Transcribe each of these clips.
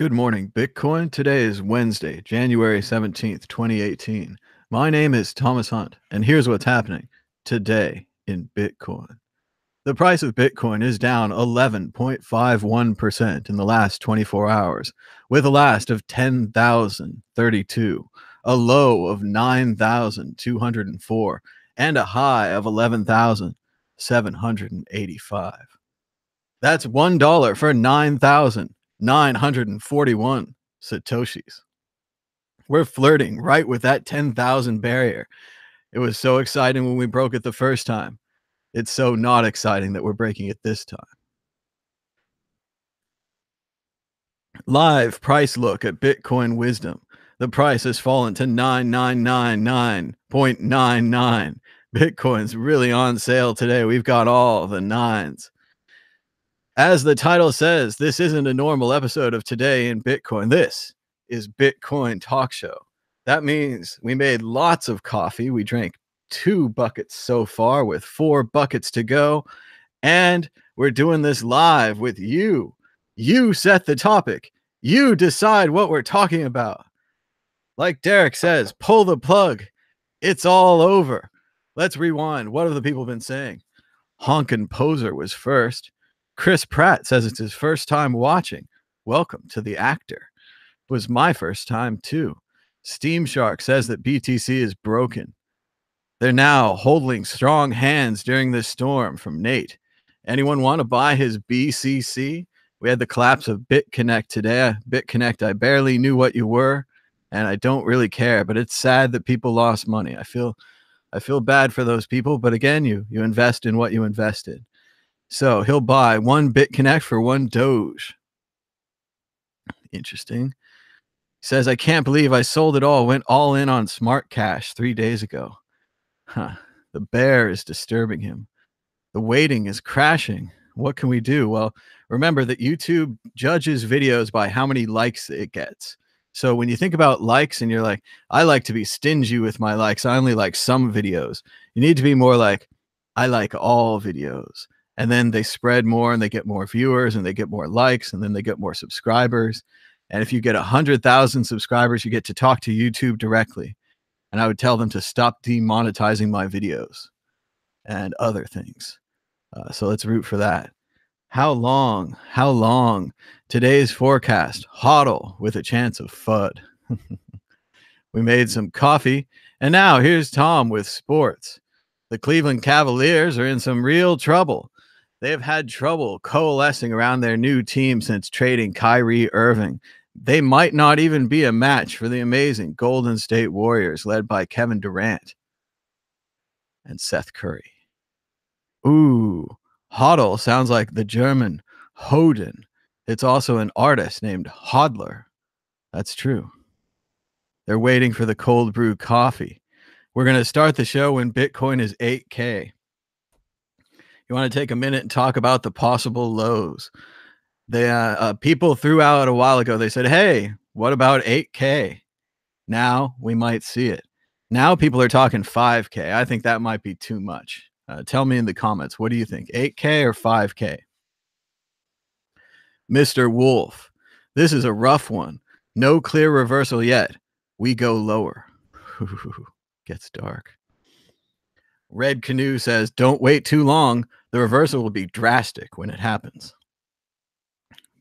Good morning, Bitcoin. Today is Wednesday, January 17th, 2018. My name is Thomas Hunt, and here's what's happening today in Bitcoin. The price of Bitcoin is down 11.51% in the last 24 hours, with a last of 10,032, a low of 9,204, and a high of 11,785. That's $1 for 9,941 Satoshis. We're flirting right with that 10,000 barrier. It was so exciting when we broke it the first time. It's so not exciting that we're breaking it this time. Live price look at Bitcoin Wisdom. The price has fallen to 9999.99. Bitcoin's really on sale today. We've got all the nines. As the title says, this isn't a normal episode of Today in Bitcoin. This is Bitcoin Talk Show. That means we made lots of coffee. We drank 2 buckets so far with 4 buckets to go. And we're doing this live with you. You set the topic. You decide what we're talking about. Like Derek says, pull the plug. It's all over. Let's rewind. What have the people been saying? Honkin' Poser was first. Chris Pratt says it's his first time watching. Welcome to the actor. It was my first time too. Steam Shark says that BTC is broken. They're now holding strong hands during this storm from Nate. Anyone want to buy his BCC? We had the collapse of BitConnect today. BitConnect, I barely knew what you were, and I don't really care, but it's sad that people lost money. I feel bad for those people, but again, you invest in what you invested. So he'll buy 1 BitConnect for 1 Doge. Interesting. He says, I can't believe I sold it all, went all in on Smart Cash 3 days ago. The bear is disturbing him. The waiting is crashing. What can we do? Well, remember that YouTube judges videos by how many likes it gets. So when you think about likes and you're like, I like to be stingy with my likes, I only like some videos. You need to be more like, I like all videos. And then they spread more and they get more viewers and they get more likes and then they get more subscribers. And if you get 100,000 subscribers, you get to talk to YouTube directly. And I would tell them to stop demonetizing my videos and other things. So let's root for that. How long? How long? Today's forecast, hodl with a chance of FUD. We made some coffee. And now here's Tom with sports. The Cleveland Cavaliers are in some real trouble. They have had trouble coalescing around their new team since trading Kyrie Irving. They might not even be a match for the amazing Golden State Warriors led by Kevin Durant and Seth Curry. Ooh, hodl sounds like the German Hoden. It's also an artist named Hodler. That's true. They're waiting for the cold brew coffee. We're going to start the show when Bitcoin is 8K. You want to take a minute and talk about the possible lows. People threw out a while ago, they said, hey, what about 8K? Now we might see it. Now people are talking 5K. I think that might be too much. Tell me in the comments, what do you think, 8K or 5K? Mr. Wolf, this is a rough one. No clear reversal yet. We go lower. Gets dark. Red Canoe says, don't wait too long. The reversal will be drastic when it happens.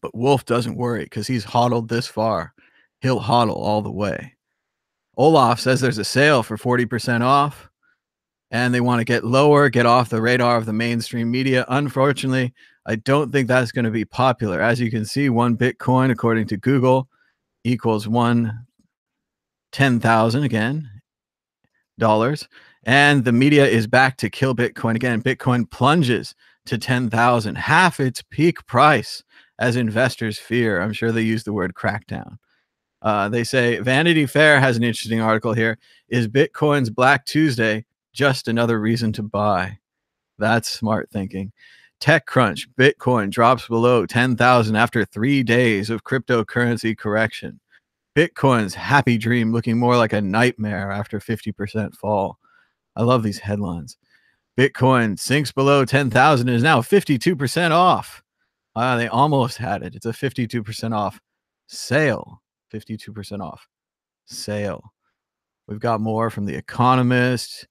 But Wolf doesn't worry because he's hodled this far. He'll hodl all the way. Olaf says there's a sale for 40% off and they want to get lower, get off the radar of the mainstream media. Unfortunately, I don't think that's going to be popular. As you can see, 1 Bitcoin, according to Google, equals 10,000 again, dollars. And the media is back to kill Bitcoin again. Bitcoin plunges to 10,000, half its peak price as investors fear. I'm sure they use the word crackdown. They say Vanity Fair has an interesting article here. Is Bitcoin's Black Tuesday just another reason to buy? That's smart thinking. TechCrunch, Bitcoin drops below 10,000 after 3 days of cryptocurrency correction. Bitcoin's happy dream looking more like a nightmare after 50% fall. I love these headlines. Bitcoin sinks below 10,000 and is now 52% off. They almost had it. It's a 52% off Sale, 52% off. Sale. We've got more from The Economist.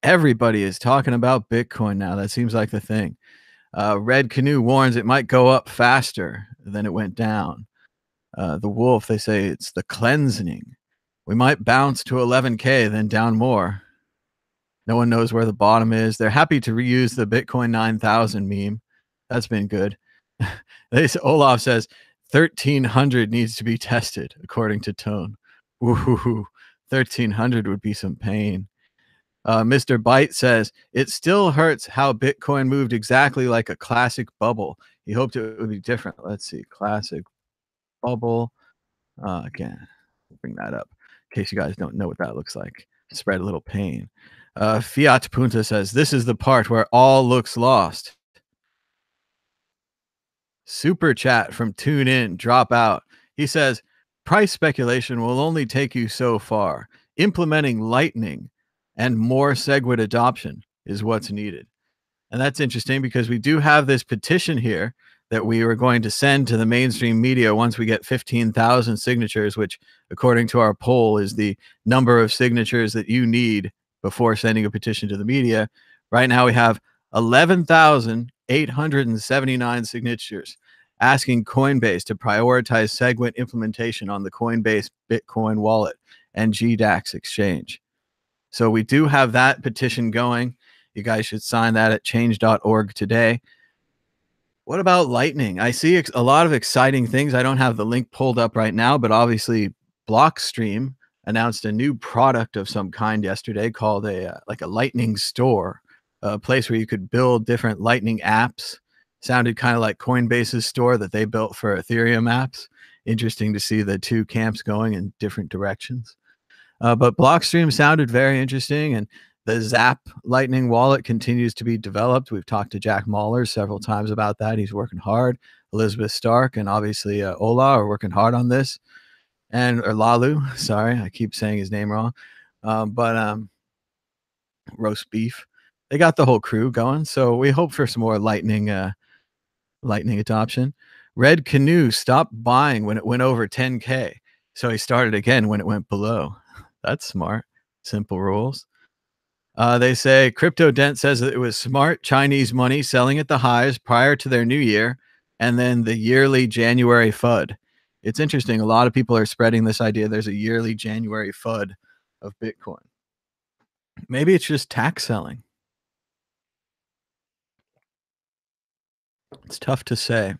Everybody is talking about Bitcoin now. That seems like the thing. Red Canoe warns it might go up faster than it went down. The Wolf, they say it's the cleansing. We might bounce to 11K, then down more. No one knows where the bottom is. They're happy to reuse the Bitcoin 9,000 meme. That's been good. Olaf says 1,300 needs to be tested, according to Tone. Woohoo. 1,300 would be some pain. Mr. Byte says, it still hurts how Bitcoin moved exactly like a classic bubble. He hoped it would be different. Let's see. Classic bubble. Again, bring that up in case you guys don't know what that looks like. Spread a little pain. Fiat Punta says, this is the part where all looks lost. Super chat from Tune In, drop out. He says, price speculation will only take you so far. Implementing Lightning and more SegWit adoption is what's needed. And that's interesting because we do have this petition here that we were going to send to the mainstream media once we get 15,000 signatures, which according to our poll is the number of signatures that you need before sending a petition to the media. Right now we have 11,879 signatures asking Coinbase to prioritize SegWit implementation on the Coinbase Bitcoin wallet and GDAX exchange. So we do have that petition going. You guys should sign that at change.org today. What about Lightning? I see a lot of exciting things. I don't have the link pulled up right now, but obviously Blockstream announced a new product of some kind yesterday called a Lightning store, a place where you could build different Lightning apps. Sounded kind of like Coinbase's store that they built for Ethereum apps. Interesting to see the two camps going in different directions. But Blockstream sounded very interesting, and the Zap Lightning wallet continues to be developed. We've talked to Jack Mahler several times about that. He's working hard. Elizabeth Stark and obviously Ola are working hard on this. Or Lalu, sorry, I keep saying his name wrong. Roast beef. They got the whole crew going. So we hope for some more Lightning adoption. Red Canoe stopped buying when it went over 10K. So he started again when it went below. That's smart. Simple rules. They say Crypto Dent says that it was smart Chinese money selling at the highs prior to their new year and then the yearly January FUD. It's interesting. A lot of people are spreading this idea there's a yearly January FUD of Bitcoin. Maybe it's just tax selling. It's tough to say.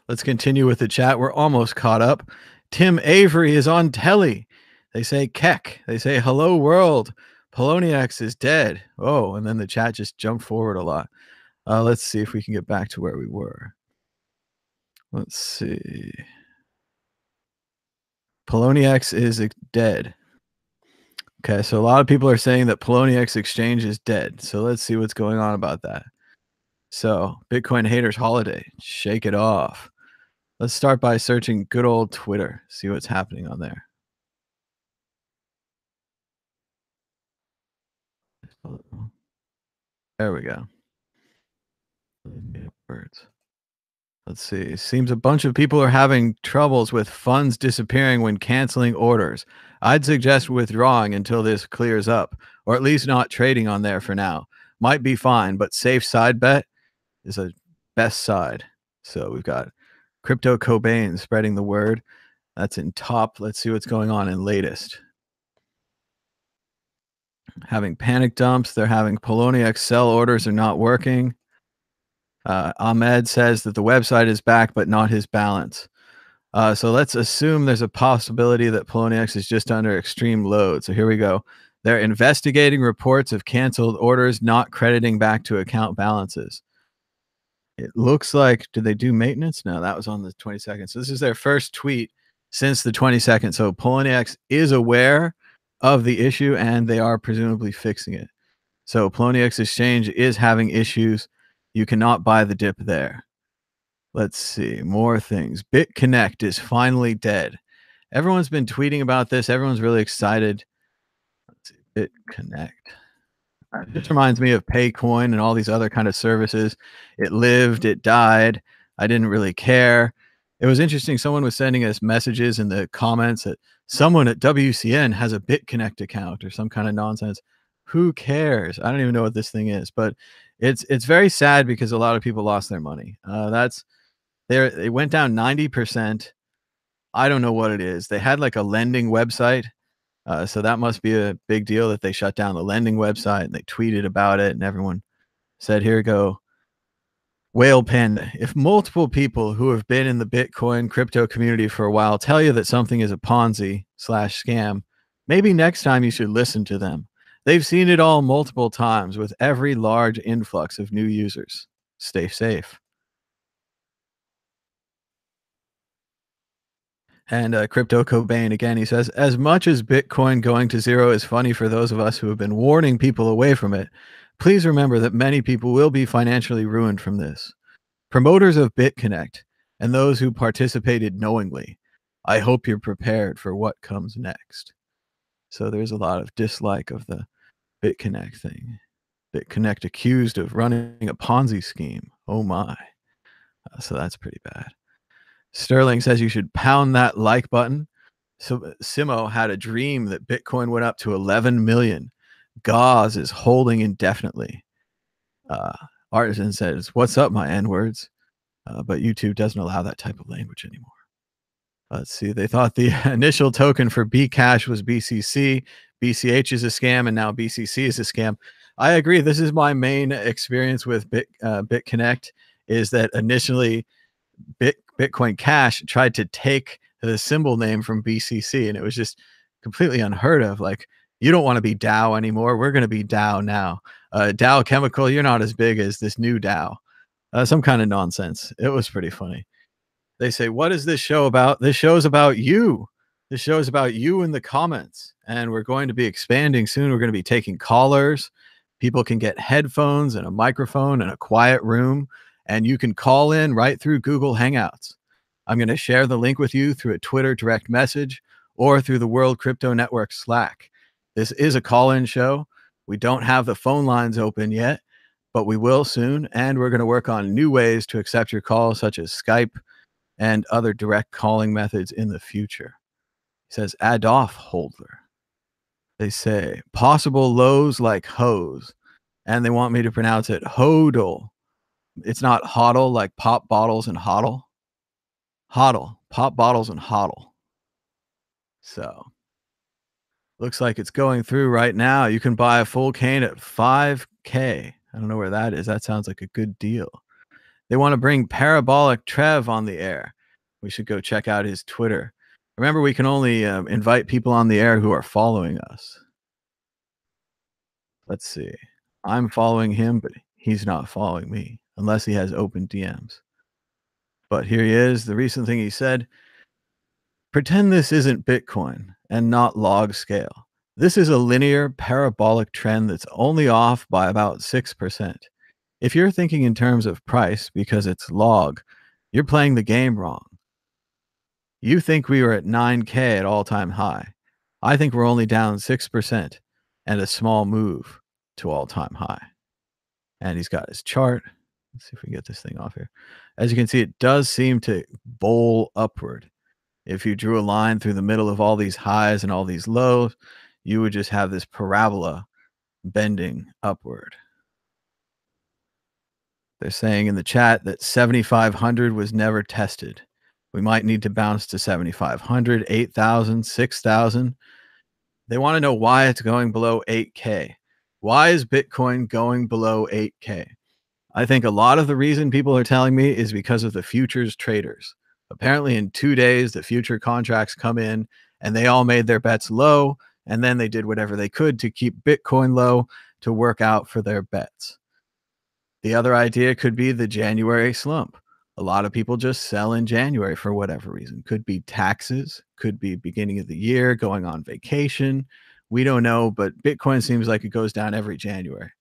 Let's continue with the chat. We're almost caught up. Tim Avery is on telly. They say Keck. They say hello world. Poloniex is dead. Oh, and then the chat just jumped forward a lot. Let's see if we can get back to where we were. Let's see. Poloniex is dead. Okay, so a lot of people are saying that Poloniex exchange is dead. So let's see what's going on about that. So Bitcoin haters holiday, shake it off. Let's start by searching good old Twitter, see what's happening on there. There we go. Birds. Let's see. Seems a bunch of people are having troubles with funds disappearing when canceling orders. I'd suggest withdrawing until this clears up, or at least not trading on there for now. Might be fine, but safe side bet is a best side. So we've got Crypto Cobain spreading the word. That's in top. Let's see what's going on in latest. Having panic dumps. They're having Poloniex sell orders are not working. Ahmed says that the website is back, but not his balance. So let's assume there's a possibility that Poloniex is just under extreme load. So here we go. They're investigating reports of canceled orders not crediting back to account balances. It looks like, did they do maintenance? No, that was on the 22nd. So this is their first tweet since the 22nd. So Poloniex is aware of the issue and they are presumably fixing it. So Poloniex exchange is having issues. You cannot buy the dip there. Let's see more things. BitConnect is finally dead. Everyone's been tweeting about this. Everyone's really excited. Let's see, BitConnect. It just reminds me of Paycoin and all these other kind of services. It lived, it died. I didn't really care. It was interesting, someone was sending us messages in the comments that someone at WCN has a BitConnect account or some kinda nonsense. Who cares? I don't even know what this thing is, but it's very sad because a lot of people lost their money. That's there it went down 90%. I don't know what it is. They had, like, a lending website, so that must be a big deal that they shut down the lending website, and they tweeted about it, and everyone said, "Here you go." Whale Panda. If multiple people who have been in the Bitcoin crypto community for a while tell you that something is a Ponzi slash scam, maybe next time you should listen to them. They've seen it all multiple times with every large influx of new users. Stay safe. And Crypto Cobain again, he says, as much as Bitcoin going to zero is funny for those of us who have been warning people away from it, please remember that many people will be financially ruined from this. Promoters of BitConnect and those who participated knowingly, I hope you're prepared for what comes next. So there's a lot of dislike of the BitConnect thing. BitConnect accused of running a Ponzi scheme. Oh my. So that's pretty bad. Sterling says you should pound that like button. So Simo had a dream that Bitcoin went up to 11 million. Gauze is holding indefinitely. Uh, Artisan says, what's up, my N-words? But YouTube doesn't allow that type of language anymore. Let's see. They thought the initial token for Bcash was BCC. BCH is a scam, and now BCC is a scam. I agree. This is my main experience with BitConnect is that initially Bitcoin Cash tried to take the symbol name from BCC, and it was just completely unheard of. Like, you don't want to be Dow anymore. We're going to be Dow now. Dow Chemical, you're not as big as this new Dow. Some kind of nonsense. It was pretty funny. They say, what is this show about? This show is about you. This show is about you in the comments. And we're going to be expanding soon. We're going to be taking callers. People can get headphones and a microphone and a quiet room. And you can call in right through Google Hangouts. I'm going to share the link with you through a Twitter direct message or through the World Crypto Network Slack. This is a call-in show. We don't have the phone lines open yet, but we will soon. And we're going to work on new ways to accept your calls, such as Skype and other direct calling methods in the future. He says, Adolf Holdler. They say, possible lows like hose. And they want me to pronounce it hodl. It's not hodl like pop bottles and hodl. Hodl, pop bottles and hodl. So, looks like it's going through right now. You can buy a full cane at 5K. I don't know where that is. That sounds like a good deal. They want to bring Parabolic Trev on the air. We should go check out his Twitter. Remember, we can only invite people on the air who are following us. Let's see. I'm following him, but he's not following me unless he has open DMs. But here he is. The recent thing he said, pretend this isn't Bitcoin and not log scale. This is a linear parabolic trend that's only off by about 6%. If you're thinking in terms of price because it's log, you're playing the game wrong. You think we were at 9K at all-time high. I think we're only down 6% and a small move to all-time high. And he's got his chart. Let's see if we can get this thing off here. As you can see, it does seem to bowl upward. If you drew a line through the middle of all these highs and all these lows, you would just have this parabola bending upward. They're saying in the chat that 7,500 was never tested. We might need to bounce to 7,500, 8,000, 6,000. They want to know why it's going below 8K. Why is Bitcoin going below 8K? I think a lot of the reason people are telling me is because of the futures traders. Apparently in 2 days, the future contracts come in and they all made their bets low. And then they did whatever they could to keep Bitcoin low to work out for their bets. The other idea could be the January slump. A lot of people just sell in January for whatever reason. Could be taxes, could be beginning of the year, going on vacation. We don't know, but Bitcoin seems like it goes down every January.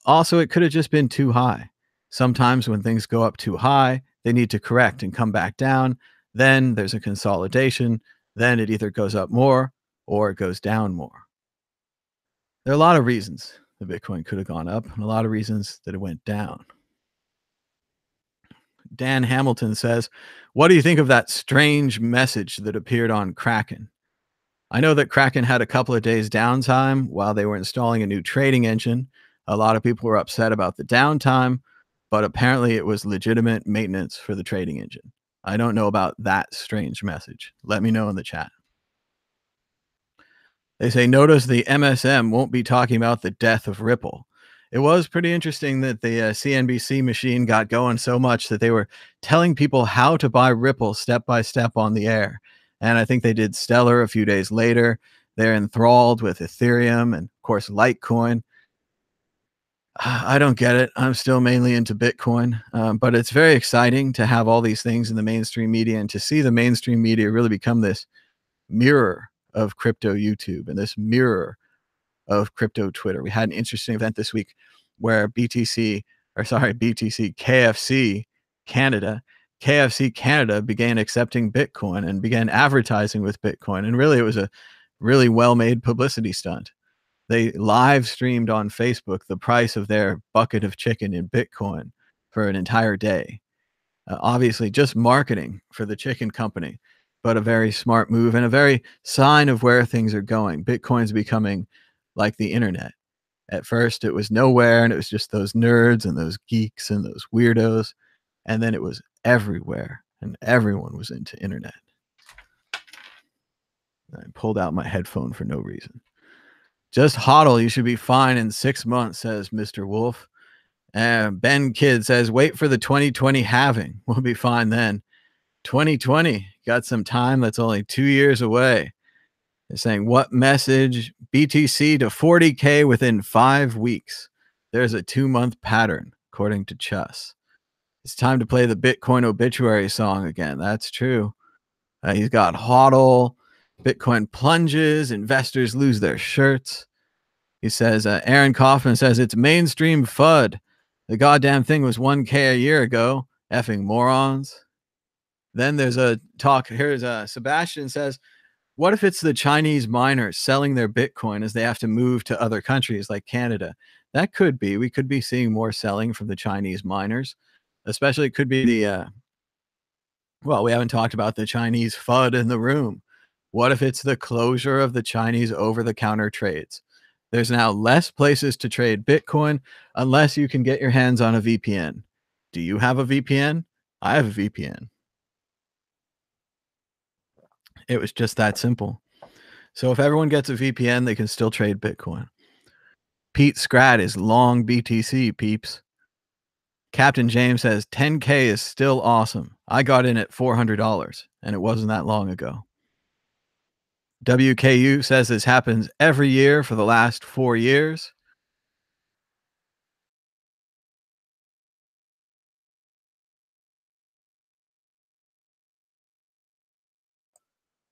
Also, it could have just been too high. Sometimes when things go up too high, they need to correct and come back down. Then there's a consolidation. Then it either goes up more or it goes down more. There are a lot of reasons the Bitcoin could have gone up and a lot of reasons that it went down. Dan Hamilton says, what do you think of that strange message that appeared on Kraken? I know that Kraken had a couple of days downtime while they were installing a new trading engine. A lot of people were upset about the downtime, but apparently it was legitimate maintenance for the trading engine. I don't know about that strange message. Let me know in the chat. They say, notice the MSM won't be talking about the death of Ripple. It was pretty interesting that the CNBC machine got going so much that they were telling people how to buy Ripple step by step on the air. And I think they did Stellar a few days later. They're enthralled with Ethereum and, of course, Litecoin. I don't get it. I'm still mainly into Bitcoin, but it's very exciting to have all these things in the mainstream media and to see the mainstream media really become this mirror of crypto YouTube and this mirror of crypto Twitter. We had an interesting event this week where KFC Canada began accepting Bitcoin and began advertising with Bitcoin. And really, it was a really well-made publicity stunt. They live streamed on Facebook the price of their bucket of chicken in Bitcoin for an entire day. Obviously, just marketing for the chicken company, but a very smart move and a very sign of where things are going. Bitcoin's becoming like the internet. At first, it was nowhere, and it was just those nerds and those geeks and those weirdos. And then it was everywhere, and everyone was into internet. I pulled out my headphone for no reason. Just hodl, you should be fine in 6 months, says Mr. Wolf. Ben Kidd says, wait for the 2020 halving. We'll be fine then. 2020, got some time. That's only 2 years away. They're saying, what message? BTC to 40K within 5 weeks. There's a 2-month pattern, according to Chus. It's time to play the Bitcoin obituary song again. That's true. He's got hodl. Bitcoin plunges. Investors lose their shirts. He says, Aaron Kaufman says, it's mainstream FUD. The goddamn thing was 1K a year ago. Effing morons. Then there's a talk. Here's Sebastian says, what if it's the Chinese miners selling their Bitcoin as they have to move to other countries like Canada? That could be. We could be seeing more selling from the Chinese miners. Especially it could be the, well, we haven't talked about the Chinese FUD in the room. What if it's the closure of the Chinese over-the-counter trades? There's now less places to trade Bitcoin unless you can get your hands on a VPN. Do you have a VPN? I have a VPN. It was just that simple. So if everyone gets a VPN, they can still trade Bitcoin. Pete Scrat is long BTC, peeps. Captain James says 10K is still awesome. I got in at $400, and it wasn't that long ago. WKU says this happens every year for the last 4 years.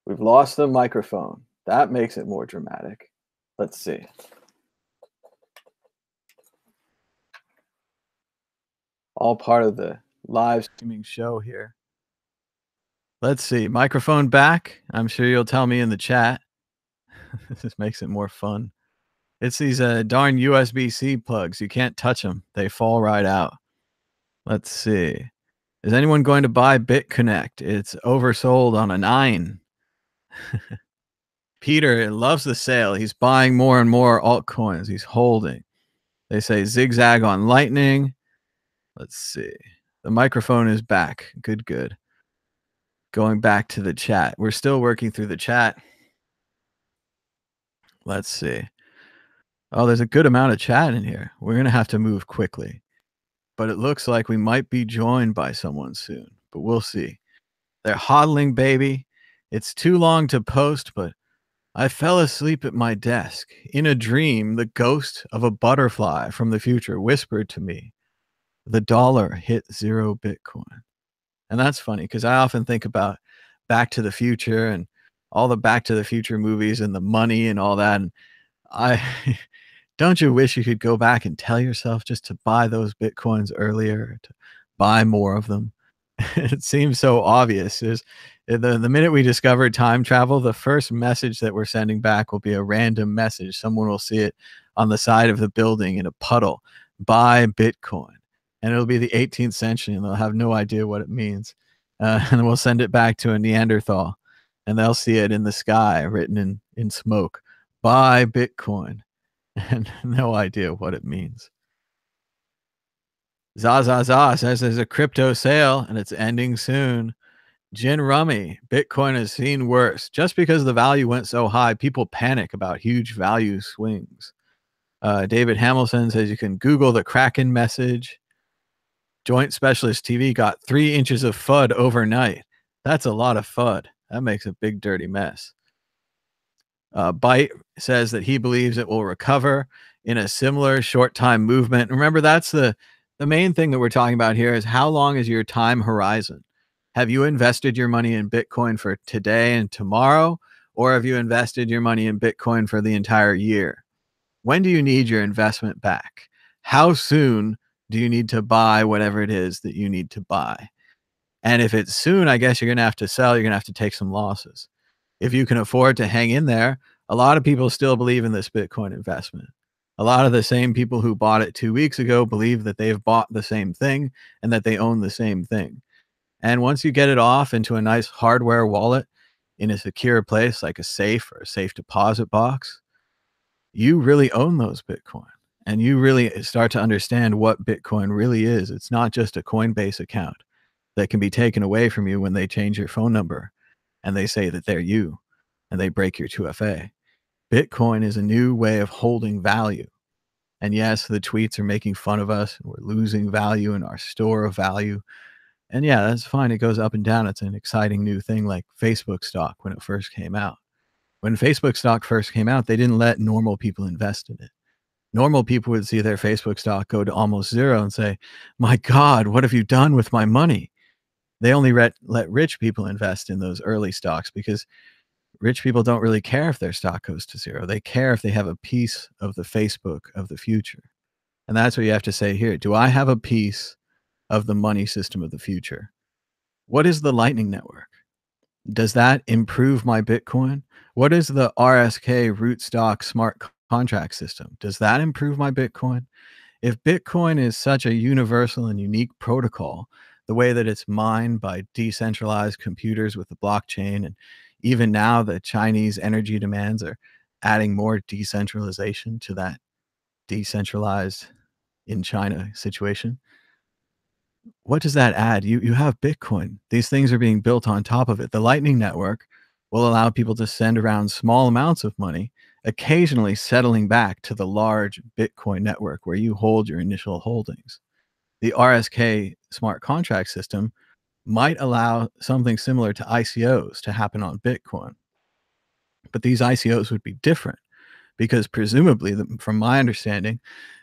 We've lost the microphone. That makes it more dramatic. Let's see. All part of the live streaming show here. Let's see. Microphone back. I'm sure you'll tell me in the chat. This makes it more fun. It's these darn USB-C plugs. You can't touch them. They fall right out. Let's see. Is anyone going to buy BitConnect? It's oversold on a 9. Peter loves the sale. He's buying more and more altcoins. He's holding. They say zigzag on Lightning. Let's see. The microphone is back. Good. Going back to the chat. We're still working through the chat. Let's see. Oh, there's a good amount of chat in here. We're going to have to move quickly. But it looks like we might be joined by someone soon. But we'll see. They're hodling, baby. It's too long to post, but I fell asleep at my desk. In a dream, the ghost of a butterfly from the future whispered to me, the dollar hit 0 Bitcoin. And that's funny because I often think about Back to the Future and all the Back to the Future movies and the money and all that. And I don't you wish you could go back and tell yourself just to buy those Bitcoins earlier, to buy more of them? It seems so obvious. The minute we discover time travel, the first message that we're sending back will be a random message. Someone will see it on the side of the building in a puddle. Buy Bitcoin. and it'll be the 18th century, and they'll have no idea what it means. And we'll send it back to a Neanderthal, and they'll see it in the sky written in smoke, "Buy Bitcoin," and no idea what it means. Zazaza says there's a crypto sale and it's ending soon. Gin Rummy, Bitcoin has seen worse. Just because the value went so high, people panic about huge value swings. David Hamilton says you can Google the Kraken message. Joint Specialist TV got 3 inches of FUD overnight. That's a lot of FUD. That makes a big dirty mess. Byte says that he believes it will recover in a similar short time movement. Remember, that's the main thing that we're talking about here is how long is your time horizon? Have you invested your money in Bitcoin for today and tomorrow, or have you invested your money in Bitcoin for the entire year? When do you need your investment back? How soon do you need to buy whatever it is that you need to buy? And if it's soon, I guess you're going to have to sell. You're going to have to take some losses. If you can afford to hang in there, a lot of people still believe in this Bitcoin investment. A lot of the same people who bought it 2 weeks ago believe that they've bought the same thing and that they own the same thing. And once you get it off into a nice hardware wallet in a secure place like a safe or a safe deposit box, you really own those Bitcoin. And you really start to understand what Bitcoin really is. It's not just a Coinbase account that can be taken away from you when they change your phone number and they say that they're you and they break your 2FA. Bitcoin is a new way of holding value. And yes, the tweets are making fun of us. We're losing value in our store of value. And yeah, that's fine. It goes up and down. It's an exciting new thing like Facebook stock when it first came out. When Facebook stock first came out, they didn't let normal people invest in it. Normal people would see their Facebook stock go to almost zero and say, "My God, what have you done with my money?" They only let rich people invest in those early stocks because rich people don't really care if their stock goes to zero. They care if they have a piece of the Facebook of the future. And that's what you have to say here. Do I have a piece of the money system of the future? What is the Lightning Network? Does that improve my Bitcoin? What is the RSK Rootstock smart contract system? Does that improve my Bitcoin? If Bitcoin is such a universal and unique protocol, the way that it's mined by decentralized computers with the blockchain, and even now the Chinese energy demands are adding more decentralization to that decentralized in China situation. What does that add? You have Bitcoin. These things are being built on top of it. The Lightning Network will allow people to send around small amounts of money, occasionally settling back to the large Bitcoin network where you hold your initial holdings. The RSK smart contract system might allow something similar to ICOs to happen on Bitcoin. But these ICOs would be different because presumably, from my understanding,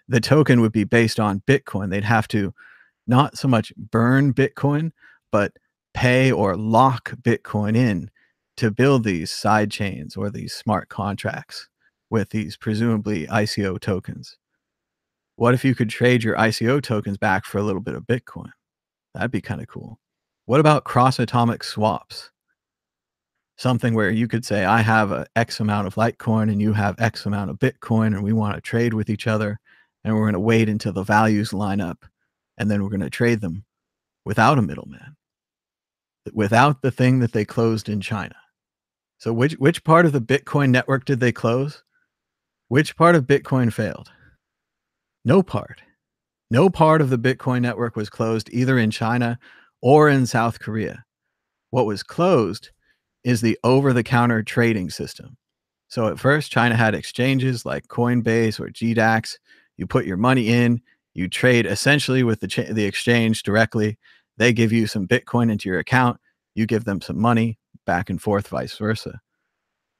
the token would be based on Bitcoin. They'd have to not so much burn Bitcoin, but pay or lock Bitcoin in to build these side chains or these smart contracts with these presumably ICO tokens. What if you could trade your ICO tokens back for a little bit of Bitcoin? That'd be kind of cool. What about cross atomic swaps? Something where you could say, I have a X amount of Litecoin and you have X amount of Bitcoin, and we want to trade with each other, and we're going to wait until the values line up, and then we're going to trade them without a middleman, without the thing that they closed in China. So which part of the Bitcoin network did they close? Which part of Bitcoin failed? No part. No part of the Bitcoin network was closed either in China or in South Korea. What was closed is the over-the-counter trading system. So at first, China had exchanges like Coinbase or GDAX. You put your money in, you trade essentially with the exchange directly. They give you some Bitcoin into your account. You give them some money, back and forth, vice versa.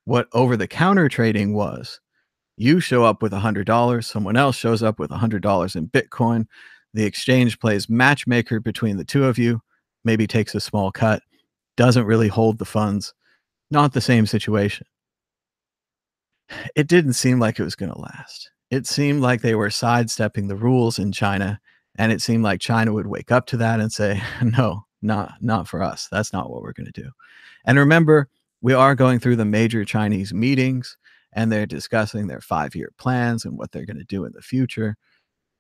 What over-the-counter trading was, you show up with $100, someone else shows up with $100 in Bitcoin. The exchange plays matchmaker between the two of you, maybe takes a small cut, doesn't really hold the funds. Not the same situation. It didn't seem like it was going to last. It seemed like they were sidestepping the rules in China, and it seemed like China would wake up to that and say, no, not for us. That's not what we're going to do. And remember, we are going through the major Chinese meetings, and they're discussing their 5-year plans and what they're going to do in the future.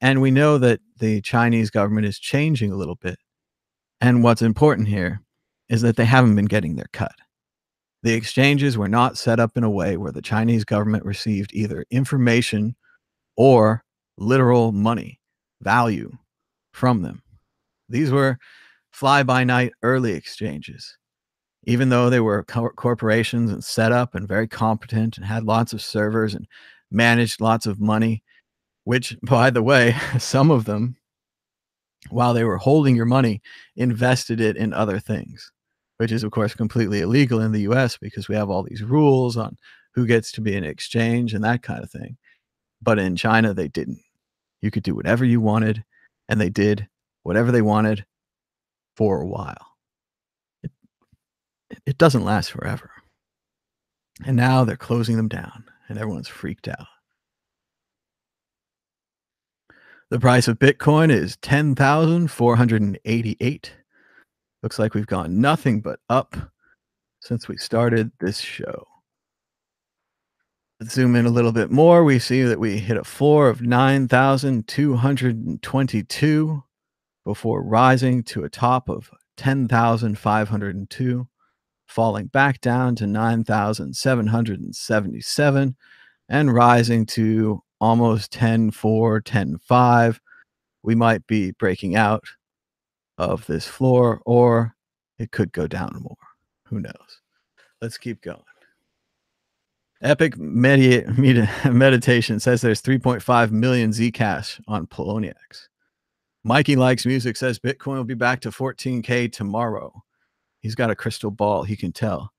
And we know that the Chinese government is changing a little bit. And what's important here is that they haven't been getting their cut. The exchanges were not set up in a way where the Chinese government received either information or literal money value from them. These were fly by night early exchanges. Even though they were corporations and set up and very competent and had lots of servers and managed lots of money, which, by the way, some of them, while they were holding your money, invested it in other things, which is, of course, completely illegal in the US because we have all these rules on who gets to be in exchange and that kind of thing. But in China, they didn't. You could do whatever you wanted, and they did whatever they wanted for a while. It doesn't last forever. And now they're closing them down, and everyone's freaked out. The price of Bitcoin is 10,488. Looks like we've gone nothing but up since we started this show. Let's zoom in a little bit more. We see that we hit a floor of 9,222 before rising to a top of 10,502, falling back down to 9,777 and rising to almost 10.4, 10.5. We might be breaking out of this floor, or it could go down more. Who knows? Let's keep going. Epic Meditation says there's 3.5 million Zcash on Poloniex. Mikey Likes Music says Bitcoin will be back to 14K tomorrow. He's got a crystal ball, he can tell.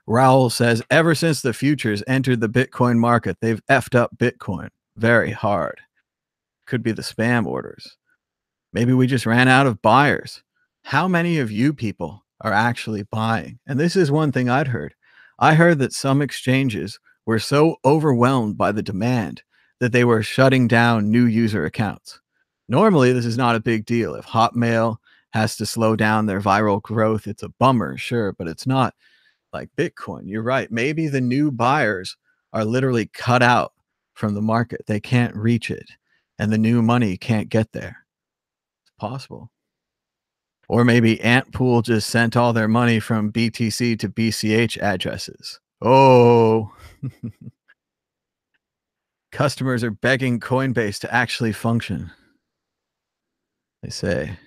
Raoul says, ever since the futures entered the Bitcoin market, they've effed up Bitcoin very hard. Could be the spam orders. Maybe we just ran out of buyers. How many of you people are actually buying? And this is one thing I'd heard. I heard that some exchanges were so overwhelmed by the demand that they were shutting down new user accounts. Normally, this is not a big deal. If Hotmail has to slow down their viral growth, it's a bummer, sure, but it's not like Bitcoin. You're right. Maybe the new buyers are literally cut out from the market. They can't reach it, and the new money can't get there. It's possible. Or maybe Antpool just sent all their money from BTC to BCH addresses. Oh, customers are begging Coinbase to actually function. They say,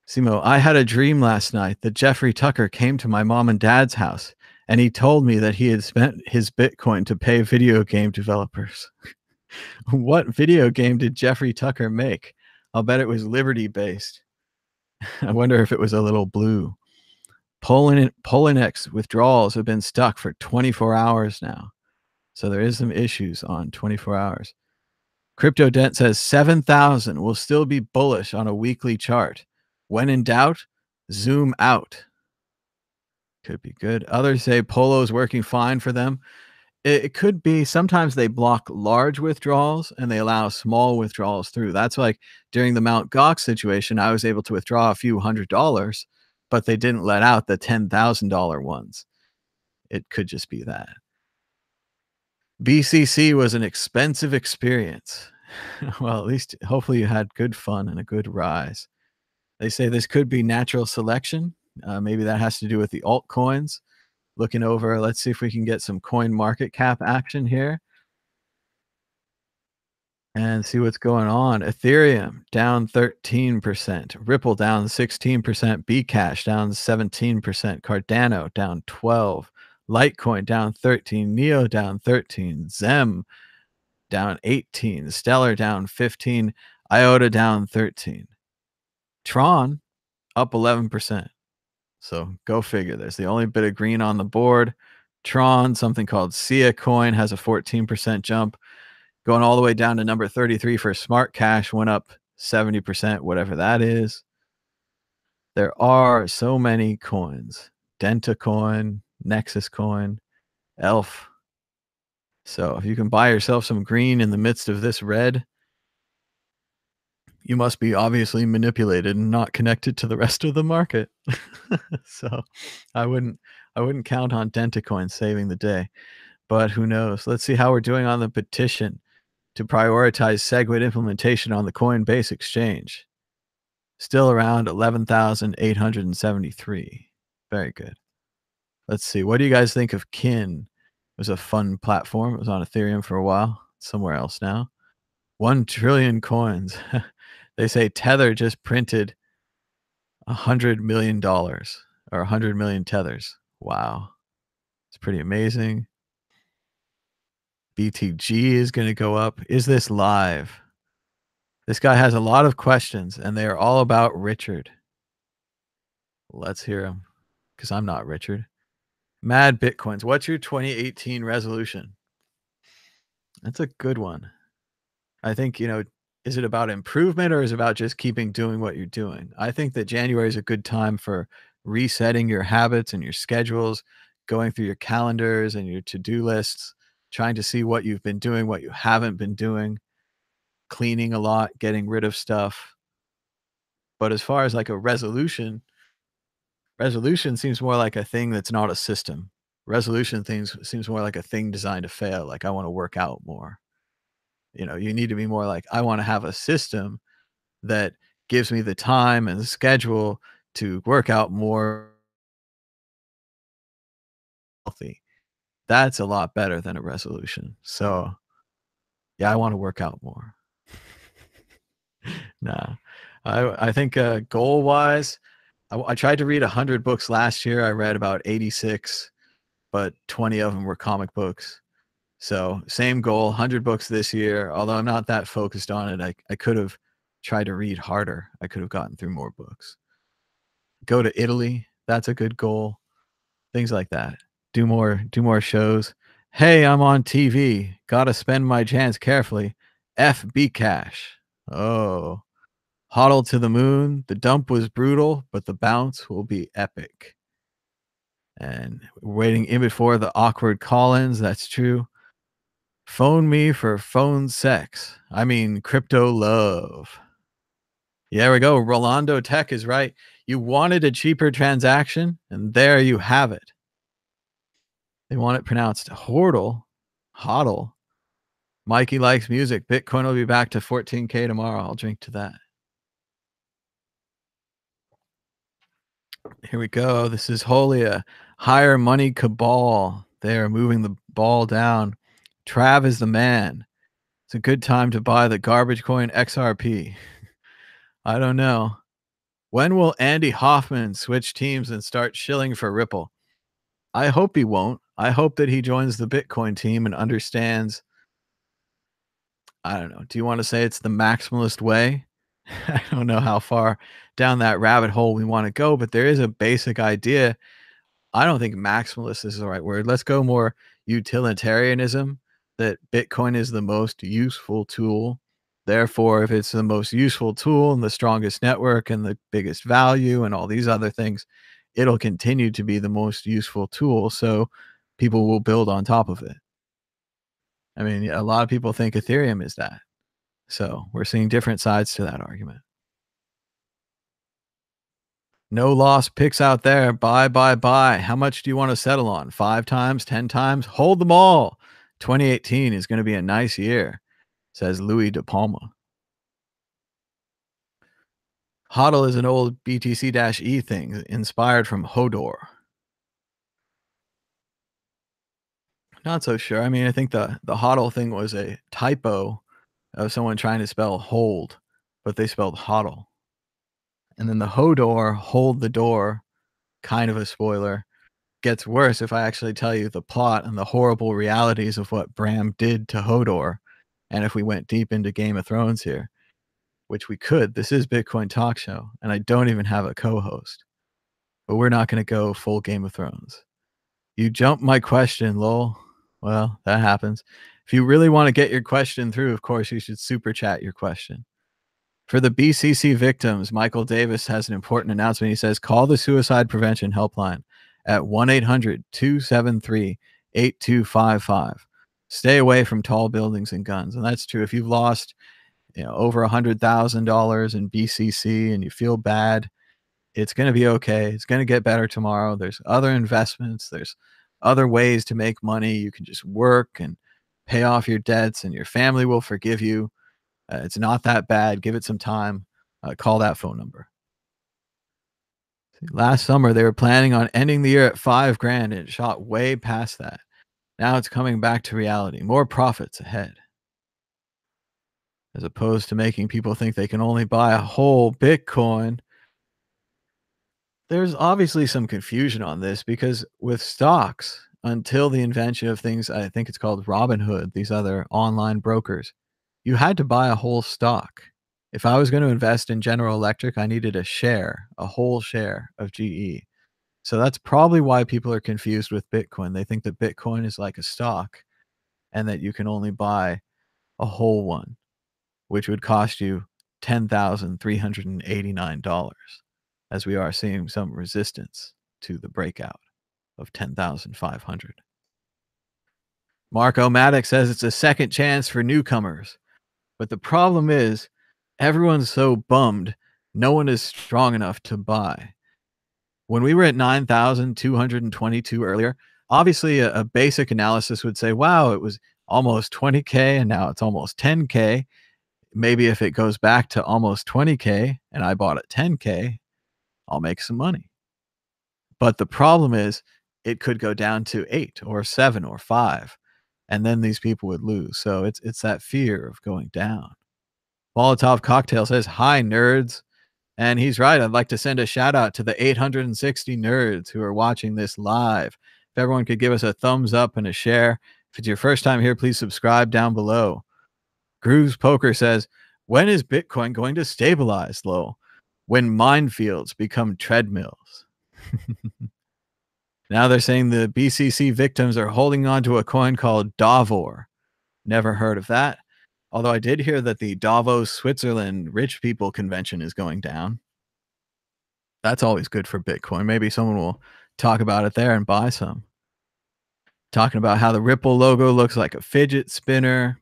Simo, I had a dream last night that Jeffrey Tucker came to my mom and dad's house, and he told me that he had spent his Bitcoin to pay video game developers. What video game did Jeffrey Tucker make? I'll bet it was Liberty-based. I wonder if it was a little blue. Poloniex withdrawals have been stuck for 24 hours now. So there is some issues on 24 hours. Crypto Dent says 7,000 will still be bullish on a weekly chart. When in doubt, zoom out. Could be good. Others say Polo's working fine for them. It could be sometimes they block large withdrawals and they allow small withdrawals through. That's like during the Mt. Gox situation, I was able to withdraw a few $100s, but they didn't let out the $10,000 ones. It could just be that. BCC was an expensive experience. Well, at least hopefully you had good fun and a good rise. They say this could be natural selection. Maybe that has to do with the altcoins. Looking over, let's see if we can get some coin market cap action here and see what's going on. Ethereum down 13%, Ripple down 16%, Bcash down 17%, Cardano down 12%, Litecoin down 13%, Neo down 13%, Zem down 18%, Stellar down 15%, IOTA down 13%, Tron up 11%. So go figure. There's the only bit of green on the board. Tron, something called Sia Coin, has a 14% jump. Going all the way down to number 33 for Smart Cash, went up 70%, whatever that is. There are so many coins. Denta Coin, Nexus Coin, Elf. So if you can buy yourself some green in the midst of this red, you must be obviously manipulated and not connected to the rest of the market. So I wouldn't count on Dentacoin saving the day, but who knows? Let's see how we're doing on the petition. to prioritize SegWit implementation on the Coinbase exchange. Still around 11,873. Very good. Let's see. What do you guys think of Kin? It was a fun platform. It was on Ethereum for a while. Somewhere else now. 1 trillion coins. They say Tether just printed $100 million or 100 million tethers. Wow. It's pretty amazing. BTG is going to go up. Is this live? This guy has a lot of questions, and they are all about Richard. Let's hear them, because I'm not Richard. Mad Bitcoins. What's your 2018 resolution? That's a good one. I think, is it about improvement or is it about just keeping doing what you're doing? I think that January is a good time for resetting your habits and your schedules, going through your calendars and your to-do lists, trying to see what you've been doing, what you haven't been doing, cleaning a lot, getting rid of stuff. But as far as like a resolution seems more like a thing that's not a system. Resolution things seems more like a thing designed to fail. Like I want to work out more. You need to be more like, I want to have a system that gives me the time and the schedule to work out more healthy. That's a lot better than a resolution. So, yeah, I want to work out more. Nah, I think goal wise, I tried to read 100 books last year. I read about 86, but 20 of them were comic books. So same goal, 100 books this year. Although I'm not that focused on it, I could have tried to read harder. I could have gotten through more books. Go to Italy. That's a good goal. Things like that. Do more shows. Hey, I'm on TV. Gotta spend my chance carefully. FB Cash. Oh. Hodl to the moon. The dump was brutal, but the bounce will be epic. And we're waiting in before the awkward call-ins. That's true. Phone me for phone sex. I mean, crypto love. Yeah, there we go. Rolando Tech is right. You wanted a cheaper transaction, and there you have it. They want it pronounced Hordle. Hodl. Mikey likes music. Bitcoin will be back to 14K tomorrow. I'll drink to that. Here we go. This is wholly a higher money cabal. They are moving the ball down. Trav is the man. It's a good time to buy the garbage coin XRP. I don't know. When will Andy Hoffman switch teams and start shilling for Ripple? I hope he won't. I hope that he joins the Bitcoin team and understands. I don't know. Do you want to say it's the maximalist way? I don't know how far down that rabbit hole we want to go, but there is a basic idea. I don't think maximalist is the right word. Let's go more utilitarianism, that Bitcoin is the most useful tool. Therefore, if it's the most useful tool and the strongest network and the biggest value and all these other things, it'll continue to be the most useful tool. So people will build on top of it. I mean, a lot of people think Ethereum is that. So we're seeing different sides to that argument. No loss picks out there. Buy, buy, buy. How much do you want to settle on? 5 times, 10 times? Hold them all. 2018 is going to be a nice year, says Louis De Palma. HODL is an old BTC-E thing inspired from Hodor. Not so sure. I mean, I think the HODL thing was a typo of someone trying to spell hold, but they spelled HODL. And then the Hodor, hold the door, kind of a spoiler, gets worse if I actually tell you the plot and the horrible realities of what Bram did to Hodor. And if we went deep into Game of Thrones here, which we could, this is Bitcoin Talk Show, and I don't even have a co-host. But we're not going to go full Game of Thrones. You jumped my question, lol. Well, that happens. If you really want to get your question through, of course, you should super chat your question. For the BCC victims, Michael Davis has an important announcement. He says, call the suicide prevention helpline at 1-800-273-8255. Stay away from tall buildings and guns. And that's true. If you've lost, over $100,000 in BCC and you feel bad, it's going to be okay. It's going to get better tomorrow. There's other investments. There's other ways to make money. You can just work and Pay off your debts and your family will forgive you. It's not that bad. Give it some time. Call that phone number. Last summer, they were planning on ending the year at 5 grand and it shot way past that. Now it's coming back to reality. More profits ahead. As opposed to making people think they can only buy a whole Bitcoin. There's obviously some confusion on this because with stocks, until the invention of things, I think it's called Robinhood, these other online brokers, you had to buy a whole stock. If I was going to invest in General Electric, I needed a share, a whole share of GE. So that's probably why people are confused with Bitcoin. They think that Bitcoin is like a stock and that you can only buy a whole one, which would cost you $10,389, as we are seeing some resistance to the breakout of 10,500. Marco Maddox says it's a second chance for newcomers. But the problem is everyone's so bummed, no one is strong enough to buy. When we were at 9,222 earlier, obviously a basic analysis would say, wow, it was almost 20K and now it's almost 10K. Maybe if it goes back to almost 20K and I bought at 10K, I'll make some money. But the problem is it could go down to 8 or 7 or 5, and then these people would lose. So it's that fear of going down. Molotov Cocktail says, hi, nerds. And he's right. I'd like to send a shout out to the 860 nerds who are watching this live. If everyone could give us a thumbs up and a share. If it's your first time here, please subscribe down below. Grooves Poker says, when is Bitcoin going to stabilize, Lowell? When minefields become treadmills. Now they're saying the BCC victims are holding on to a coin called Davor. Never heard of that. Although I did hear that the Davos, Switzerland rich people convention is going down. That's always good for Bitcoin. Maybe someone will talk about it there and buy some. Talking about how the Ripple logo looks like a fidget spinner.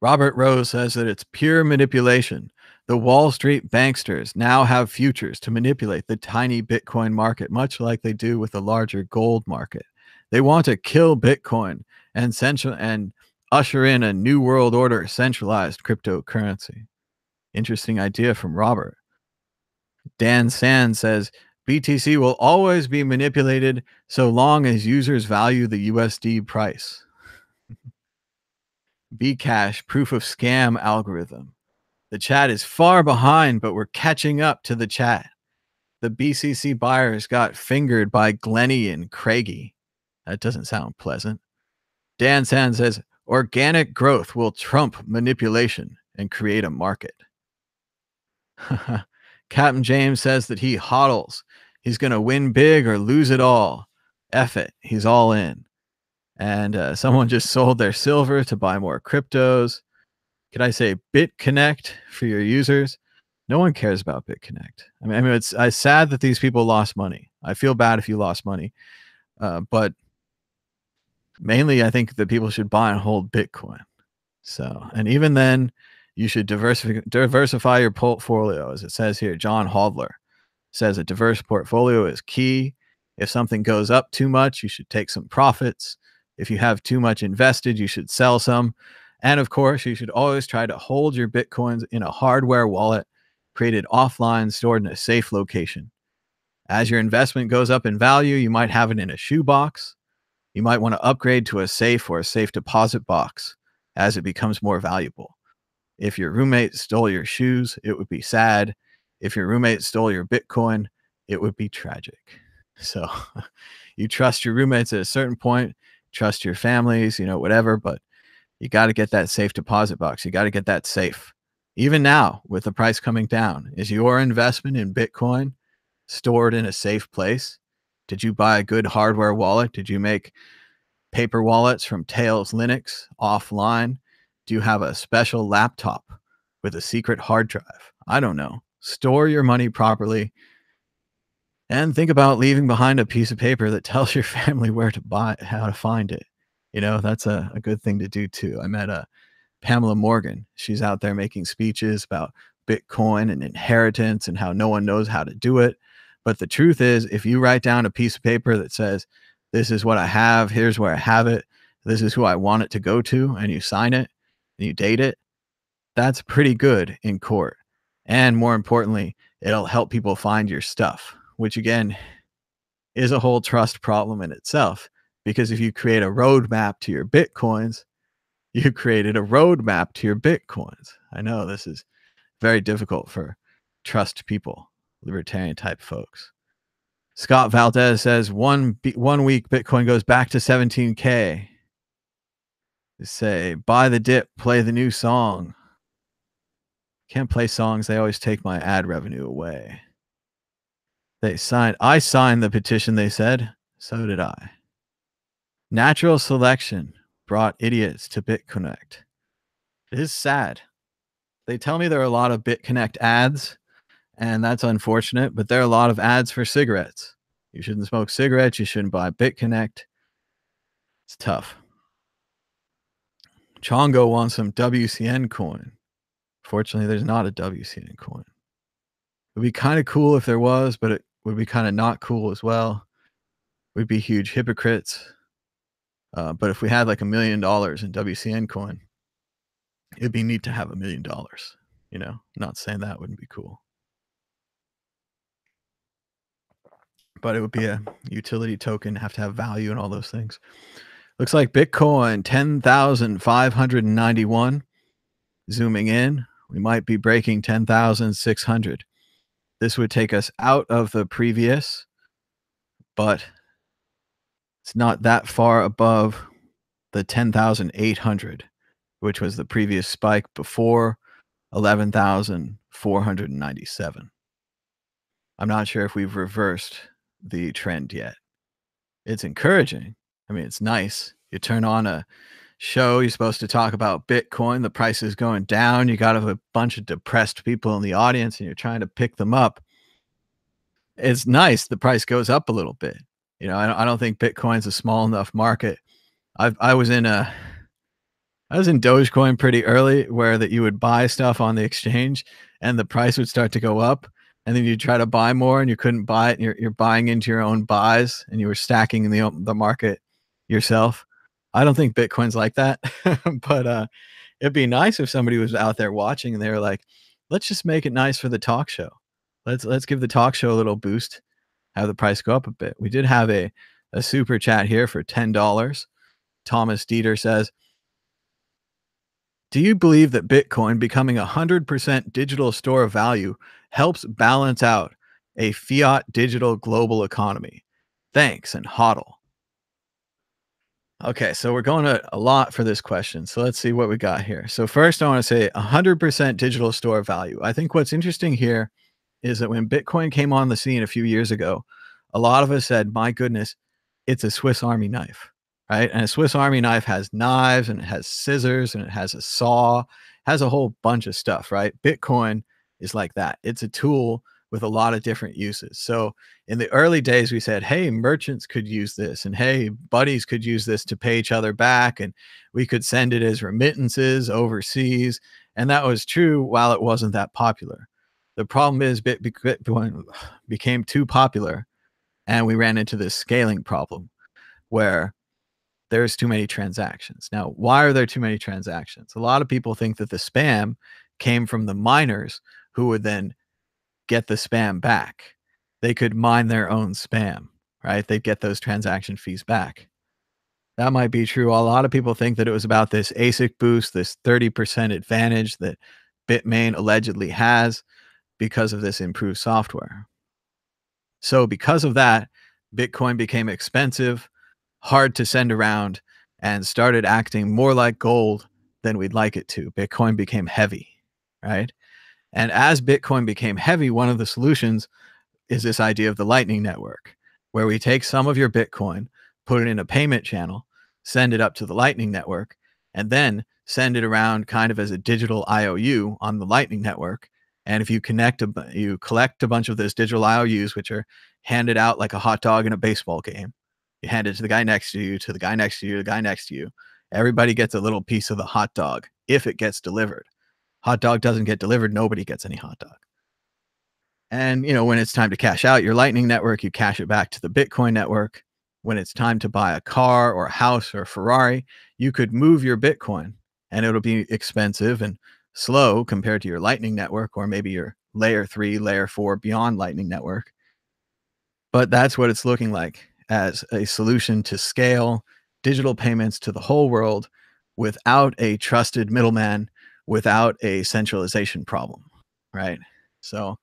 Robert Rose says that it's pure manipulation. The Wall Street banksters now have futures to manipulate the tiny Bitcoin market, much like they do with the larger gold market. They want to kill Bitcoin and usher in a new world order centralized cryptocurrency. Interesting idea from Robert. Dan Sand says BTC will always be manipulated so long as users value the USD price. Bcash proof of scam algorithm. The chat is far behind, but we're catching up to the chat. The BCC buyers got fingered by Glenny and Craigie. That doesn't sound pleasant. Dan Sand says organic growth will trump manipulation and create a market. Captain James says that he hodls. He's going to win big or lose it all. F it. He's all in. And someone just sold their silver to buy more cryptos. Could I say BitConnect for your users? No one cares about BitConnect. I mean, it's sad that these people lost money. I feel bad if you lost money. But mainly, I think that people should buy and hold Bitcoin. So, and even then, you should diversify your portfolio. As it says here, John Hodler says a diverse portfolio is key. If something goes up too much, you should take some profits. If you have too much invested, you should sell some. And of course, you should always try to hold your Bitcoins in a hardware wallet, created offline, stored in a safe location. As your investment goes up in value, you might have it in a shoebox. You might want to upgrade to a safe or a safe deposit box as it becomes more valuable. If your roommate stole your shoes, it would be sad. If your roommate stole your Bitcoin, it would be tragic. So you trust your roommates at a certain point, trust your families, whatever, but you got to get that safe deposit box. You got to get that safe. Even now, with the price coming down, is your investment in Bitcoin stored in a safe place? Did you buy a good hardware wallet? Did you make paper wallets from Tails Linux offline? Do you have a special laptop with a secret hard drive? I don't know. Store your money properly and think about leaving behind a piece of paper that tells your family where to buy, how to find it. That's a good thing to do too. I met Pamela Morgan. She's out there making speeches about Bitcoin and inheritance and how no one knows how to do it. But the truth is, if you write down a piece of paper that says, this is what I have, here's where I have it, this is who I want it to go to, and you sign it and you date it, that's pretty good in court. And more importantly, it'll help people find your stuff, which again is a whole trust problem in itself. Because if you create a roadmap to your Bitcoins, you created a roadmap to your Bitcoins. I know this is very difficult for trust people, libertarian type folks. Scott Valdez says 1 week Bitcoin goes back to 17K. They say, buy the dip, play the new song. Can't play songs. They always take my ad revenue away. I signed the petition, they said. So did I. Natural selection brought idiots to BitConnect. It is sad. They tell me there are a lot of BitConnect ads, and that's unfortunate, but there are a lot of ads for cigarettes. You shouldn't smoke cigarettes. You shouldn't buy BitConnect. It's tough. Chongo wants some WCN coin. Fortunately, there's not a WCN coin. It would be kind of cool if there was, but it would be kind of not cool as well. We'd be huge hypocrites. But if we had like $1 million in WCN coin, it'd be neat to have $1 million. You know, not saying that wouldn't be cool, but it would be a utility token, have to have value and all those things. Looks like Bitcoin 10,591. Zooming in, we might be breaking 10,600. This would take us out of the previous, but it's not that far above the 10,800, which was the previous spike before 11,497. I'm not sure if we've reversed the trend yet. It's encouraging. I mean, it's nice. You turn on a show, you're supposed to talk about Bitcoin, the price is going down, you got a bunch of depressed people in the audience and you're trying to pick them up. It's nice the price goes up a little bit. You know, I don't think Bitcoin's a small enough market. I was in Dogecoin pretty early, where that you would buy stuff on the exchange and the price would start to go up, and then you try to buy more and you couldn't buy it, and you're buying into your own buys and you were stacking in the market yourself. I don't think Bitcoin's like that, but it'd be nice if somebody was out there watching and they were like, let's just make it nice for the talk show. Let's give the talk show a little boost, have the price go up a bit. We did have a super chat here for $10. Thomas Dieter says, do you believe that Bitcoin becoming 100% digital store of value helps balance out a fiat digital global economy? Thanks, and hodl. Okay, so we're going a lot for this question. So let's see what we got here. So first, I want to say 100% digital store of value. I think what's interesting here is that when Bitcoin came on the scene a few years ago, a lot of us said, my goodness, it's a Swiss Army knife, right? And a Swiss Army knife has knives and it has scissors and it has a saw, has a whole bunch of stuff, right? Bitcoin is like that. It's a tool with a lot of different uses. So in the early days, we said, hey, merchants could use this, and hey, buddies could use this to pay each other back, and we could send it as remittances overseas. And that was true while it wasn't that popular. The problem is Bitcoin became too popular, and we ran into this scaling problem where there's too many transactions. Now, why are there too many transactions? A lot of people think that the spam came from the miners who would then get the spam back. They could mine their own spam, right? They'd get those transaction fees back. That might be true. A lot of people think that it was about this ASIC boost, this 30% advantage that Bitmain allegedly has because of this improved software. So because of that, Bitcoin became expensive, hard to send around, and started acting more like gold than we'd like it to. Bitcoin became heavy, right? And as Bitcoin became heavy, one of the solutions is this idea of the Lightning Network, where we take some of your Bitcoin, put it in a payment channel, send it up to the Lightning Network, and then send it around kind of as a digital IOU on the Lightning Network. And if you you collect a bunch of those digital IOUs, which are handed out like a hot dog in a baseball game, you hand it to the guy next to you, to the guy next to you, the guy next to you. Everybody gets a little piece of the hot dog if it gets delivered. Hot dog doesn't get delivered, nobody gets any hot dog. And, you know, when it's time to cash out your Lightning Network, you cash it back to the Bitcoin network. when it's time to buy a car or a house or a Ferrari, you could move your Bitcoin and it'll be expensive and slow compared to your Lightning Network or maybe your layer 3, layer 4 beyond Lightning Network. But that's what it's looking like as a solution to scale digital payments to the whole world without a trusted middleman, without a centralization problem, right? So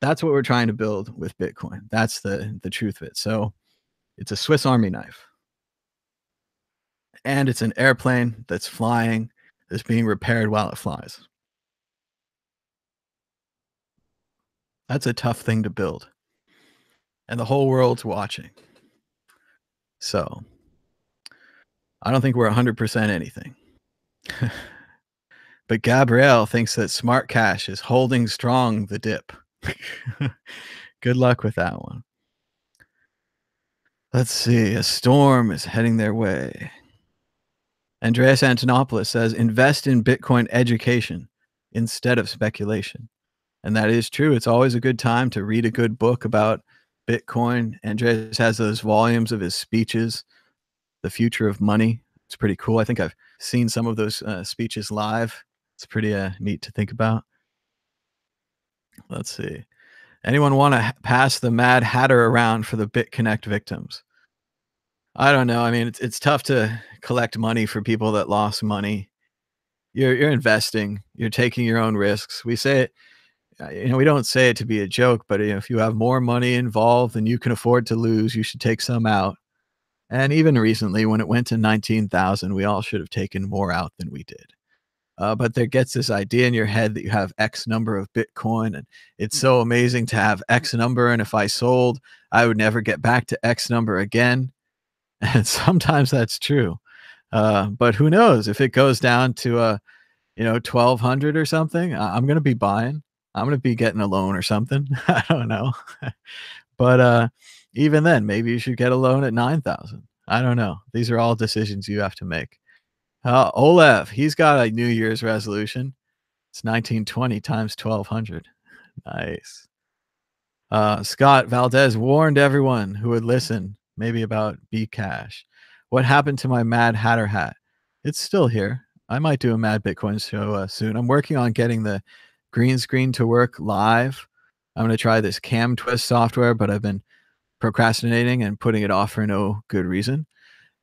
that's what we're trying to build with Bitcoin. That's the truth of it. So it's a Swiss Army knife, and it's an airplane that's flying, that's being repaired while it flies. That's a tough thing to build, and the whole world's watching. So I don't think we're 100% anything. But Gabrielle thinks that Smart Cash is holding strong the dip. Good luck with that one. Let's see. A storm is heading their way. Andreas Antonopoulos says, invest in Bitcoin education instead of speculation. And that is true. It's always a good time to read a good book about Bitcoin. Andreas has those volumes of his speeches, The Future of Money. It's pretty cool. I think I've seen some of those speeches live. It's pretty neat to think about. Let's see. Anyone want to pass the Mad Hatter around for the BitConnect victims? I don't know. I mean, it's tough to collect money for people that lost money. You're investing. You're taking your own risks. We say it, we don't say it to be a joke, but if you have more money involved than you can afford to lose, you should take some out. And even recently, when it went to 19,000, we all should have taken more out than we did. But there gets this idea in your head that you have X number of Bitcoin, and it's so amazing to have X number. And if I sold, I would never get back to X number again. And sometimes that's true. But who knows if it goes down to 1,200 or something, I'm going to be buying. I'm going to be getting a loan or something. I don't know. But even then, maybe you should get a loan at 9,000. I don't know. These are all decisions you have to make. Olev, he's got a New Year's resolution. It's 1920 times 1,200. Nice. Scott Valdez warned everyone who would listen, maybe about Bcash. What happened to my Mad Hatter hat? It's still here. I might do a Mad Bitcoin show soon. I'm working on getting the green screen to work live. I'm going to try this Cam Twist software, but I've been procrastinating and putting it off for no good reason.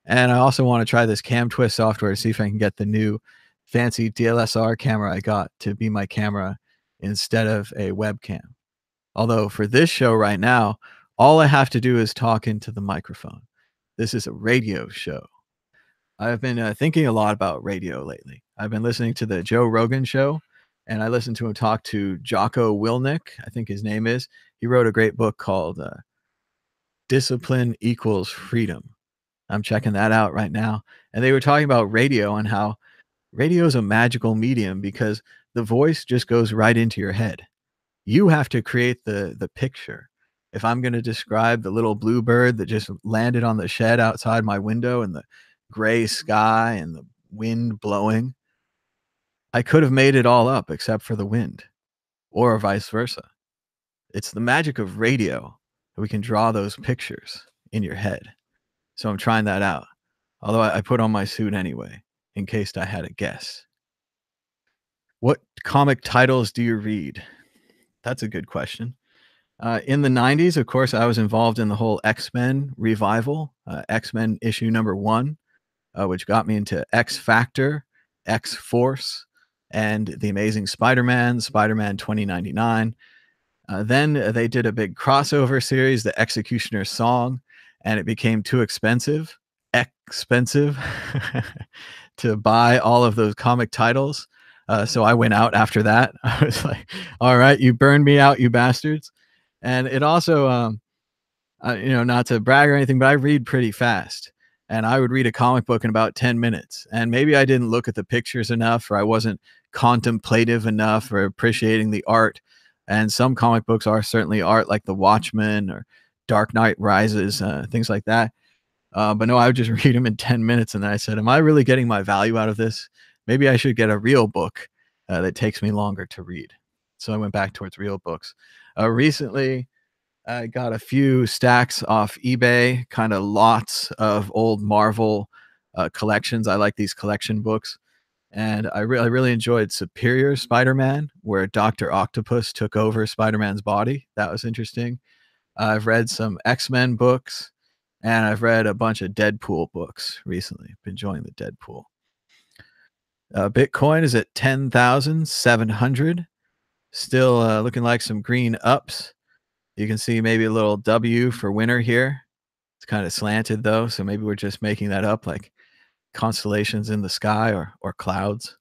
And I also want to try this Cam Twist software to see if I can get the new fancy DLSR camera I got to be my camera instead of a webcam. Although for this show right now, all I have to do is talk into the microphone. This is a radio show. I've been thinking a lot about radio lately. I've been listening to the Joe Rogan show, and I listened to him talk to Jocko Willink, I think his name is. He wrote a great book called Discipline Equals Freedom. I'm checking that out right now. And they were talking about radio and how radio is a magical medium because the voice just goes right into your head. You have to create the picture. If I'm going to describe the little blue bird that just landed on the shed outside my window and the gray sky and the wind blowing, I could have made it all up except for the wind, or vice versa. It's the magic of radio that we can draw those pictures in your head. So I'm trying that out. Although I put on my suit anyway, in case I had a guess. What comic titles do you read? That's a good question. In the 90s, of course, I was involved in the whole X-Men revival, X-Men issue number 1, which got me into X Factor, X Force, and The Amazing Spider-Man, Spider-Man 2099. Then they did a big crossover series, The Executioner's Song, and it became too expensive to buy all of those comic titles. So I went out after that. I was like, all right, you burned me out, you bastards. And it also, not to brag or anything, but I read pretty fast. And I would read a comic book in about 10 minutes. And maybe I didn't look at the pictures enough, or I wasn't contemplative enough, or appreciating the art. And some comic books are certainly art, like The Watchmen or Dark Knight Rises, things like that. But no, I would just read them in 10 minutes. And then I said, am I really getting my value out of this? Maybe I should get a real book that takes me longer to read. So I went back towards real books. Recently, I got a few stacks off eBay, kind of lots of old Marvel collections. I like these collection books. And I really enjoyed Superior Spider-Man, where Doctor Octopus took over Spider-Man's body. That was interesting. I've read some X-Men books, and I've read a bunch of Deadpool books recently. Been enjoying the Deadpool. Bitcoin is at 10,700. Still looking like some green ups. You can see maybe a little W for winter here. It's kind of slanted though, so maybe we're just making that up, like constellations in the sky or clouds.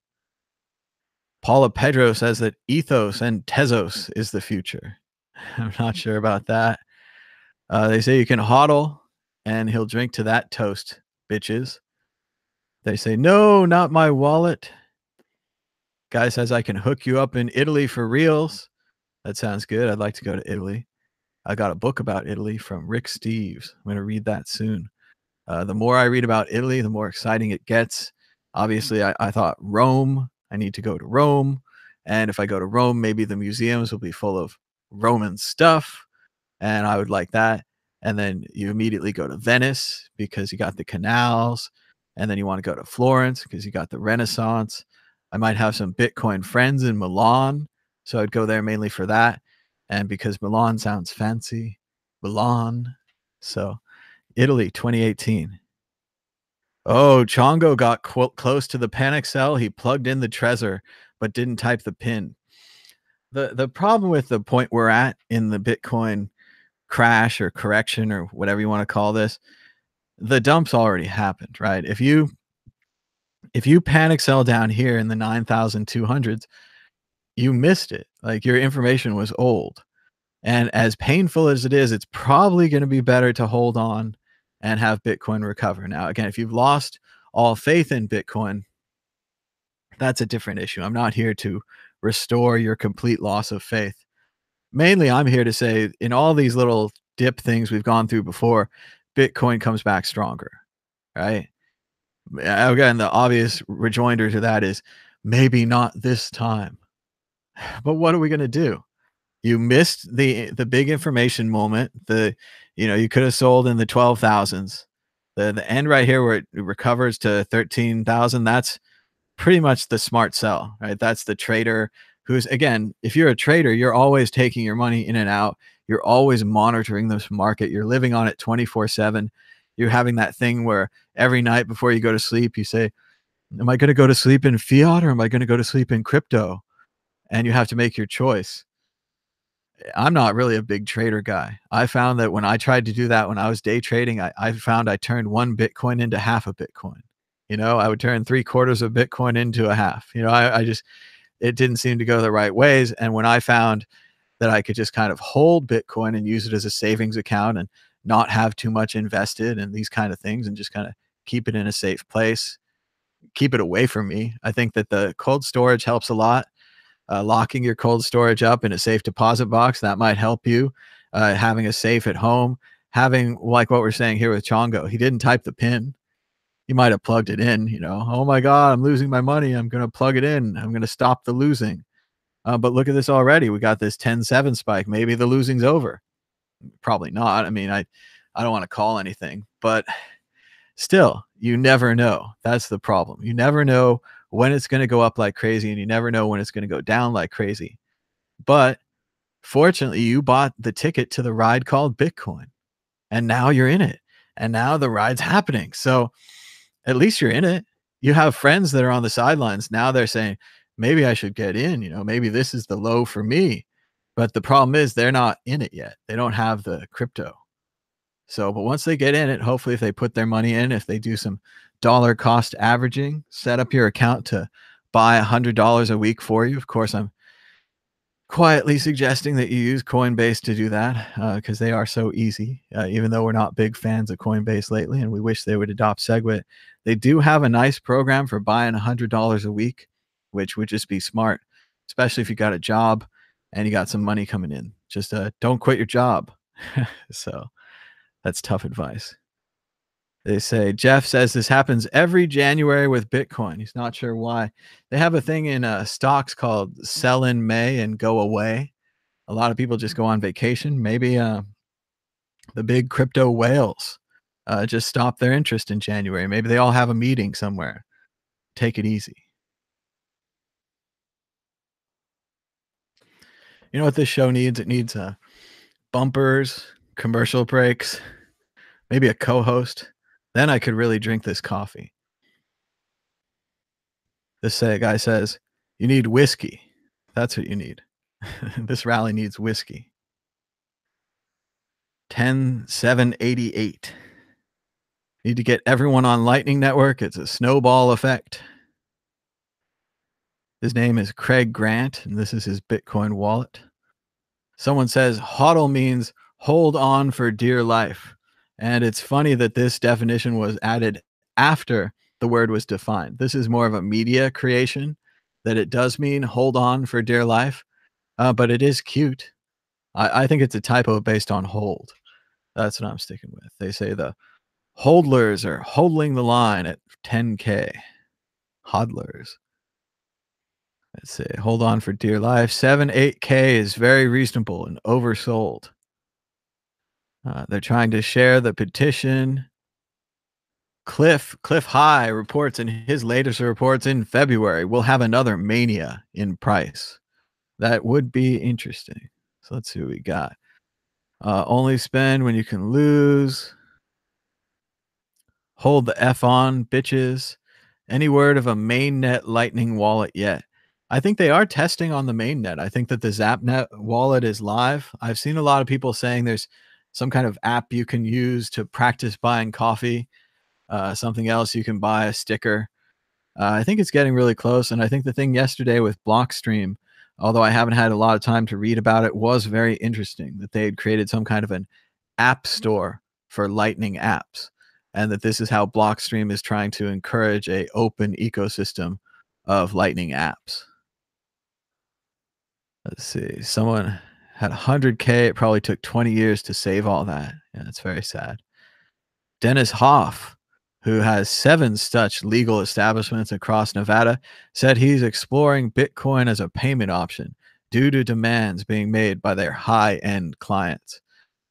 Paula Pedro says that ethos and Tezos is the future. I'm not sure about that. They say you can hodl and he'll drink to that toast, bitches. They say, no, not my wallet. Guy says I can hook you up in Italy for reals. That sounds good. I'd like to go to Italy. I got a book about Italy from Rick Steves. I'm going to read that soon. The more I read about Italy, the more exciting it gets. Obviously, I thought Rome. I need to go to Rome. And if I go to Rome, maybe the museums will be full of Roman stuff. And I would like that. And then you immediately go to Venice because you got the canals. And then you want to go to Florence because you got the Renaissance. I might have some Bitcoin friends in Milan. So I'd go there mainly for that. And because Milan sounds fancy, Milan. So Italy 2018. Oh, Chongo got close to the panic cell. He plugged in the Trezor, but didn't type the pin. The problem with the point we're at in the Bitcoin crash or correction or whatever you want to call this, the dump's already happened, right? If you panic sell down here in the 9,200s, you missed it. Like your information was old. And as painful as it is, it's probably going to be better to hold on and have Bitcoin recover. Now, again, if you've lost all faith in Bitcoin, that's a different issue. I'm not here to restore your complete loss of faith. Mainly, I'm here to say in all these little dip things we've gone through before, Bitcoin comes back stronger, right? Again, the obvious rejoinder to that is maybe not this time. But what are we going to do? You missed the big information moment. You could have sold in the 12,000s. The end right here where it recovers to 13,000, that's pretty much the smart sell, right? That's the trader who's, again, if you're a trader, you're always taking your money in and out. You're always monitoring this market. You're living on it 24/7. You're having that thing where every night before you go to sleep, you say, am I going to go to sleep in fiat or am I going to go to sleep in crypto? And you have to make your choice. I'm not really a big trader guy. I found that when I tried to do that when I was day trading, I found I turned one Bitcoin into half a Bitcoin. I would turn 3/4 of Bitcoin into a half. I just, it didn't seem to go the right ways. And when I found that I could just kind of hold Bitcoin and use it as a savings account and not have too much invested and these kind of things and just kind of keep it in a safe place, keep it away from me. I think that the cold storage helps a lot. Locking your cold storage up in a safe deposit box, that might help you. Having a safe at home, having like what we're saying here with Chongo, he didn't type the pin. He might have plugged it in, oh my God, I'm losing my money. I'm going to plug it in. I'm going to stop the losing. But look at this already. We got this 10-7 spike. Maybe the losing's over. Probably not. I mean, I don't want to call anything, but still, you never know. That's the problem. You never know when it's going to go up like crazy, and you never know when it's going to go down like crazy. But fortunately, you bought the ticket to the ride called Bitcoin, and now you're in it, and now the ride's happening. So at least you're in it. You have friends that are on the sidelines. Now they're saying, maybe I should get in, maybe this is the low for me. But the problem is they're not in it yet. They don't have the crypto. So, but once they get in it, hopefully if they put their money in, if they do some dollar cost averaging, set up your account to buy $100 a week for you. Of course, I'm quietly suggesting that you use Coinbase to do that because they are so easy, even though we're not big fans of Coinbase lately and we wish they would adopt SegWit. They do have a nice program for buying $100 a week, which would just be smart, especially if you got a job and you got some money coming in. Just don't quit your job. So that's tough advice. They say, Jeff says this happens every January with Bitcoin. He's not sure why. They have a thing in stocks called sell in May and go away. A lot of people just go on vacation. Maybe The big crypto whales just stopped their interest in January. Maybe they all have a meeting somewhere. Take it easy. You know what this show needs? It needs bumpers, commercial breaks, maybe a co-host. Then I could really drink this coffee. Guy says, you need whiskey. That's what you need. This rally needs whiskey. 10,788. Need to get everyone on Lightning Network. It's a snowball effect. His name is Craig Grant, and this is his Bitcoin wallet. Someone says HODL means hold on for dear life. And it's funny that this definition was added after the word was defined. This is more of a media creation, that it does mean hold on for dear life, but it is cute. I think it's a typo based on hold. That's what I'm sticking with. They say the hodlers are hodling the line at 10K. Hodlers. Let's see. Hold on for dear life. 8K is very reasonable and oversold. They're trying to share the petition. Cliff High reports in his latest reports in February, we'll have another mania in price. That would be interesting. So let's see what we got. Only spend when you can lose. Hold the F on, bitches. Any word of a mainnet Lightning wallet yet? I think they are testing on the mainnet. I think that the ZapNet wallet is live. I've seen a lot of people saying there's some kind of app you can use to practice buying coffee. Something else you can buy a sticker. I think it's getting really close. And I think the thing yesterday with Blockstream, although I haven't had a lot of time to read about it, was very interesting that they had created some kind of an app store for Lightning apps. And that this is how Blockstream is trying to encourage a open ecosystem of Lightning apps. Let's see. Someone had 100K. It probably took 20 years to save all that. Yeah, it's very sad. Dennis Hoff, who has 7 such legal establishments across Nevada, said he's exploring Bitcoin as a payment option due to demands being made by their high-end clients.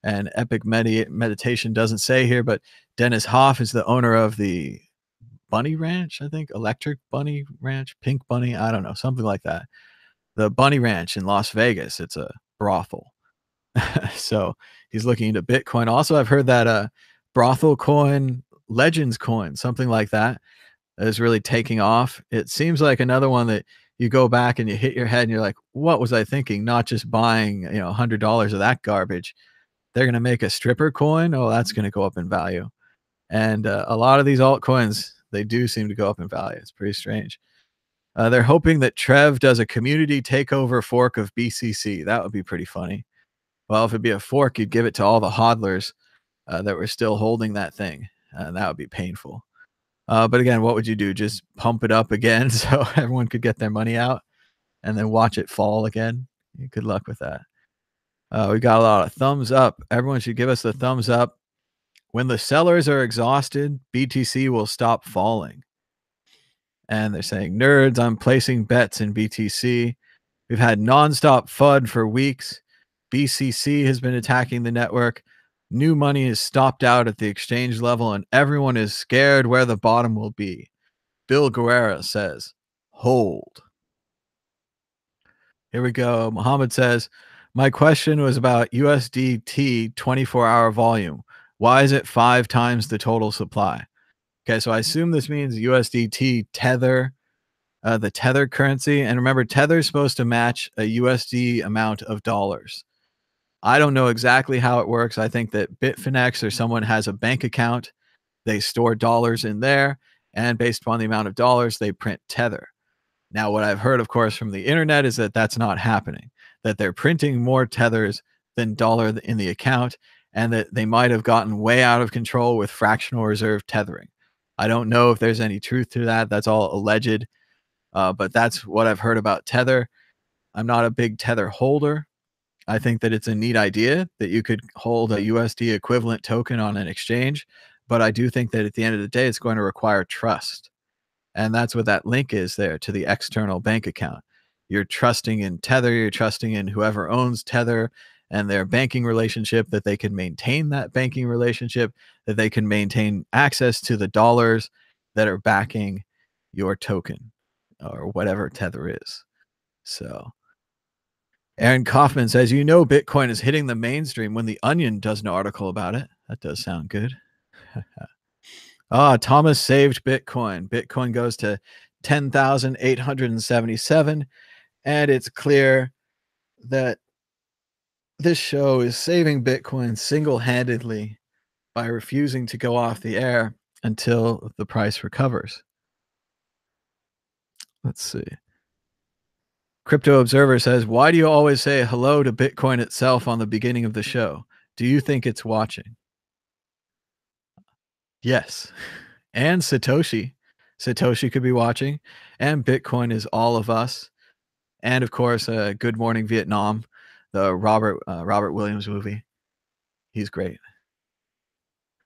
And Epic Meditation doesn't say here, but Dennis Hoff is the owner of the Bunny Ranch, I think, Electric Bunny Ranch, Pink Bunny, I don't know, something like that. The Bunny Ranch in Las Vegas. It's a brothel. So he's looking into Bitcoin. Also, I've heard that brothel coin, Legends coin, something like that, is really taking off. It seems like another one that you go back and you hit your head and you're like, what was I thinking? Not just buying, $100 of that garbage. They're going to make a stripper coin. Oh, that's going to go up in value. And a lot of these altcoins, they do seem to go up in value. It's pretty strange. They're hoping that Trev does a community takeover fork of BCC. That would be pretty funny. Well, if it'd be a fork, you'd give it to all the hodlers that were still holding that thing. And that would be painful. But again, what would you do? Just pump it up again so everyone could get their money out and then watch it fall again? Good luck with that. We got a lot of thumbs up. Everyone should give us the thumbs up. When the sellers are exhausted, BTC will stop falling. And they're saying, nerds, I'm placing bets in BTC. We've had nonstop FUD for weeks. BCC has been attacking the network. New money is stopped out at the exchange level, and everyone is scared where the bottom will be. Bill Guerra says, hold. Here we go. Mohammed says, my question was about USDT 24-hour volume. Why is it 5 times the total supply? Okay, so I assume this means USDT Tether, the Tether currency. And remember, Tether is supposed to match a USD amount of dollars. I don't know exactly how it works. I think that Bitfinex or someone has a bank account. They store dollars in there, and based upon the amount of dollars, they print Tether. Now, what I've heard, of course, from the internet is that that's not happening, that they're printing more Tethers than dollar in the account, and that they might have gotten way out of control with fractional reserve tethering. I don't know if there's any truth to that. That's all alleged, but that's what I've heard about Tether. I'm not a big Tether holder. I think that it's a neat idea that you could hold a USD equivalent token on an exchange, but I do think that at the end of the day, it's going to require trust. And that's what that link is there to the external bank account. You're trusting in Tether, you're trusting in whoever owns Tether, and their banking relationship, that they can maintain that banking relationship, that they can maintain access to the dollars that are backing your token or whatever Tether is. So Aaron Kaufman says, Bitcoin is hitting the mainstream when The Onion does an article about it. That does sound good. Thomas saved Bitcoin. Bitcoin goes to 10,877. And it's clear that this show is saving Bitcoin single-handedly by refusing to go off the air until the price recovers. Let's see. Crypto Observer says, why do you always say hello to Bitcoin itself on the beginning of the show? Do you think it's watching? Yes. And Satoshi. Satoshi could be watching. And Bitcoin is all of us. And of course, Good Morning Vietnam, the Robert Williams movie. He's great.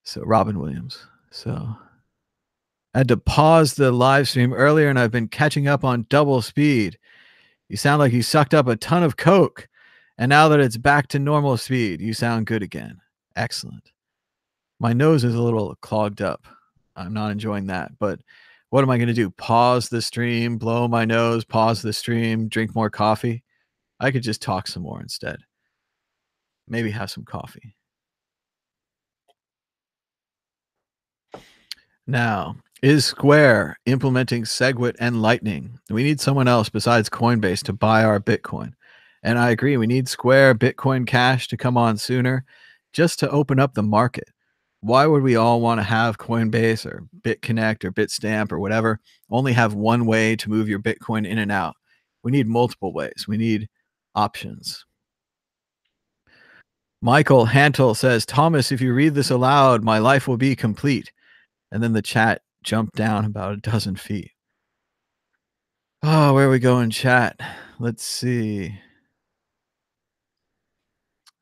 So Robin Williams. So I had to pause the live stream earlier, and I've been catching up on double speed. You sound like you sucked up a ton of Coke, and now that it's back to normal speed, you sound good again. Excellent. My nose is a little clogged up. I'm not enjoying that, but what am I going to do? Pause the stream, blow my nose, pause the stream, drink more coffee? I could just talk some more instead. Maybe have some coffee. Now, is Square implementing SegWit and Lightning? We need someone else besides Coinbase to buy our Bitcoin. And I agree, we need Square Bitcoin Cash to come on sooner just to open up the market. Why would we all want to have Coinbase or BitConnect or Bitstamp or whatever only have one way to move your Bitcoin in and out? We need multiple ways. We need options. Michael Hantel says, Thomas, if you read this aloud, my life will be complete. And then the chat jumped down about a dozen feet. Oh, where are we going, chat? Let's see.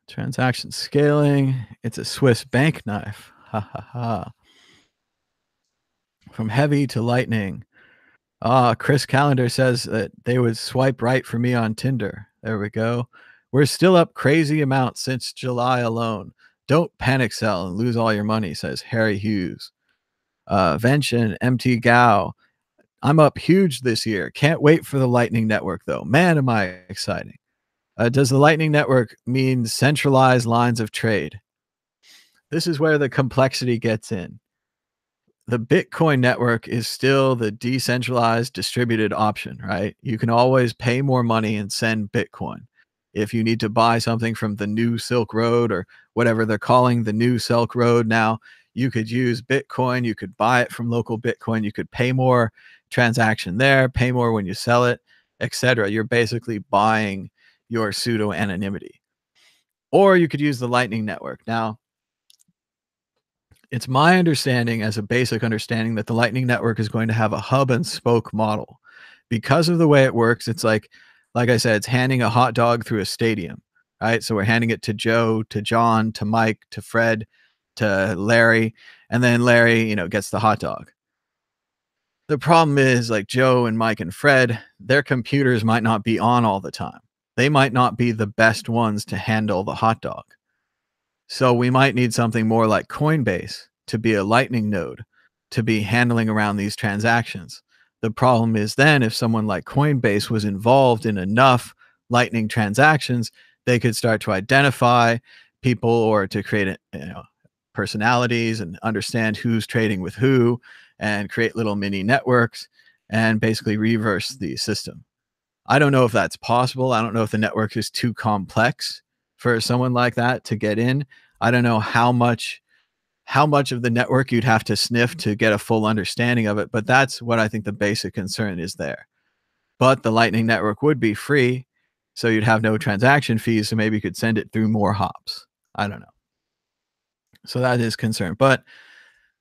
Transaction scaling. It's a Swiss bank knife. Ha ha ha. From heavy to lightning. Chris Callender says that they would swipe right for me on Tinder. There we go. We're still up crazy amounts since July alone. Don't panic sell and lose all your money, says Harry Hughes. Vention, MT Gao. I'm up huge this year. Can't wait for the Lightning Network, though. Man, am I exciting. Does the Lightning Network mean centralized lines of trade? This is where the complexity gets in. The Bitcoin network is still the decentralized distributed option, right? You can always pay more money and send Bitcoin. If you need to buy something from the new Silk Road or whatever they're calling the new Silk Road now, you could use Bitcoin. You could buy it from local Bitcoin. You could pay more transaction there, pay more when you sell it, etc. You're basically buying your pseudo anonymity. Or you could use the Lightning Network. Now, it's my understanding, as a basic understanding, that the Lightning Network is going to have a hub and spoke model. Because of the way it works, it's like I said, it's handing a hot dog through a stadium, right? So we're handing it to Joe, to John, to Mike, to Fred, to Larry, and then Larry, gets the hot dog. The problem is, like, Joe and Mike and Fred, their computers might not be on all the time. They might not be the best ones to handle the hot dog. So we might need something more like Coinbase to be a Lightning node, to be handling around these transactions. The problem is then, if someone like Coinbase was involved in enough Lightning transactions, they could start to identify people or to create personalities and understand who's trading with who and create little mini networks and basically reverse the system. I don't know if that's possible. I don't know if the network is too complex for someone like that to get in. I don't know how much of the network you'd have to sniff to get a full understanding of it, but that's what I think the basic concern is there. But the Lightning Network would be free, so you'd have no transaction fees, so maybe you could send it through more hops. I don't know. So that is concern. But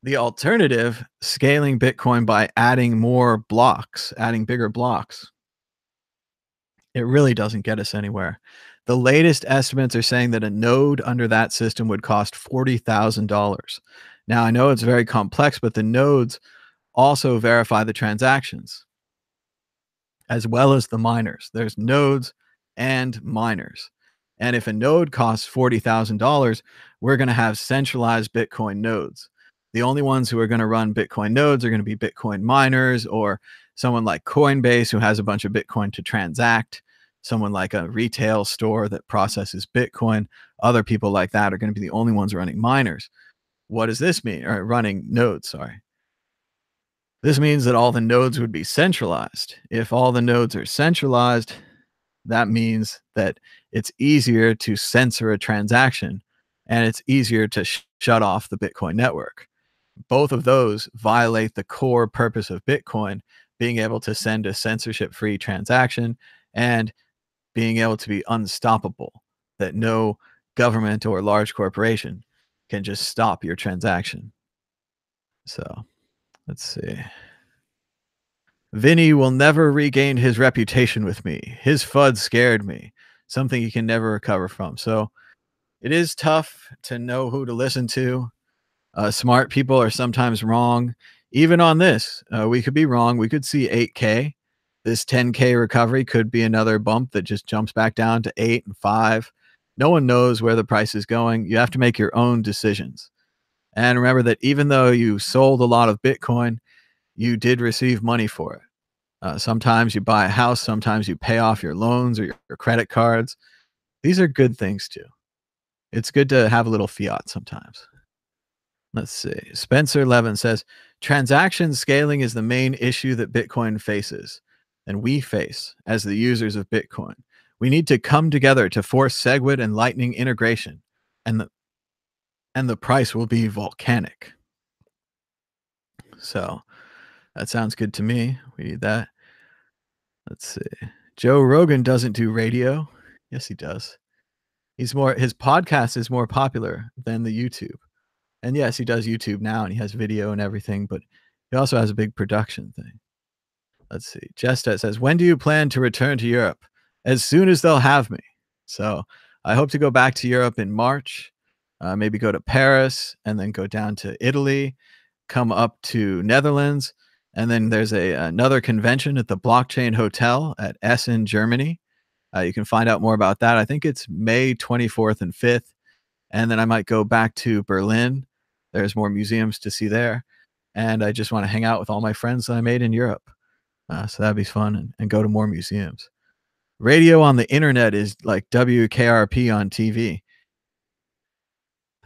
the alternative, scaling Bitcoin by adding more blocks, adding bigger blocks, it really doesn't get us anywhere. The latest estimates are saying that a node under that system would cost $40,000. Now, I know it's very complex, but the nodes also verify the transactions as well as the miners. There's nodes and miners. And if a node costs $40,000, we're going to have centralized Bitcoin nodes. The only ones who are going to run Bitcoin nodes are going to be Bitcoin miners or someone like Coinbase who has a bunch of Bitcoin to transact, someone like a retail store that processes Bitcoin. Other people like that are going to be the only ones running miners. What does this mean? Or running nodes, sorry. This means that all the nodes would be centralized. If all the nodes are centralized, that means that it's easier to censor a transaction and it's easier to shut off the Bitcoin network. Both of those violate the core purpose of Bitcoin, being able to send a censorship free transaction and being able to be unstoppable, that no government or large corporation can just stop your transaction. So let's see. Vinny will never regain his reputation with me. His FUD scared me, something he can never recover from. So it is tough to know who to listen to. Smart people are sometimes wrong. Even on this, we could be wrong. We could see 8K. This 10K recovery could be another bump that just jumps back down to 8 and 5. No one knows where the price is going. You have to make your own decisions. And remember that even though you sold a lot of Bitcoin, you did receive money for it. Sometimes you buy a house, sometimes you pay off your loans or your credit cards. These are good things too. It's good to have a little fiat sometimes. Let's see. Spencer Levin says transaction scaling is the main issue that Bitcoin faces and we face as the users of Bitcoin. We need to come together to force SegWit and Lightning integration, and the price will be volcanic. So that sounds good to me. We need that. Let's see. Joe Rogan doesn't do radio. Yes, he does. His podcast is more popular than the YouTube. And yes, he does YouTube now and he has video and everything, but he also has a big production thing. Let's see. Jestet says, when do you plan to return to Europe? As soon as they'll have me. So I hope to go back to Europe in March, maybe go to Paris and then go down to Italy, come up to Netherlands. And then there's another convention at the Blockchain Hotel at Essen, Germany. You can find out more about that. I think it's May 24th and 5th. And then I might go back to Berlin. There's more museums to see there. And I just want to hang out with all my friends that I made in Europe. So that'd be fun and go to more museums. Radio on the internet is like WKRP on TV.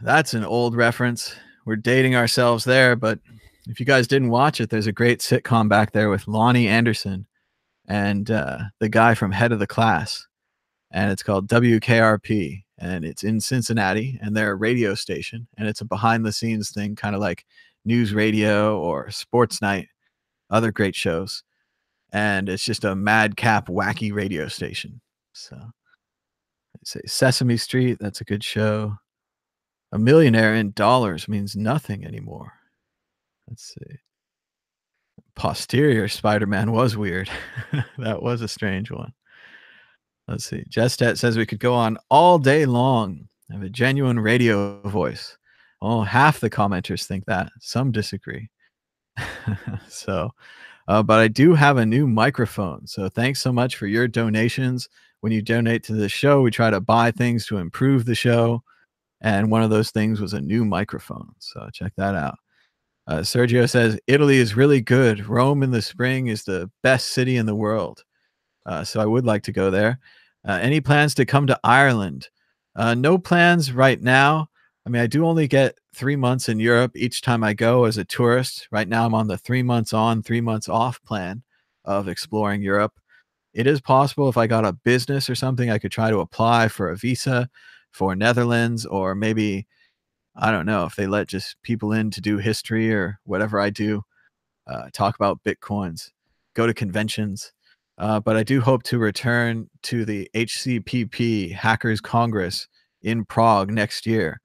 That's an old reference. We're dating ourselves there, but if you guys didn't watch it, there's a great sitcom back there with Lonnie Anderson and the guy from Head of the Class. And it's called WKRP. And it's in Cincinnati, and they're a radio station. And it's a behind the scenes thing, kind of like News Radio or Sports Night, other great shows. And it's just a madcap, wacky radio station. So I'd say Sesame Street, that's a good show. A millionaire in dollars means nothing anymore. Let's see. Posterior Spider-Man was weird. That was a strange one. Let's see. Jestet says we could go on all day long. Have a genuine radio voice. Oh, half the commenters think that. Some disagree. So, but I do have a new microphone. So thanks so much for your donations. When you donate to the show, we try to buy things to improve the show. And one of those things was a new microphone. So check that out. Sergio says, Italy is really good. Rome in the spring is the best city in the world. So I would like to go there. Any plans to come to Ireland? No plans right now. I mean, I do only get 3 months in Europe each time I go as a tourist. Right now, I'm on the 3 months on, 3 months off plan of exploring Europe. It is possible if I got a business or something, I could try to apply for a visa for Netherlands, or maybe, I don't know, if they let just people in to do history or whatever I do, talk about Bitcoins, go to conventions. But I do hope to return to the HCPP Hackers Congress in Prague next year.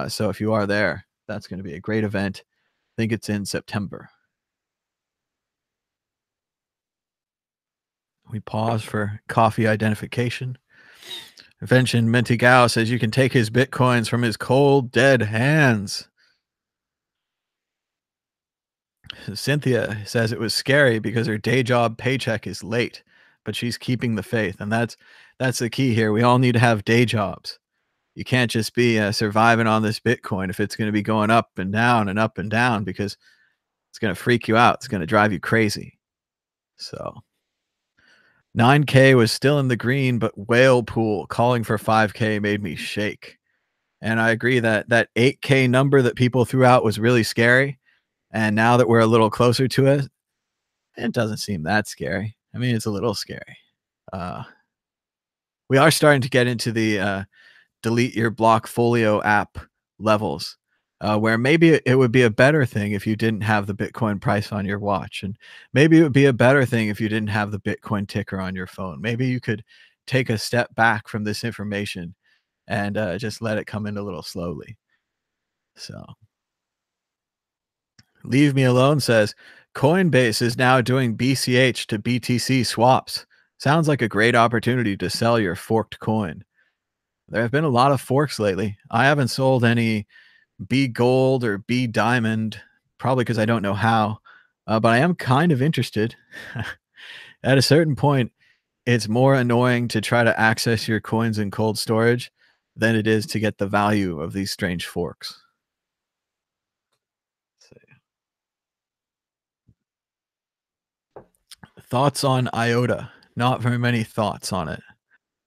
So if you are there, that's going to be a great event. I think it's in September. We pause for coffee identification. Invention Mentigao says you can take his Bitcoins from his cold, dead hands. Cynthia says it was scary because her day job paycheck is late. but she's keeping the faith, and that's the key here. We all need to have day jobs. You can't just be surviving on this Bitcoin if it's going to be going up and down because it's going to freak you out. It's going to drive you crazy. So 9K was still in the green, but whale pool calling for 5K made me shake. And I agree that that 8K number that people threw out was really scary. And now that we're a little closer to it, it doesn't seem that scary. I mean, it's a little scary. Uh, we are starting to get into the delete your Blockfolio app levels, where maybe it would be a better thing if you didn't have the Bitcoin price on your watch. And maybe it would be a better thing if you didn't have the Bitcoin ticker on your phone. Maybe you could take a step back from this information and just let it come in a little slowly. So, Leave Me Alone says Coinbase is now doing BCH to BTC swaps. Sounds like a great opportunity to sell your forked coin. There have been a lot of forks lately. I haven't sold any B Gold or B Diamond, probably because I don't know how, but I am kind of interested. At a certain point, it's more annoying to try to access your coins in cold storage than it is to get the value of these strange forks. Thoughts on IOTA? Not very many thoughts on it.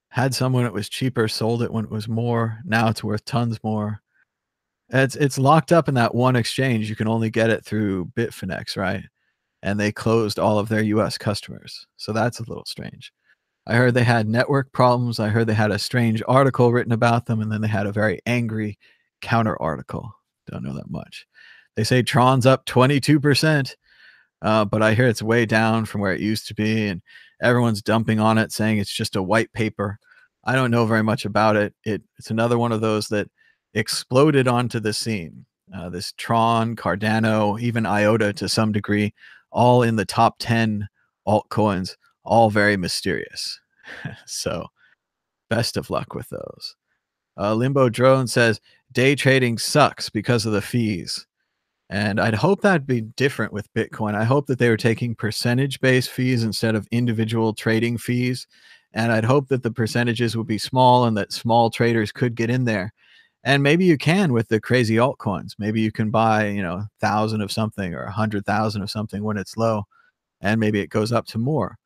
Had some when it was cheaper, sold it when it was more. Now it's worth tons more. It's locked up in that one exchange. You can only get it through Bitfinex, right? And they closed all of their US customers. So that's a little strange. I heard they had network problems. I heard they had a strange article written about them, and then they had a very angry counter article. Don't know that much. They say Tron's up 22%, but I hear it's way down from where it used to be, and everyone's dumping on it, saying it's just a white paper. I don't know very much about it. It's another one of those that exploded onto the scene. This Tron, Cardano, even IOTA to some degree, all in the top 10 altcoins, all very mysterious. So best of luck with those. Limbo Drone says day trading sucks because of the fees. And I'd hope that'd be different with Bitcoin. I hope that they were taking percentage-based fees instead of individual trading fees. And I'd hope that the percentages would be small and that small traders could get in there. And maybe you can with the crazy altcoins. Maybe you can buy, 1,000 of something or 100,000 of something when it's low, and maybe it goes up to more.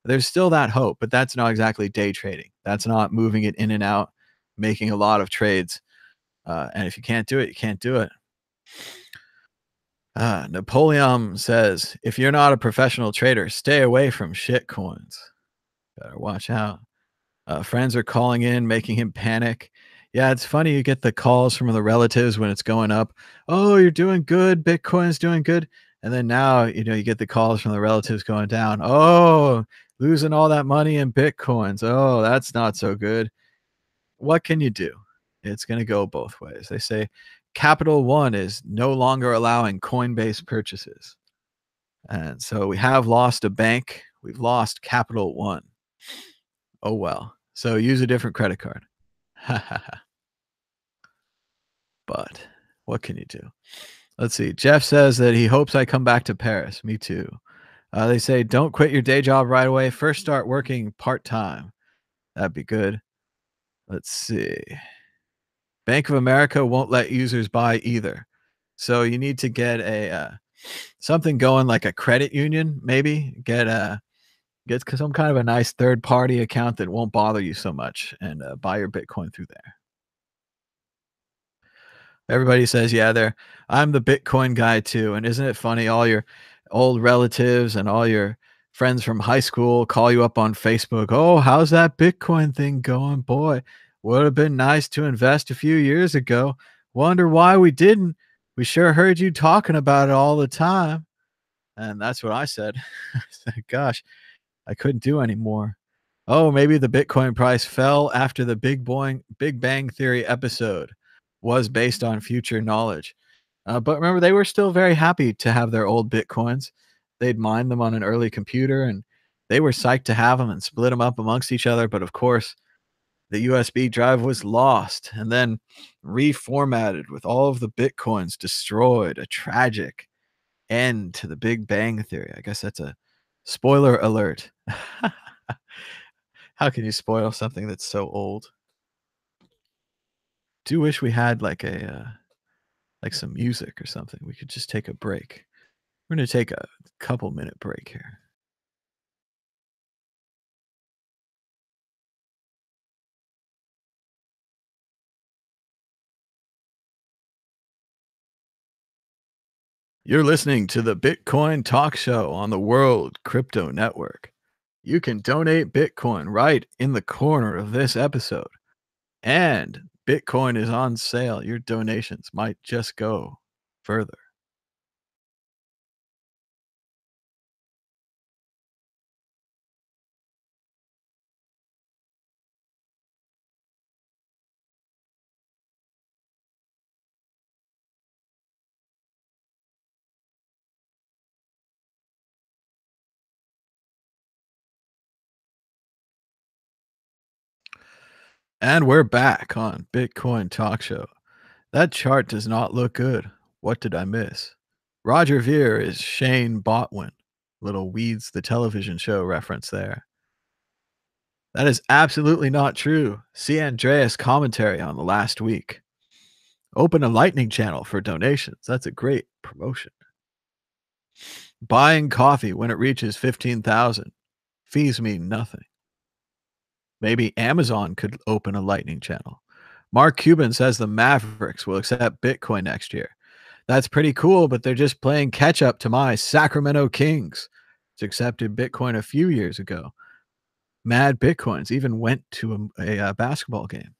There's still that hope, but that's not exactly day trading. That's not moving it in and out, making a lot of trades. And if you can't do it, you can't do it. Napoleon says, if you're not a professional trader, stay away from shit coins. Better watch out. Friends are calling in, making him panic. Yeah, it's funny. You get the calls from the relatives when it's going up. Oh, you're doing good. Bitcoin's doing good. And then now, you get the calls from the relatives going down. Oh, losing all that money in Bitcoins. Oh, that's not so good. What can you do? It's going to go both ways. They say Capital One is no longer allowing Coinbase purchases. And so we have lost a bank. We've lost Capital One. Oh, well. So use a different credit card. But what can you do? Let's see. Jeff says that he hopes I come back to Paris. Me too. They say don't quit your day job right away. First start working part-time. That'd be good. Let's see. Bank of America won't let users buy either. So you need to get a something going like a credit union, maybe. Get some kind of a nice third-party account that won't bother you so much, and buy your Bitcoin through there. Everybody says, yeah, I'm the Bitcoin guy too. And isn't it funny? All your old relatives and all your friends from high school call you up on Facebook. Oh, how's that Bitcoin thing going? Boy, would have been nice to invest a few years ago. Wonder why we didn't. We sure heard you talking about it all the time. And that's what I said. I said, gosh, I couldn't do anymore. Oh, maybe the Bitcoin price fell after the Big Bang Theory episode was based on future knowledge. But remember, they were still very happy to have their old Bitcoins. They'd mine them on an early computer, and they were psyched to have them and split them up amongst each other. But of course, the USB drive was lost and then reformatted with all of the Bitcoins destroyed. A tragic end to the Big Bang Theory. I guess that's a spoiler alert. How can you spoil something that's so old? Do wish we had like some music or something. We could just take a break. We're gonna take a couple minute break here. You're listening to the Bitcoin Talk Show on the World Crypto Network. You can donate Bitcoin right in the corner of this episode. And Bitcoin is on sale. Your donations might just go further. And we're back on Bitcoin Talk Show. That chart does not look good. What did I miss? Roger Ver is Shane Botwin. Little Weeds, the television show reference there. That is absolutely not true. See Andreas commentary on the last week. Open a Lightning channel for donations. That's a great promotion. Buying coffee when it reaches 15,000. Fees mean nothing. Maybe Amazon could open a Lightning channel. Mark Cuban says the Mavericks will accept Bitcoin next year. That's pretty cool, but they're just playing catch up to my Sacramento Kings. It's accepted Bitcoin a few years ago. Mad Bitcoins even went to a basketball game.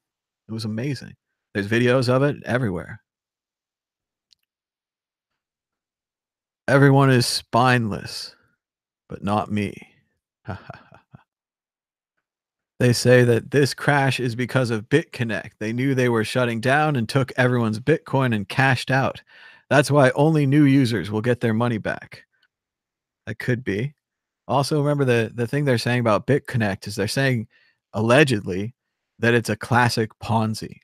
It was amazing. There's videos of it everywhere. Everyone is spineless, but not me. They say that this crash is because of BitConnect. They knew they were shutting down and took everyone's Bitcoin and cashed out. That's why only new users will get their money back. That could be. Also, remember the thing they're saying about BitConnect is they're saying allegedly that it's a classic Ponzi.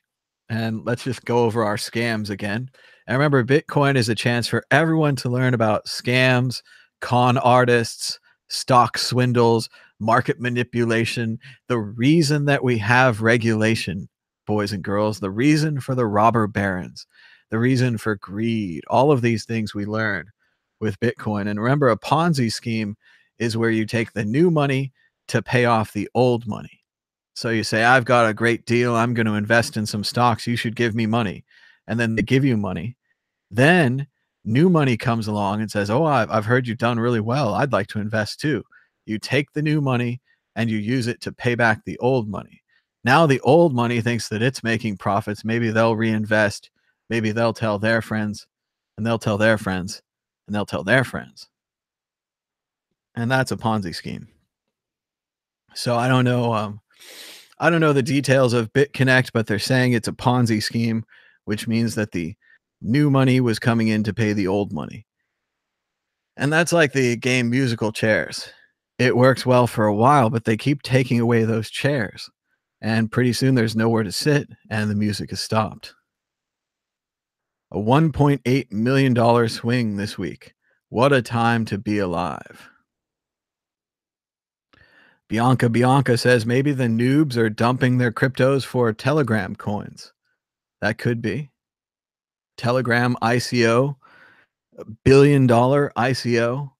And let's just go over our scams again. And remember, Bitcoin is a chance for everyone to learn about scams, con artists, stock swindles, market manipulation. The reason that we have regulation, boys and girls, the reason for the robber barons, the reason for greed, all of these things we learn with Bitcoin. And remember, a Ponzi scheme is where you take the new money to pay off the old money. So you say, I've got a great deal. I'm going to invest in some stocks. You should give me money. And then they give you money. Then new money comes along and says, oh, I've heard you've done really well. I'd like to invest too. You take the new money and you use it to pay back the old money. Now the old money thinks that it's making profits. Maybe they'll reinvest. Maybe they'll tell their friends and they'll tell their friends and they'll tell their friends. And that's a Ponzi scheme. So I don't know. I don't know the details of BitConnect, but they're saying it's a Ponzi scheme, which means that the new money was coming in to pay the old money. And that's like the game musical chairs. It works well for a while, but they keep taking away those chairs. And pretty soon there's nowhere to sit and the music is stopped. A $1.8 million swing this week. What a time to be alive. Bianca says maybe the noobs are dumping their cryptos for Telegram coins. That could be. Telegram ICO, $1 billion ICO,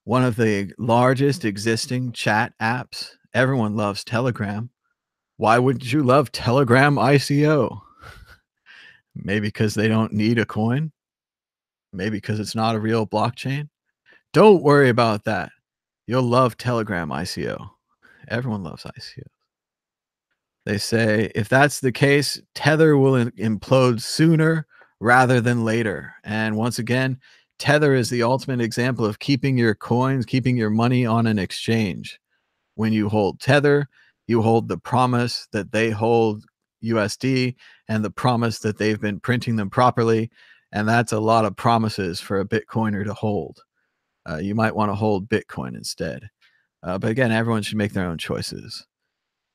one of the largest existing chat apps. Everyone loves Telegram. Why wouldn't you love Telegram ICO? Maybe because they don't need a coin. Maybe because it's not a real blockchain. Don't worry about that. You'll love Telegram ICO. Everyone loves ICO. They say if that's the case, Tether will implode sooner rather than later. And once again, Tether is the ultimate example of keeping your coins, keeping your money on an exchange. When you hold Tether, you hold the promise that they hold USD and the promise that they've been printing them properly. And that's a lot of promises for a Bitcoiner to hold. You might want to hold Bitcoin instead. But again, everyone should make their own choices.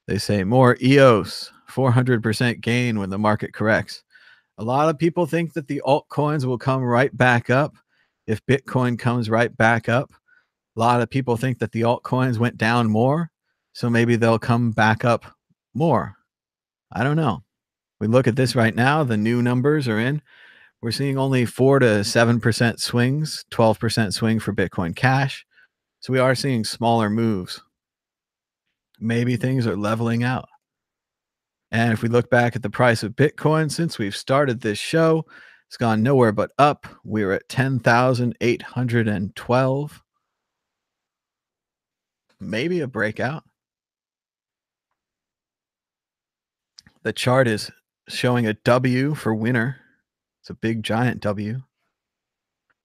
They say more EOS, 400% gain when the market corrects. A lot of people think that the altcoins will come right back up if Bitcoin comes right back up. A lot of people think that the altcoins went down more. So maybe they'll come back up more. I don't know. We look at this right now, the new numbers are in. We're seeing only 4 to 7% swings, 12% swing for Bitcoin Cash. So we are seeing smaller moves. Maybe things are leveling out. And if we look back at the price of Bitcoin since we've started this show, it's gone nowhere but up. We're at 10,812. Maybe a breakout. The chart is showing a W for winner. It's a big giant W.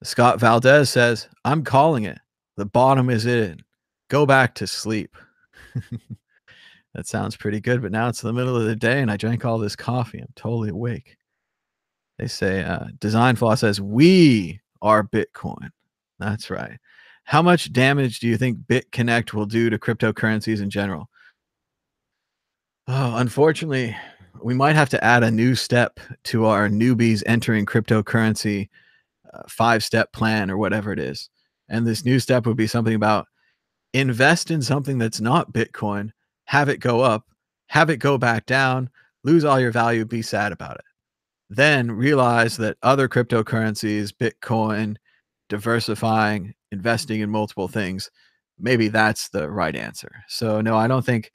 Scott Valdez says, I'm calling it. The bottom is in. Go back to sleep. That sounds pretty good, but now it's the middle of the day and I drank all this coffee. I'm totally awake. They say, Design Flaw says, we are Bitcoin. That's right. How much damage do you think BitConnect will do to cryptocurrencies in general? Oh, unfortunately, we might have to add a new step to our newbies entering cryptocurrency 5-step plan or whatever it is. And this new step would be something about invest in something that's not Bitcoin, have it go up, have it go back down, lose all your value, be sad about it. Then realize that other cryptocurrencies, Bitcoin, diversifying, investing in multiple things, maybe that's the right answer. So, no, I don't think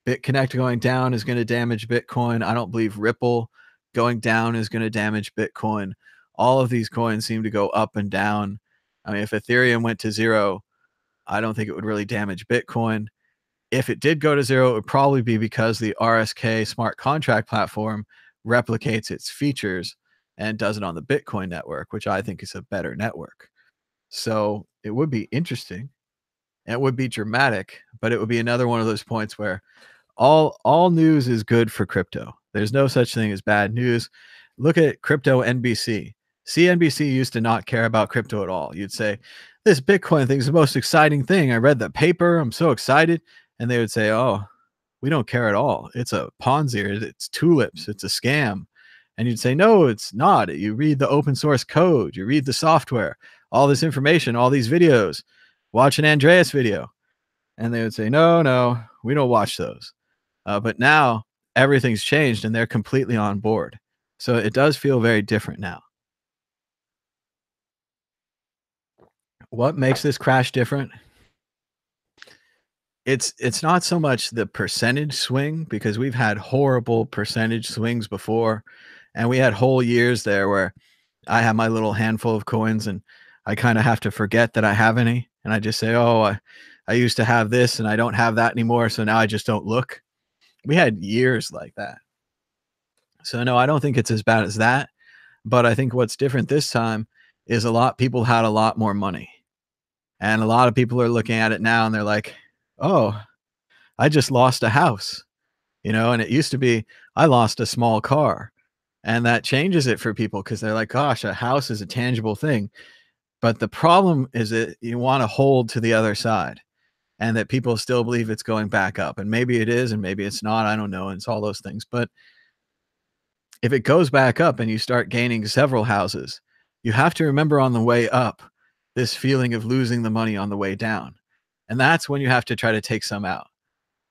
BitConnect going down is going to damage Bitcoin. I don't believe Ripple going down is going to damage Bitcoin. All of these coins seem to go up and down. I mean, if Ethereum went to zero, I don't think it would really damage Bitcoin. If it did go to zero, it would probably be because the RSK smart contract platform replicates its features and does it on the Bitcoin network, which I think is a better network. So it would be interesting. It would be dramatic, but it would be another one of those points where all news is good for crypto. There's no such thing as bad news. Look at crypto NBC. CNBC used to not care about crypto at all. You'd say, this Bitcoin thing is the most exciting thing. I read the paper. I'm so excited. And they would say, oh, we don't care at all. It's a Ponzi. It's tulips. It's a scam. And you'd say, no, it's not. You read the open source code. You read the software, all this information, all these videos. Watch an Andreas video. And they would say, no, no, we don't watch those. But now everything's changed and they're completely on board. So it does feel very different now. What makes this crash different? It's not so much the percentage swing because we've had horrible percentage swings before, and we had whole years there where I have my little handful of coins and I kind of have to forget that I have any, and I just say, "Oh, I used to have this and I don't have that anymore, so now I just don't look." We had years like that. So no, I don't think it's as bad as that, but I think what's different this time is a lot people had a lot more money. And a lot of people are looking at it now and they're like, "Oh, I just lost a house." And it used to be, I lost a small car. And that changes it for people because they're like, gosh, a house is a tangible thing. But the problem is that you want to hold to the other side and that people still believe it's going back up. And maybe it is, and maybe it's not. I don't know. And it's all those things. But if it goes back up and you start gaining several houses, you have to remember on the way up this feeling of losing the money on the way down. And that's when you have to try to take some out.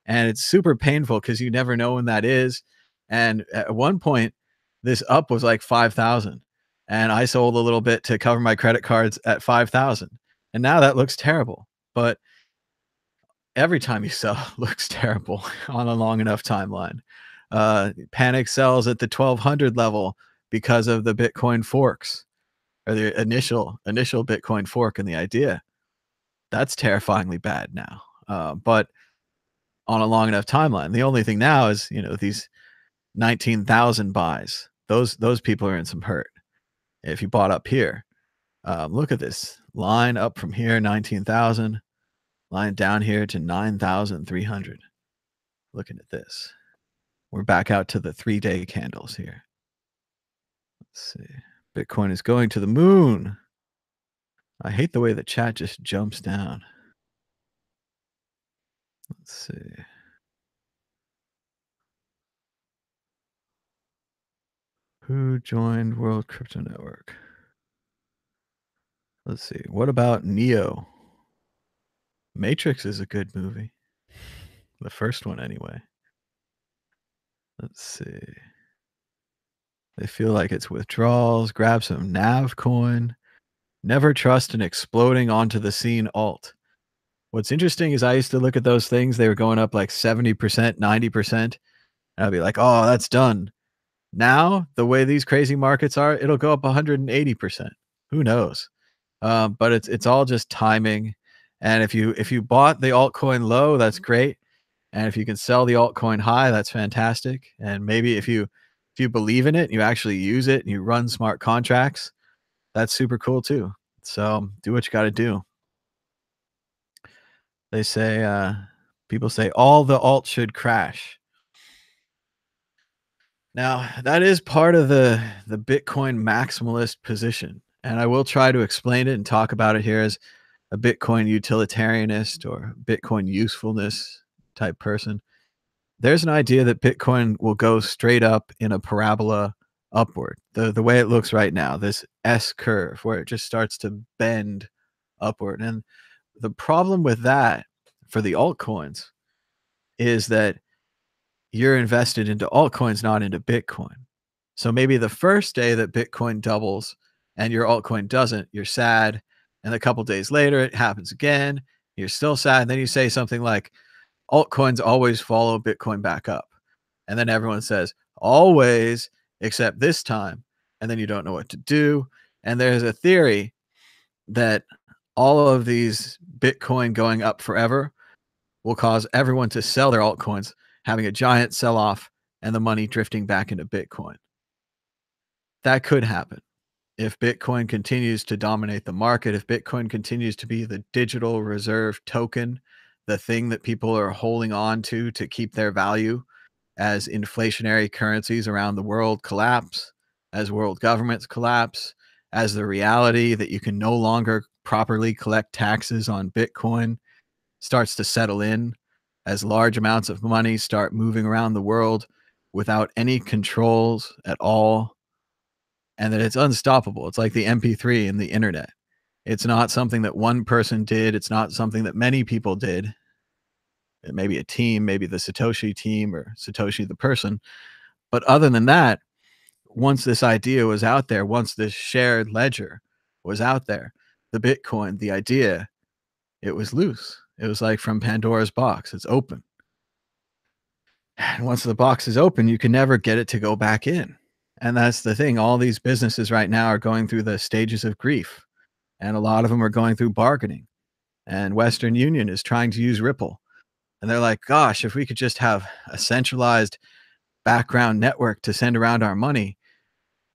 And it's super painful because you never know when that is. And at one point, this up was like 5,000, and I sold a little bit to cover my credit cards at 5,000, and now that looks terrible. But every time you sell looks terrible on a long enough timeline. Panic sells at the 1,200 level because of the Bitcoin forks, or the initial Bitcoin fork and the idea. That's terrifyingly bad now. But on a long enough timeline. The only thing now is, these 19,000 buys. Those people are in some hurt. If you bought up here, look at this line up from here, 19,000, line down here to 9,300. Looking at this, we're back out to the 3-day candles here. Let's see. Bitcoin is going to the moon. I hate the way the chat just jumps down. Let's see. Who joined World Crypto Network? Let's see. What about Neo? Matrix is a good movie. The first one anyway. Let's see. They feel like it's withdrawals. Grab some Nav coin. Never trust an exploding onto the scene alt. What's interesting is I used to look at those things. They were going up like 70%, 90%. And I'd be like, oh, that's done. Now, the way these crazy markets are, it'll go up 180%. Who knows? But it's all just timing. And if you bought the altcoin low, that's great. And if you can sell the altcoin high, that's fantastic. And maybe if you believe in it, and you actually use it, and you run smart contracts, that's super cool too. So do what you got to do. They say people say all the alt should crash. Now, that is part of the Bitcoin maximalist position, and I will try to explain it and talk about it here as a Bitcoin utilitarianist or Bitcoin usefulness type person. There's an idea that Bitcoin will go straight up in a parabola upward. The way it looks right now, this S curve where it just starts to bend upward. And the problem with that for the altcoins is that you're invested into altcoins, not into Bitcoin. So maybe the first day that Bitcoin doubles and your altcoin doesn't, you're sad. And a couple days later, it happens again. You're still sad. And then you say something like, altcoins always follow Bitcoin back up. And then everyone says, always, except this time. And then you don't know what to do. And there's a theory that all of these Bitcoin going up forever will cause everyone to sell their altcoins, having a giant sell off and the money drifting back into Bitcoin. That could happen if Bitcoin continues to dominate the market, if Bitcoin continues to be the digital reserve token, the thing that people are holding on to keep their value as inflationary currencies around the world collapse, as world governments collapse, as the reality that you can no longer properly collect taxes on Bitcoin starts to settle in, as large amounts of money start moving around the world without any controls at all, and that it's unstoppable. It's like the MP3 and the internet. It's not something that one person did. It's not something that many people did. It may be a team, maybe the Satoshi team or Satoshi the person. But other than that, once this idea was out there, once this shared ledger was out there, the Bitcoin, the idea, it was loose. It was like from Pandora's box. It's open. And once the box is open, you can never get it to go back in. And that's the thing. All these businesses right now are going through the stages of grief. And a lot of them are going through bargaining. And Western Union is trying to use Ripple. And they're like, gosh, if we could just have a centralized background network to send around our money,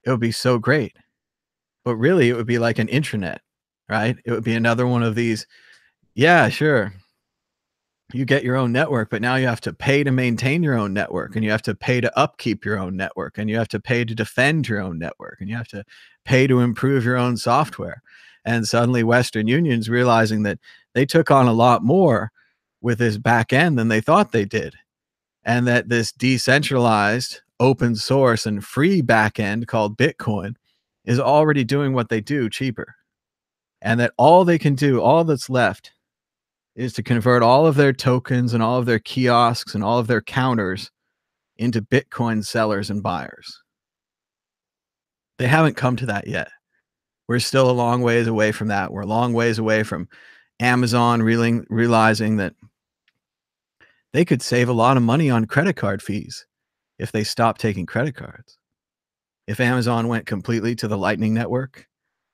it would be so great. But really, it would be like an intranet, right? It would be another one of these. Yeah, sure. You get your own network, but now you have to pay to maintain your own network, and you have to pay to upkeep your own network, and you have to pay to defend your own network, and you have to pay to improve your own software. And suddenly Western Union's realizing that they took on a lot more with this back end than they thought they did. And that this decentralized, open source, and free back end called Bitcoin is already doing what they do cheaper. And that all they can do, all that's left, is to convert all of their tokens and all of their kiosks and all of their counters into Bitcoin sellers and buyers. They haven't come to that yet. We're still a long ways away from that. We're a long ways away from Amazon realizing that they could save a lot of money on credit card fees if they stopped taking credit cards. If Amazon went completely to the Lightning Network,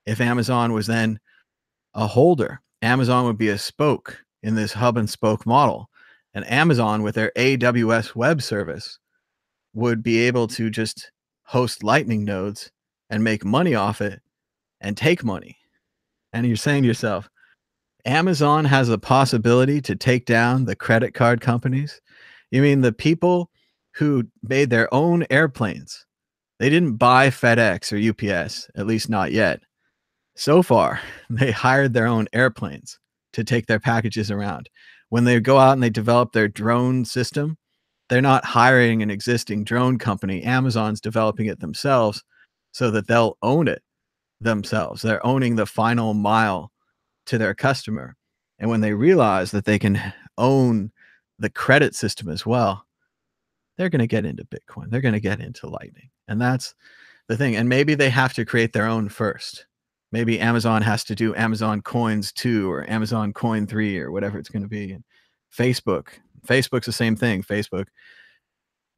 if Amazon was then a holder, Amazon would be a spoke in this hub and spoke model. And Amazon, with their AWS web service, would be able to just host Lightning nodes and make money off it and take money. And you're saying to yourself, Amazon has the possibility to take down the credit card companies? You mean the people who made their own airplanes? They didn't buy FedEx or UPS, at least not yet. So far, they hired their own airplanes to take their packages around. When they go out and they develop their drone system, they're not hiring an existing drone company. Amazon's developing it themselves so that they'll own it themselves. They're owning the final mile to their customer. And when they realize that they can own the credit system as well, they're gonna get into Bitcoin. They're gonna get into Lightning, and that's the thing. And maybe they have to create their own first. Maybe Amazon has to do Amazon Coins 2 or Amazon Coin 3 or whatever it's gonna be. And Facebook Facebook's the same thing.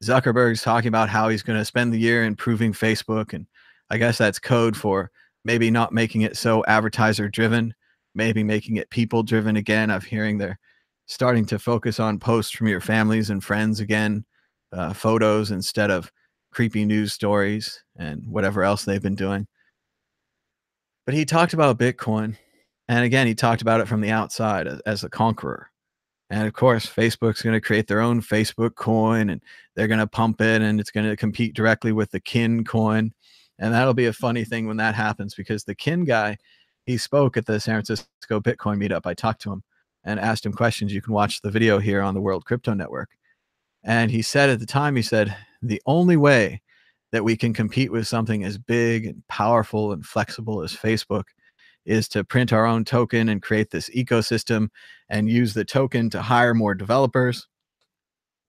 Zuckerberg's talking about how he's gonna spend the year improving Facebook, and I guess that's code for maybe not making it so advertiser driven, maybe making it people driven again. I'm hearing they're starting to focus on posts from your families and friends again, photos instead of creepy news stories and whatever else they've been doing. But he talked about Bitcoin, and again, he talked about it from the outside as a conqueror. And of course, Facebook's going to create their own Facebook coin, and they're going to pump it, and it's going to compete directly with the Kin coin. And that'll be a funny thing when that happens, because the Kin guy, he spoke at the San Francisco Bitcoin meetup. I talked to him and asked him questions. You can watch the video here on the World Crypto Network. And he said at the time, he said, the only way that we can compete with something as big and powerful and flexible as Facebook is to print our own token and create this ecosystem and use the token to hire more developers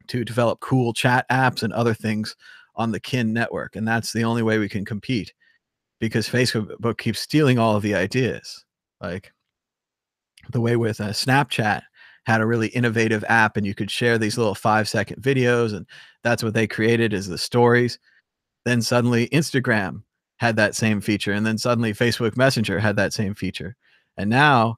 to develop cool chat apps and other things on the Kin network. And that's the only way we can compete, because Facebook keeps stealing all of the ideas. Like the way with Snapchat had a really innovative app, and you could share these little 5-second videos, and that's what they created, is the stories. Then suddenly Instagram had that same feature, and then suddenly Facebook Messenger had that same feature. And now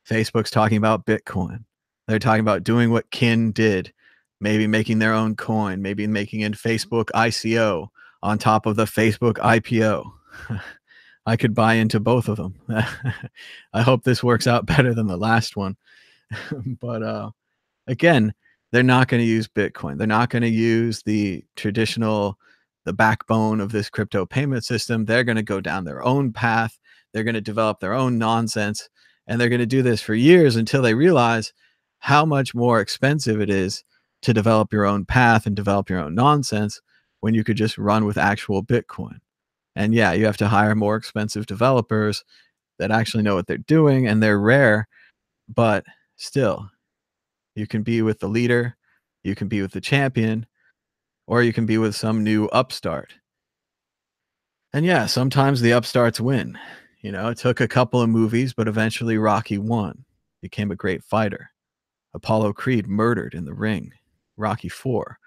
Facebook's talking about Bitcoin. They're talking about doing what Kin did, maybe making their own coin, maybe making a Facebook ICO on top of the Facebook IPO. I could buy into both of them. I hope this works out better than the last one. But again, they're not going to use Bitcoin. They're not going to use the traditional, the backbone of this crypto payment system. They're going to go down their own path. They're going to develop their own nonsense. And they're going to do this for years until they realize how much more expensive it is to develop your own path and develop your own nonsense when you could just run with actual Bitcoin. And yeah, you have to hire more expensive developers that actually know what they're doing, and they're rare, but still, you can be with the leader, you can be with the champion, or you can be with some new upstart. And yeah, sometimes the upstarts win. You know, it took a couple of movies, but eventually Rocky won, became a great fighter. Apollo Creed murdered in the ring, Rocky 4.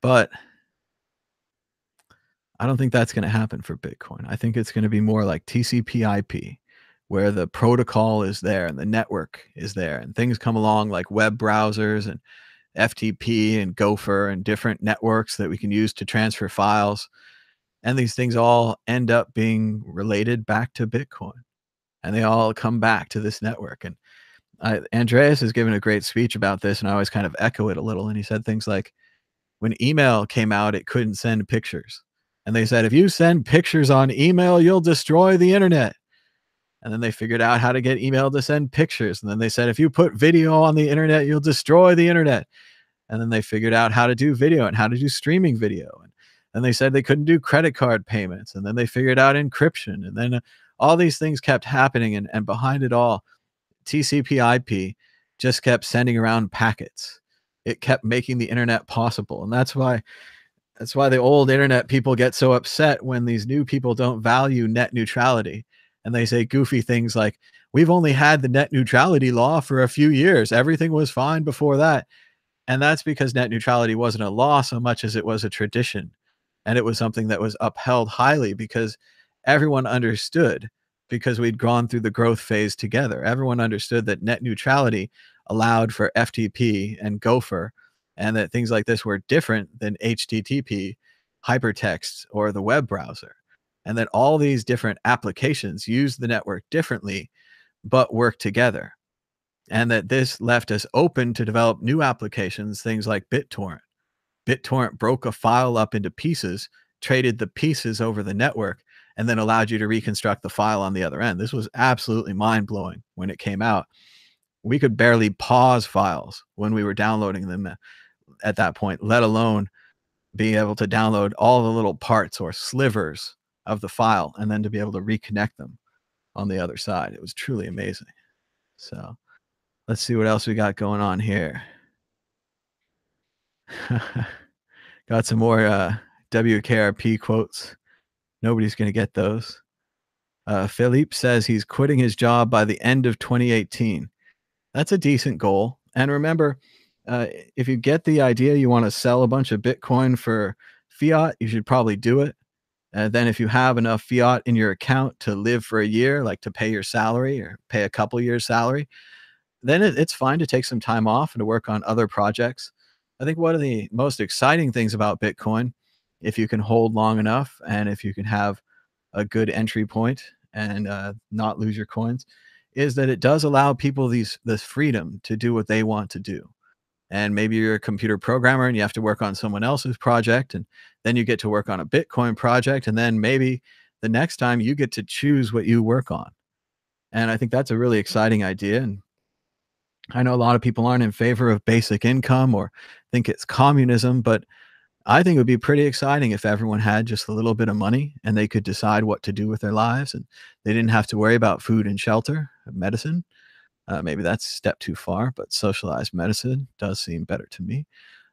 But I don't think that's going to happen for Bitcoin. I think it's going to be more like TCP/IP, where the protocol is there and the network is there, and things come along like web browsers and FTP and Gopher and different networks that we can use to transfer files. And these things all end up being related back to Bitcoin, and they all come back to this network. And Andreas has given a great speech about this, and I always kind of echo it a little. And he said things like, when email came out, it couldn't send pictures. And they said, if you send pictures on email, you'll destroy the internet. And then they figured out how to get email to send pictures. And then they said, if you put video on the internet, you'll destroy the internet. And then they figured out how to do video and how to do streaming video. And then they said they couldn't do credit card payments. And then they figured out encryption. And then all these things kept happening. And behind it all, TCP/IP just kept sending around packets. It kept making the internet possible. And that's why the old internet people get so upset when these new people don't value net neutrality. And they say goofy things like, we've only had the net neutrality law for a few years. Everything was fine before that. And that's because net neutrality wasn't a law so much as it was a tradition. And it was something that was upheld highly because everyone understood, because we'd gone through the growth phase together. Everyone understood that net neutrality allowed for FTP and Gopher, and that things like this were different than HTTP, hypertext, or the web browser. And that all these different applications use the network differently, but work together. And that this left us open to develop new applications, things like BitTorrent. BitTorrent broke a file up into pieces, traded the pieces over the network, and then allowed you to reconstruct the file on the other end. This was absolutely mind-blowing when it came out. We could barely pause files when we were downloading them at that point, let alone being able to download all the little parts or slivers of the file and then to be able to reconnect them on the other side. It was truly amazing. So let's see what else we got going on here. Got some more WKRP quotes. Nobody's going to get those. Philippe says he's quitting his job by the end of 2018. That's a decent goal. And remember, uh, if you get the idea you want to sell a bunch of Bitcoin for fiat, you should probably do it. And then if you have enough fiat in your account to live for a year, like to pay your salary or pay a couple years salary, then it's fine to take some time off and to work on other projects. I think one of the most exciting things about Bitcoin, if you can hold long enough and if you can have a good entry point and not lose your coins, is that it does allow people this freedom to do what they want to do. And maybe you're a computer programmer and you have to work on someone else's project, and then you get to work on a Bitcoin project, and then maybe the next time you get to choose what you work on. And I think that's a really exciting idea. And I know a lot of people aren't in favor of basic income or think it's communism, but I think it would be pretty exciting if everyone had just a little bit of money and they could decide what to do with their lives and they didn't have to worry about food and shelter, medicine. Maybe that's a step too far, but socialized medicine does seem better to me.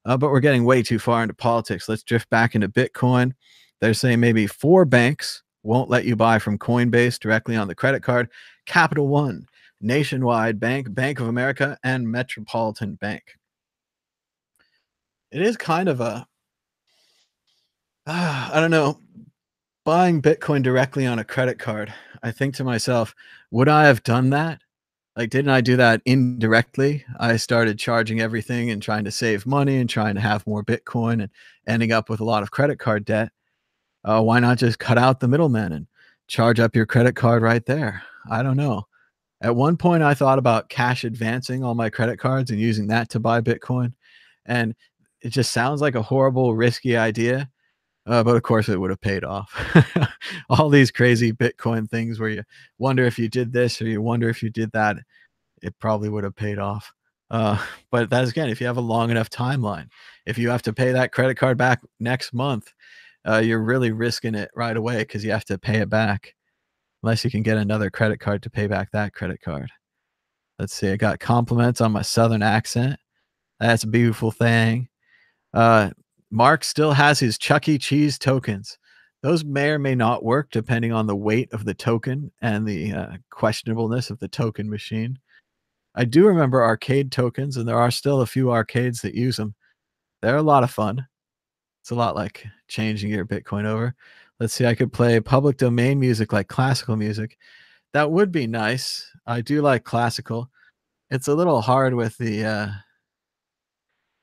But we're getting way too far into politics. Let's drift back into Bitcoin. They're saying maybe 4 banks won't let you buy from Coinbase directly on the credit card. Capital One, Nationwide Bank, Bank of America, and Metropolitan Bank. It is kind of a, I don't know, buying Bitcoin directly on a credit card. I think to myself, would I have done that? Like, didn't I do that indirectly? I started charging everything and trying to save money and trying to have more Bitcoin and ending up with a lot of credit card debt. Why not just cut out the middleman and charge up your credit card right there? I don't know. At one point, I thought about cash advancing all my credit cards and using that to buy Bitcoin. And it just sounds like a horrible, risky idea. But of course, it would have paid off. All these crazy Bitcoin things where you wonder if you did this or you wonder if you did that, it probably would have paid off. Uh, but that's again, if you have a long enough timeline, if you have to pay that credit card back next month, you're really risking it right away because you have to pay it back unless you can get another credit card to pay back that credit card. Let's see. I got compliments on my southern accent. That's a beautiful thing. Uh, Mark still has his Chuck E. Cheese tokens. Those may or may not work depending on the weight of the token and the questionableness of the token machine. I do remember arcade tokens, and there are still a few arcades that use them. They're a lot of fun. It's a lot like changing your Bitcoin over. Let's see, I could play public domain music like classical music. That would be nice. I do like classical. It's a little hard with the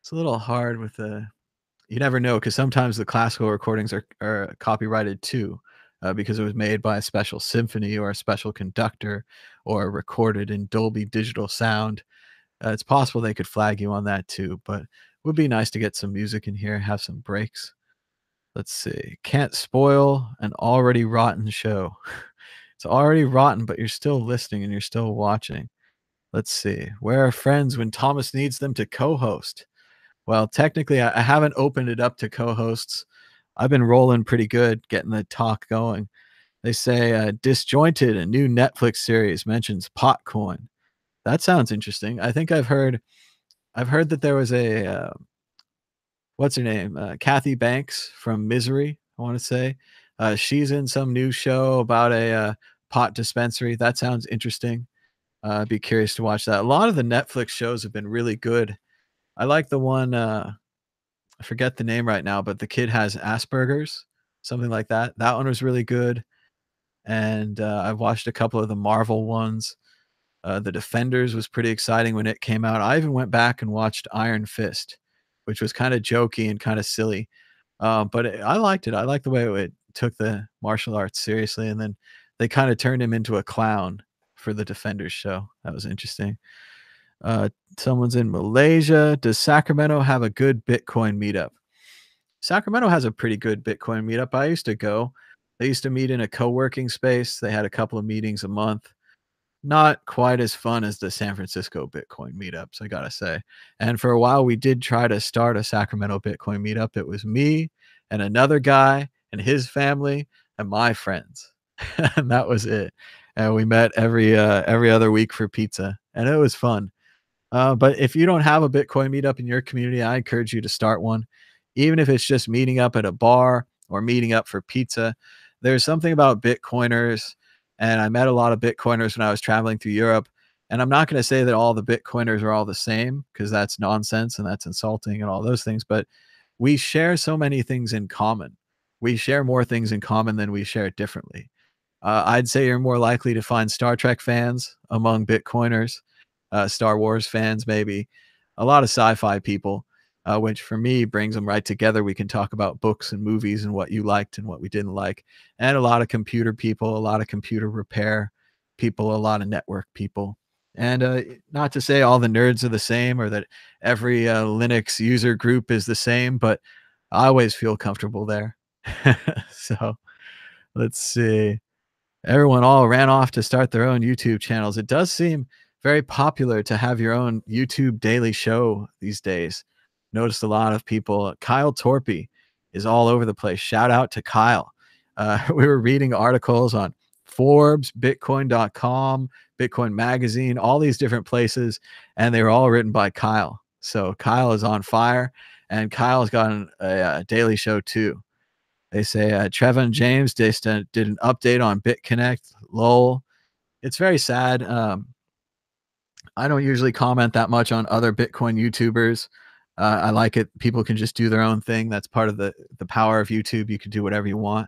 it's a little hard with the you never know because sometimes the classical recordings are copyrighted too, because it was made by a special symphony or a special conductor or recorded in Dolby Digital Sound. It's possible they could flag you on that too, but it would be nice to get some music in here, have some breaks. Let's see. Can't spoil an already rotten show. It's already rotten, but you're still listening and you're still watching. Let's see. Where are friends when Thomas needs them to co-host? Well, technically, I haven't opened it up to co-hosts. I've been rolling pretty good, getting the talk going. They say Disjointed, a new Netflix series, mentions Potcoin. That sounds interesting. I think I've heard that there was a what's her name? Kathy Banks from Misery, I want to say. She's in some new show about a pot dispensary. That sounds interesting. I'd be curious to watch that. A lot of the Netflix shows have been really good. I like the one, I forget the name right now, but the kid has Asperger's, something like that. That one was really good. And I've watched a couple of the Marvel ones. The Defenders was pretty exciting when it came out. I even went back and watched Iron Fist, which was kind of jokey and kind of silly. I liked it. I liked the way it took the martial arts seriously. And then they kind of turned him into a clown for the Defenders show. That was interesting. Uh, Someone's in Malaysia. Does Sacramento have a good Bitcoin meetup? Sacramento has a pretty good Bitcoin meetup. I used to go. They used to meet in a co-working space. They had a couple of meetings a month. Not quite as fun as the San Francisco Bitcoin meetups, I gotta say. And for a while, we did try to start a Sacramento Bitcoin meetup. It was me and another guy and his family and my friends, and that was it. And we met every other week for pizza, and it was fun. But if you don't have a Bitcoin meetup in your community, I encourage you to start one, even if it's just meeting up at a bar or meeting up for pizza. There's something about Bitcoiners, and I met a lot of Bitcoiners when I was traveling through Europe. And I'm not going to say that all the Bitcoiners are all the same because that's nonsense and that's insulting and all those things. But we share so many things in common. We share more things in common than we share differently. I'd say you're more likely to find Star Trek fans among Bitcoiners, Star Wars fans, maybe a lot of sci-fi people, which for me brings them right together. We can talk about books and movies and what you liked and what we didn't like, and a lot of computer people, a lot of computer repair people, a lot of network people. And not to say all the nerds are the same or that every Linux user group is the same, but I always feel comfortable there. So let's see. Everyone all ran off to start their own YouTube channels. It does seem very popular to have your own YouTube daily show these days. Noticed a lot of people. Kyle Torpy is all over the place. Shout out to Kyle. We were reading articles on Forbes, Bitcoin.com, Bitcoin Magazine, all these different places, and they were all written by Kyle. So Kyle is on fire, and Kyle's got a daily show too. They say Trevin James did an update on BitConnect. Lol. It's very sad. I don't usually comment that much on other Bitcoin YouTubers. I like it. People can just do their own thing. That's part of the power of YouTube. You can do whatever you want.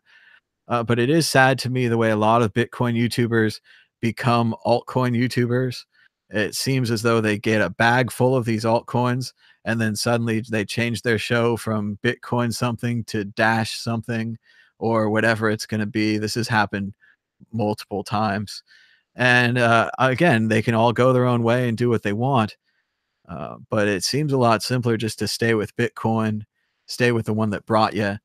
But it is sad to me the way a lot of Bitcoin YouTubers become altcoin YouTubers. It seems as though they get a bag full of these altcoins and then suddenly they change their show from Bitcoin something to Dash something or whatever it's going to be. This has happened multiple times. And again, they can all go their own way and do what they want. But it seems a lot simpler just to stay with Bitcoin, stay with the one that brought you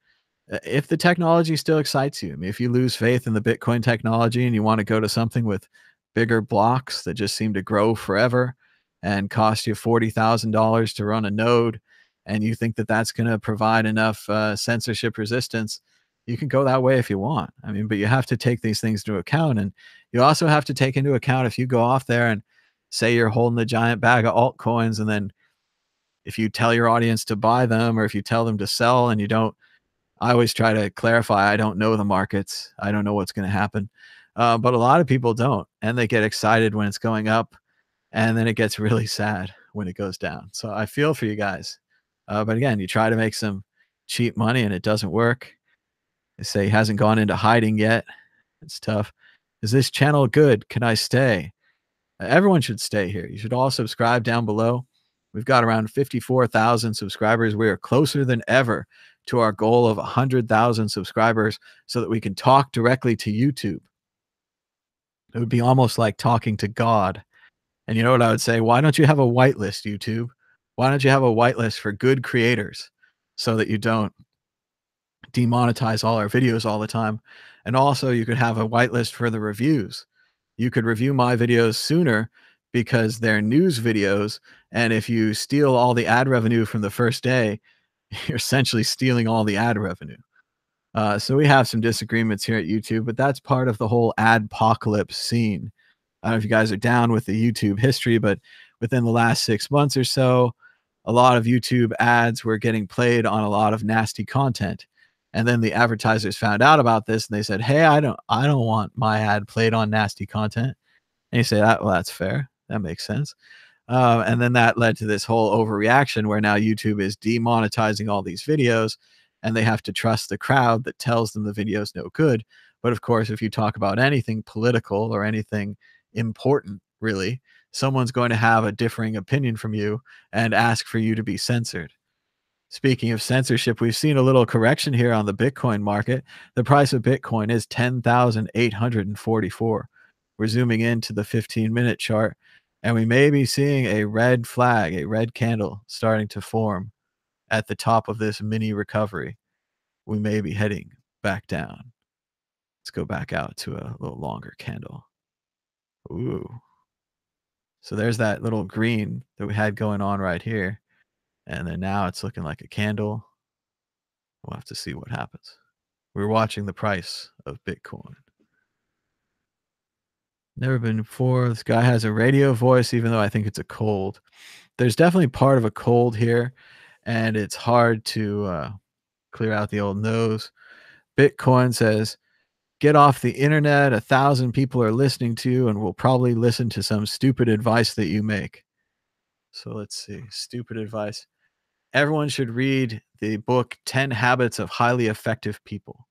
if the technology still excites you. I mean, if you lose faith in the Bitcoin technology and you want to go to something with bigger blocks that just seem to grow forever and cost you $40,000 to run a node, and you think that that's going to provide enough censorship resistance, you can go that way if you want. I mean, but you have to take these things into account. And you also have to take into account if you go off there and say you're holding a giant bag of altcoins, and then if you tell your audience to buy them or if you tell them to sell and you don't, I always try to clarify, I don't know the markets. I don't know what's going to happen. But a lot of people don't. And they get excited when it's going up. And then it gets really sad when it goes down. So I feel for you guys. But again, you try to make some cheap money and it doesn't work. They say he hasn't gone into hiding yet. It's tough. Is this channel good? Can I stay? Everyone should stay here. You should all subscribe down below. We've got around 54,000 subscribers. We are closer than ever to our goal of 100,000 subscribers so that we can talk directly to YouTube. It would be almost like talking to God. And you know what I would say? Why don't you have a whitelist, YouTube? Why don't you have a whitelist for good creators so that you don't demonetize all our videos all the time? And also, you could have a whitelist for the reviews. You could review my videos sooner because they're news videos. And if you steal all the ad revenue from the first day, you're essentially stealing all the ad revenue. So we have some disagreements here at YouTube, but that's part of the whole adpocalypse scene. I don't know if you guys are down with the YouTube history, but within the last 6 months or so, a lot of YouTube ads were getting played on a lot of nasty content. And then the advertisers found out about this and they said, "Hey, I don't want my ad played on nasty content." And you say, well, that's fair. That makes sense. And then that led to this whole overreaction where now YouTube is demonetizing all these videos and they have to trust the crowd that tells them the video is no good. But of course, if you talk about anything political or anything important, really, someone's going to have a differing opinion from you and ask for you to be censored. Speaking of censorship, we've seen a little correction here on the Bitcoin market. The price of Bitcoin is 10,844. We're zooming into the 15-minute chart, and we may be seeing a red flag, a red candle starting to form at the top of this mini recovery. We may be heading back down. Let's go back out to a little longer candle. Ooh. So there's that little green that we had going on right here. And then now it's looking like a candle. We'll have to see what happens. We're watching the price of Bitcoin. Never been before. This guy has a radio voice, even though I think it's a cold. There's definitely part of a cold here, and it's hard to clear out the old nose. Bitcoin says, get off the internet. 1,000 people are listening to you and will probably listen to some stupid advice that you make. So let's see. Stupid advice. Everyone should read the book 10 Habits of Highly Effective People.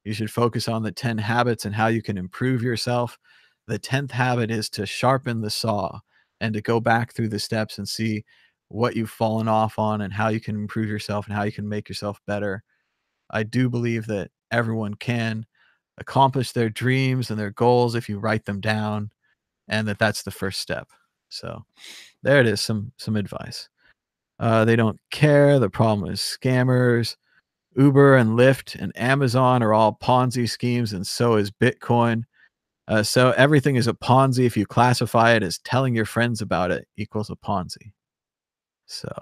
You should focus on the 10 habits and how you can improve yourself. The 10th habit is to sharpen the saw and to go back through the steps and see what you've fallen off on and how you can improve yourself and how you can make yourself better. I do believe that everyone can accomplish their dreams and their goals if you write them down, and that's the first step. So there it is, some advice. They don't care. The problem is scammers. Uber and Lyft and Amazon are all Ponzi schemes, and so is Bitcoin. So everything is a Ponzi if you classify it as telling your friends about it equals a Ponzi. So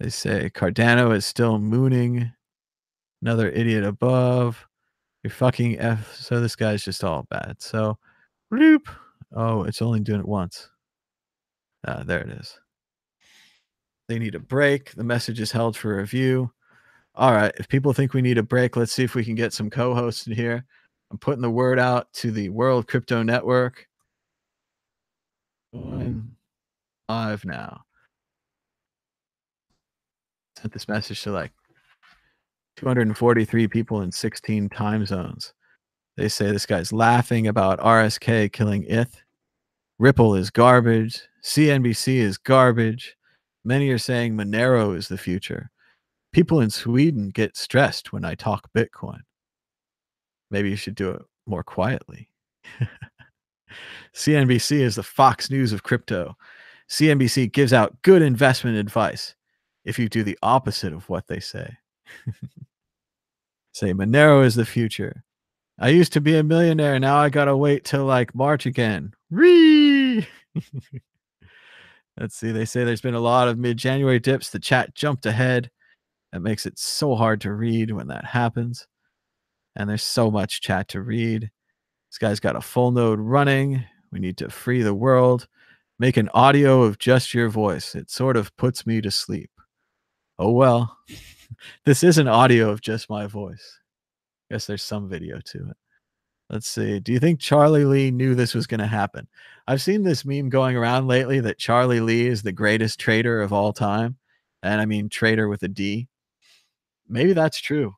they say Cardano is still mooning. Another idiot above. You're fucking F. So this guy's just all bad. So, bloop. Oh, it's only doing it once. There it is. They need a break. The message is held for review. All right. If people think we need a break, let's see if we can get some co-hosts in here. I'm putting the word out to the World Crypto Network. Live now. Sent this message to like 243 people in 16 time zones. They say this guy's laughing about RSK killing ETH. Ripple is garbage. CNBC is garbage. Many are saying Monero is the future. People in Sweden get stressed when I talk Bitcoin. Maybe you should do it more quietly. CNBC is the Fox News of crypto. CNBC gives out good investment advice if you do the opposite of what they say. Say Monero is the future. I used to be a millionaire. Now I gotta wait till like March again. Ree! Let's see. They say there's been a lot of mid-January dips. The chat jumped ahead. That makes it so hard to read when that happens. And there's so much chat to read. This guy's got a full node running. We need to free the world. Make an audio of just your voice. It sort of puts me to sleep. Oh, well. This is an audio of just my voice. I guess there's some video to it. Let's see. Do you think Charlie Lee knew this was going to happen? I've seen this meme going around lately that Charlie Lee is the greatest trader of all time. And I mean trader with a D. Maybe that's true.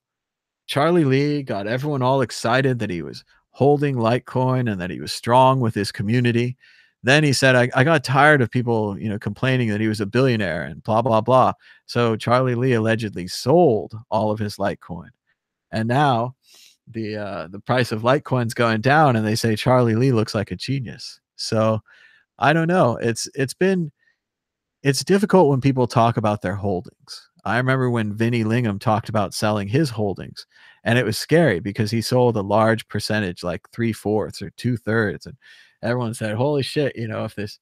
Charlie Lee got everyone all excited that he was holding Litecoin and that he was strong with his community. Then he said, I got tired of people, complaining that he was a billionaire and blah, blah, blah. So Charlie Lee allegedly sold all of his Litecoin. And now the price of Litecoin's going down, and they say Charlie Lee looks like a genius. So I don't know. It's difficult when people talk about their holdings. I remember when Vinny Lingham talked about selling his holdings, and it was scary because he sold a large percentage, like 3/4 or 2/3. And everyone said, holy shit, if this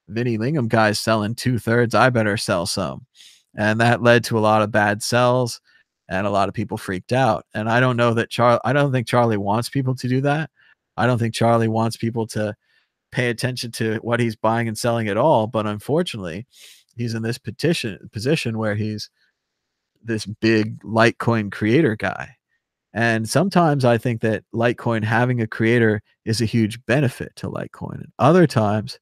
Vinny Lingham guy's selling 2/3, I better sell some. And that led to a lot of bad sells, and a lot of people freaked out. And I don't know that I don't think Charlie wants people to do that. I don't think Charlie wants people to pay attention to what he's buying and selling at all. But unfortunately, he's in this position where he's this big Litecoin creator guy. And sometimes I think that Litecoin having a creator is a huge benefit to Litecoin. And other times,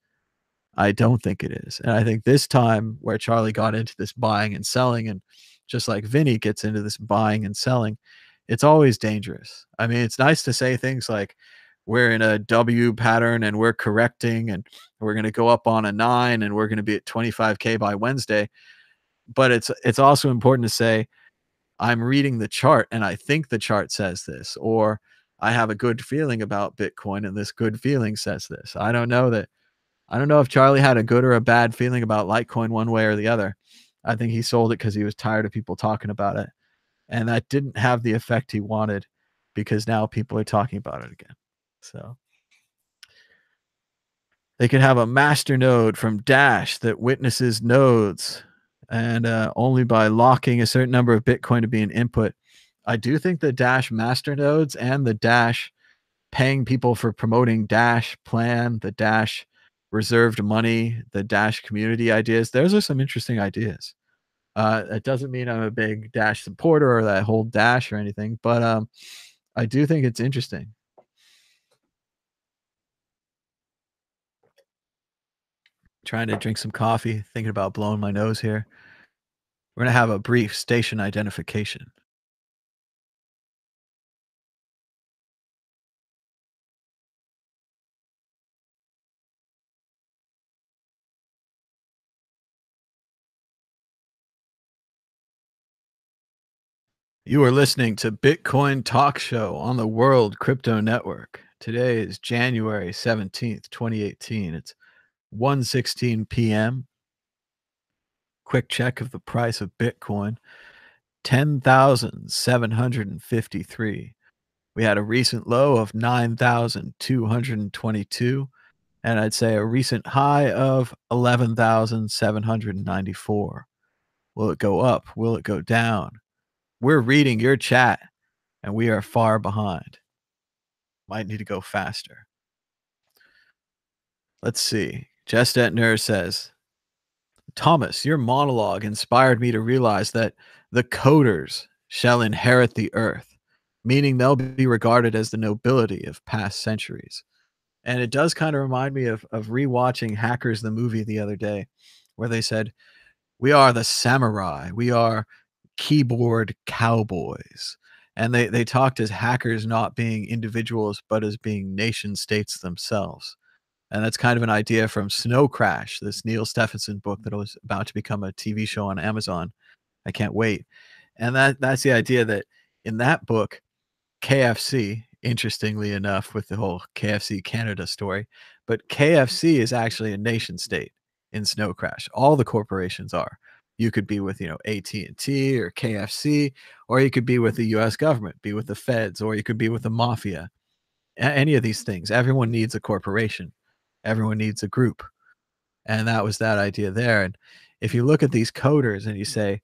I don't think it is. And I think this time where Charlie got into this buying and selling, and just like Vinny gets into this buying and selling, it's always dangerous. I mean, it's nice to say things like, we're in a W pattern and we're correcting and we're going to go up on a 9 and we're going to be at 25K by Wednesday. But it's also important to say, I'm reading the chart and I think the chart says this, or I have a good feeling about Bitcoin and this good feeling says this. I don't know if Charlie had a good or a bad feeling about Litecoin one way or the other. I think he sold it because he was tired of people talking about it. And that didn't have the effect he wanted, because now people are talking about it again. So they could have a master node from Dash that witnesses nodes, and only by locking a certain number of Bitcoin to be an input. I do think the Dash master nodes and the Dash paying people for promoting Dash plan, the Dash reserved money, the Dash community ideas. Those are some interesting ideas. It doesn't mean I'm a big Dash supporter or that I hold Dash or anything, but I do think it's interesting. Trying to drink some coffee, thinking about blowing my nose here. We're gonna have a brief station identification. You are listening to Bitcoin Talk Show on the World Crypto Network. Today is January 17th, 2018. It's 1:16 p.m. Quick check of the price of Bitcoin, 10,753. We had a recent low of 9,222, and I'd say a recent high of 11,794. Will it go up? Will it go down? We're reading your chat, and we are far behind. Might need to go faster. Let's see. Just Etner says, Thomas, your monologue inspired me to realize that the coders shall inherit the earth, meaning they'll be regarded as the nobility of past centuries. And it does kind of remind me of rewatching Hackers the movie the other day, where they said, "We are the samurai. We are keyboard cowboys." And they talked as hackers not being individuals, but as being nation states themselves. And that's kind of an idea from Snow Crash, this Neil Stephenson book that was about to become a TV show on Amazon. I can't wait. And that's the idea that in that book, KFC, interestingly enough, with the whole KFC Canada story, but KFC is actually a nation state in Snow Crash. All the corporations are. You could be with, AT&T or KFC, or you could be with the US government, be with the feds, or you could be with the mafia. Any of these things. Everyone needs a corporation. Everyone needs a group. And that was that idea there. And if you look at these coders and you say,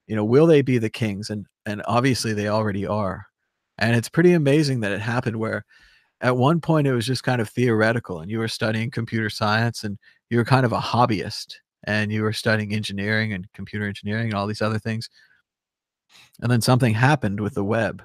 will they be the kings? And obviously they already are. And it's pretty amazing that it happened where at one point it was just kind of theoretical and you were studying computer science and you were kind of a hobbyist and you were studying engineering and computer engineering and all these other things. And then something happened with the web.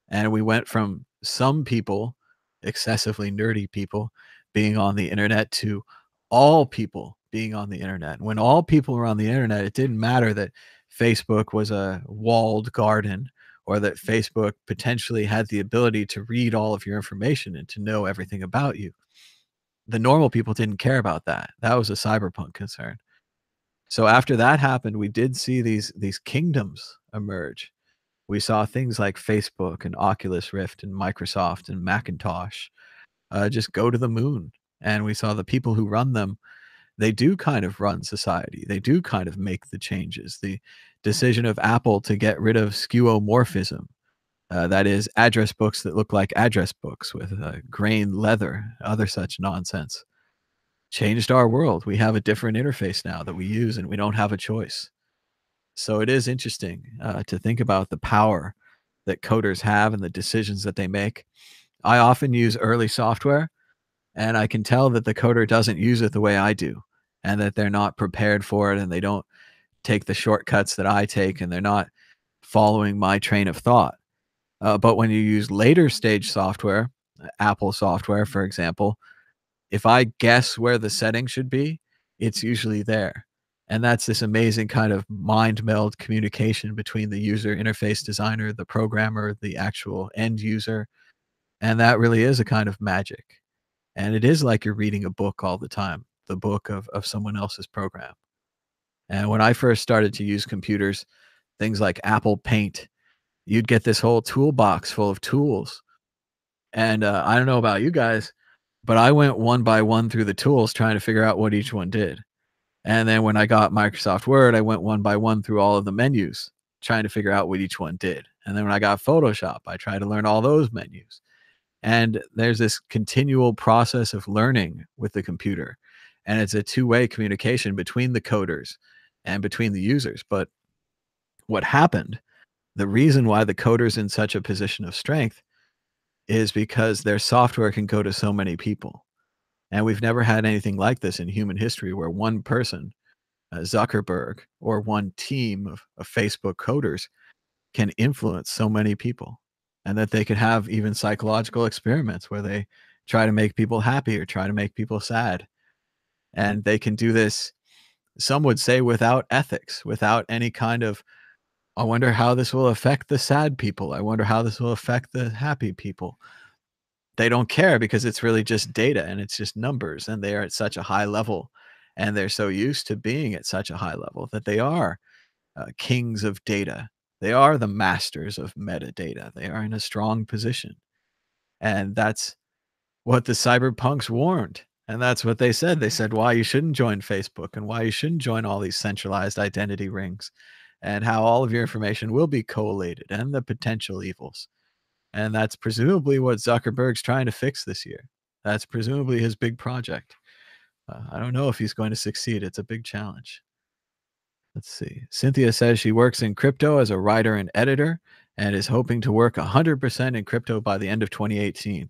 And we went from some people, excessively nerdy people, being on the internet to all people being on the internet. When all people were on the internet, it didn't matter that Facebook was a walled garden or that Facebook potentially had the ability to read all of your information and to know everything about you. The normal people didn't care about that. That was a cyberpunk concern. So after that happened, we did see these kingdoms emerge. We saw things like Facebook and Oculus Rift and Microsoft and Macintosh just go to the moon. And we saw the people who run them, they do kind of run society. They do kind of make the changes. The decision of Apple to get rid of skeuomorphism, that is, address books that look like address books with grain leather, other such nonsense, changed our world. We have a different interface now that we use, and we don't have a choice. So it is interesting to think about the power that coders have and the decisions that they make. I often use early software, and I can tell that the coder doesn't use it the way I do, and that they're not prepared for it, and they don't take the shortcuts that I take, and they're not following my train of thought. But when you use later stage software, Apple software, for example, if I guess where the setting should be, it's usually there. And that's this amazing kind of mind meld communication between the user interface designer, the programmer, the actual end user. And that really is a kind of magic. And it is like you're reading a book all the time, the book of someone else's program. And when I first started to use computers, things like Apple Paint, you'd get this whole toolbox full of tools. And I don't know about you guys, but I went one by one through the tools trying to figure out what each one did. And then when I got Microsoft Word, I went one by one through all of the menus, trying to figure out what each one did. And then when I got Photoshop, I tried to learn all those menus. And there's this continual process of learning with the computer. And it's a two-way communication between the coders and between the users. But what happened, the reason why the coder's in such a position of strength is because their software can go to so many people. And we've never had anything like this in human history where one person, Zuckerberg, or one team of Facebook coders can influence so many people, and that they could have even psychological experiments where they try to make people happy or try to make people sad. And they can do this, some would say, without ethics, without any kind of, I wonder how this will affect the sad people. I wonder how this will affect the happy people. They don't care because it's really just data and it's just numbers, and they are at such a high level, and they're so used to being at such a high level that they are kings of data. They are the masters of metadata. They are in a strong position. And that's what the cyberpunks warned. And that's what they said. They said why you shouldn't join Facebook and why you shouldn't join all these centralized identity rings, and how all of your information will be collated and the potential evils. And that's presumably what Zuckerberg's trying to fix this year. That's presumably his big project. I don't know if he's going to succeed. It's a big challenge. Let's see. Cynthia says she works in crypto as a writer and editor and is hoping to work 100% in crypto by the end of 2018.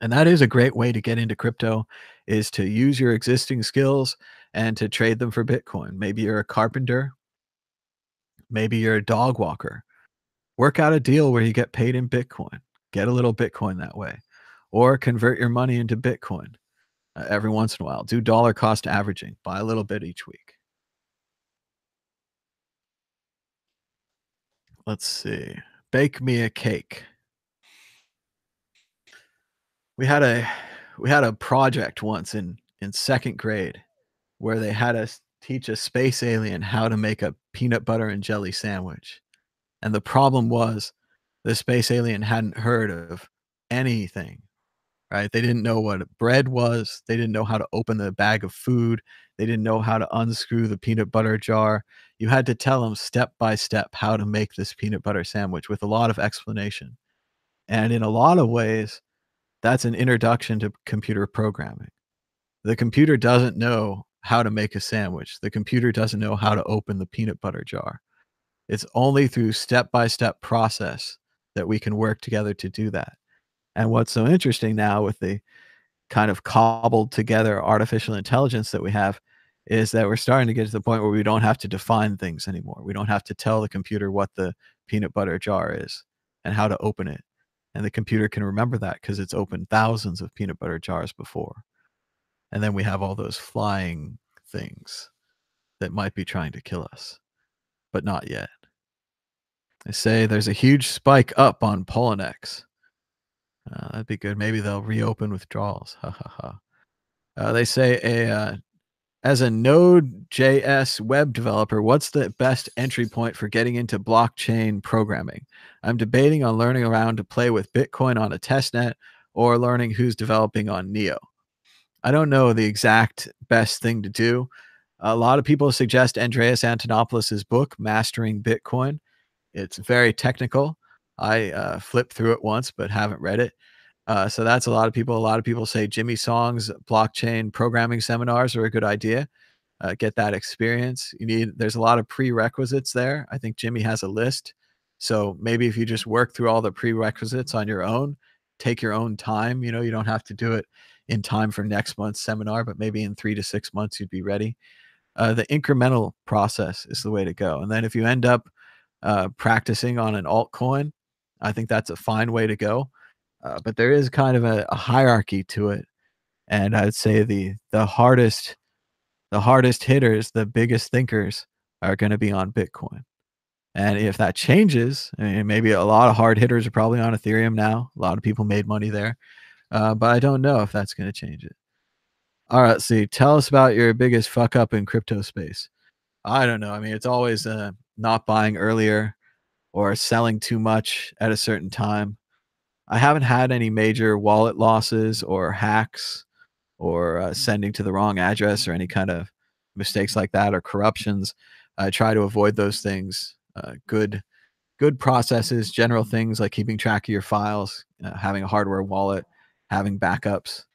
And that is a great way to get into crypto, is to use your existing skills and to trade them for Bitcoin. Maybe you're a carpenter, maybe you're a dog walker. Work out a deal where you get paid in Bitcoin. Get a little Bitcoin that way. Or convert your money into Bitcoin every once in a while. Do dollar cost averaging. Buy a little bit each week. Let's see. Bake me a cake. We had a we had a project once in 2nd grade where they had us teach a space alien how to make a peanut butter and jelly sandwich. And the problem was the space alien hadn't heard of anything, right? They didn't know what bread was. They didn't know how to open the bag of food. They didn't know how to unscrew the peanut butter jar. You had to tell them step by step how to make this peanut butter sandwich with a lot of explanation. And in a lot of ways, that's an introduction to computer programming. The computer doesn't know how to make a sandwich. The computer doesn't know how to open the peanut butter jar. It's only through step-by-step process that we can work together to do that. And what's so interesting now with the kind of cobbled together artificial intelligence that we have is that we're starting to get to the point where we don't have to define things anymore. We don't have to tell the computer what the peanut butter jar is and how to open it. And the computer can remember that because it's opened thousands of peanut butter jars before. And then we have all those flying things that might be trying to kill us, but not yet. They say there's a huge spike up on Poloniex. That'd be good. Maybe they'll reopen withdrawals. Ha ha ha. They say as a Node.js web developer, what's the best entry point for getting into blockchain programming? I'm debating on learning around to play with Bitcoin on a testnet or learning who's developing on Neo. I don't know the exact best thing to do. A lot of people suggest Andreas Antonopoulos' book, Mastering Bitcoin. It's very technical. I flipped through it once, but haven't read it. So that's a lot of people. A lot of people say Jimmy Song's blockchain programming seminars are a good idea. Get that experience. There's a lot of prerequisites there. I think Jimmy has a list. So maybe if you just work through all the prerequisites on your own, take your own time. You don't have to do it in time for next month's seminar, but maybe in 3 to 6 months you'd be ready. The incremental process is the way to go. And then if you end up practicing on an altcoin, I think that's a fine way to go. But there is kind of a hierarchy to it. And I'd say the hardest hitters, the biggest thinkers are going to be on Bitcoin. And if that changes, maybe a lot of hard hitters are probably on Ethereum now. A lot of people made money there. But I don't know if that's going to change it. All right, see, tell us about your biggest fuck up in crypto space. I don't know. I mean, it's always not buying earlier or selling too much at a certain time. I haven't had any major wallet losses or hacks or sending to the wrong address or any kind of mistakes like that or corruptions. I try to avoid those things. Good processes, general things like keeping track of your files, having a hardware wallet, having backups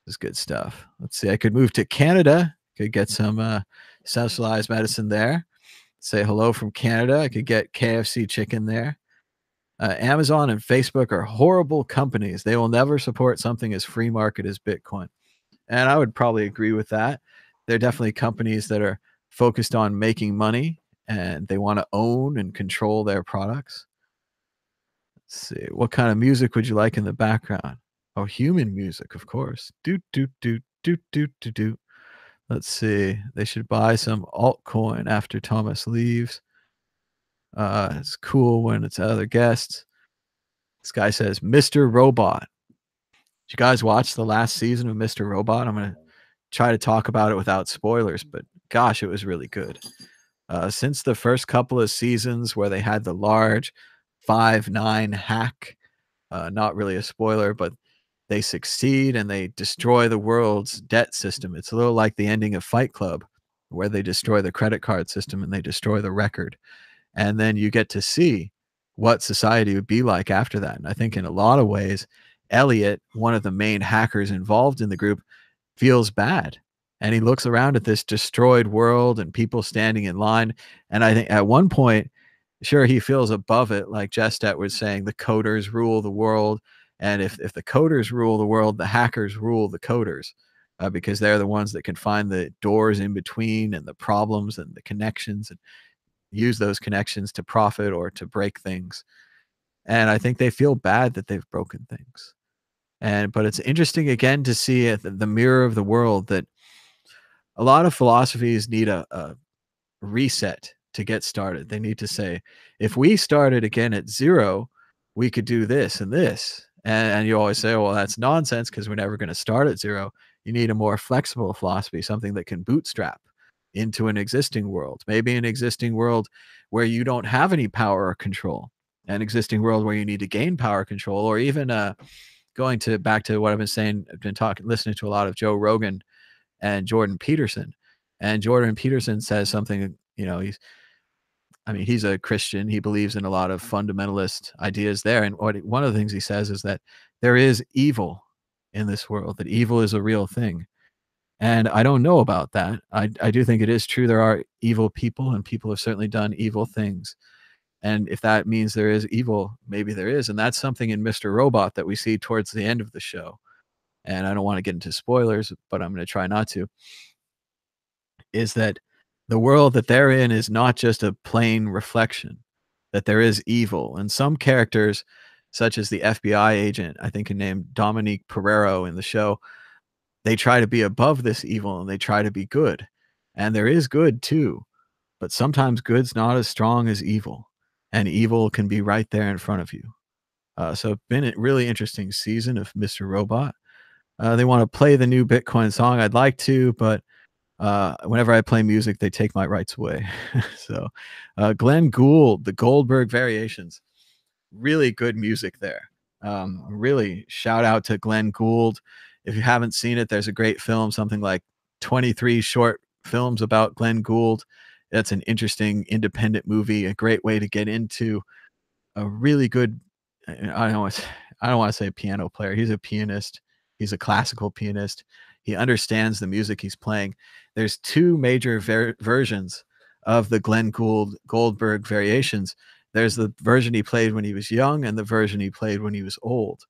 is good stuff. Let's see. I could move to Canada. Could get some socialized medicine there. Say hello from Canada. I could get KFC chicken there. Amazon and Facebook are horrible companies. They will never support something as free market as Bitcoin. And I would probably agree with that. They're definitely companies that are focused on making money and they want to own and control their products. Let's see. What kind of music would you like in the background? Oh, human music, of course. Doot, doot, doot, doot, doot, doot, doot. Let's see. They should buy some altcoin after Thomas leaves. It's cool when it's other guests. This guy says, Mr. Robot. Did you guys watch the last season of Mr. Robot? I'm going to try to talk about it without spoilers, but gosh, it was really good. Since the first couple of seasons where they had the large 5-9 hack, not really a spoiler, but they succeed and they destroy the world's debt system. It's a little like the ending of Fight Club, where they destroy the credit card system and they destroy the record. And then you get to see what society would be like after that. And I think in a lot of ways, Elliot, one of the main hackers involved in the group, feels bad. And he looks around at this destroyed world and people standing in line. And I think at one point, sure, he feels above it, like Jestet was saying, the coders rule the world. And if the coders rule the world, the hackers rule the coders, because they're the ones that can find the doors in between and the problems and the connections and use those connections to profit or to break things. And I think they feel bad that they've broken things. But it's interesting again to see at the mirror of the world that a lot of philosophies need a reset to get started. They need to say, if we started again at zero, we could do this and this. And you always say, well, that's nonsense because we're never going to start at zero. You need a more flexible philosophy, something that can bootstrap into an existing world, maybe an existing world where you don't have any power or control, an existing world where you need to gain power control, or even going to back to what I've been saying. I've been listening to a lot of Joe Rogan and Jordan Peterson, and Jordan Peterson says something, he's a Christian. He believes in a lot of fundamentalist ideas there. And one of the things he says is that there is evil in this world, that evil is a real thing. And I don't know about that. I do think it is true. There are evil people and people have certainly done evil things. And if that means there is evil, maybe there is. And that's something in Mr. Robot that we see towards the end of the show. And I don't want to get into spoilers, but I'm going to try not to, is that the world that they're in is not just a plain reflection, that there is evil. And some characters, such as the FBI agent, I think named Dominique Pereiro in the show, they try to be above this evil and they try to be good. And there is good too, but sometimes good's not as strong as evil, and evil can be right there in front of you. So it's been a really interesting season of Mr. Robot. They want to play the new Bitcoin song. I'd like to, but whenever I play music, they take my rights away. So Glenn Gould, the Goldberg Variations, really good music there. Really shout out to Glenn Gould. If you haven't seen it, there's a great film, something like 23 short films about Glenn Gould. That's an interesting independent movie, a great way to get into a really good, I don't want to say piano player. He's a pianist. He's a classical pianist. He understands the music he's playing. There's two major versions of the Glenn Goldberg Variations. There's the version he played when he was young and the version he played when he was old.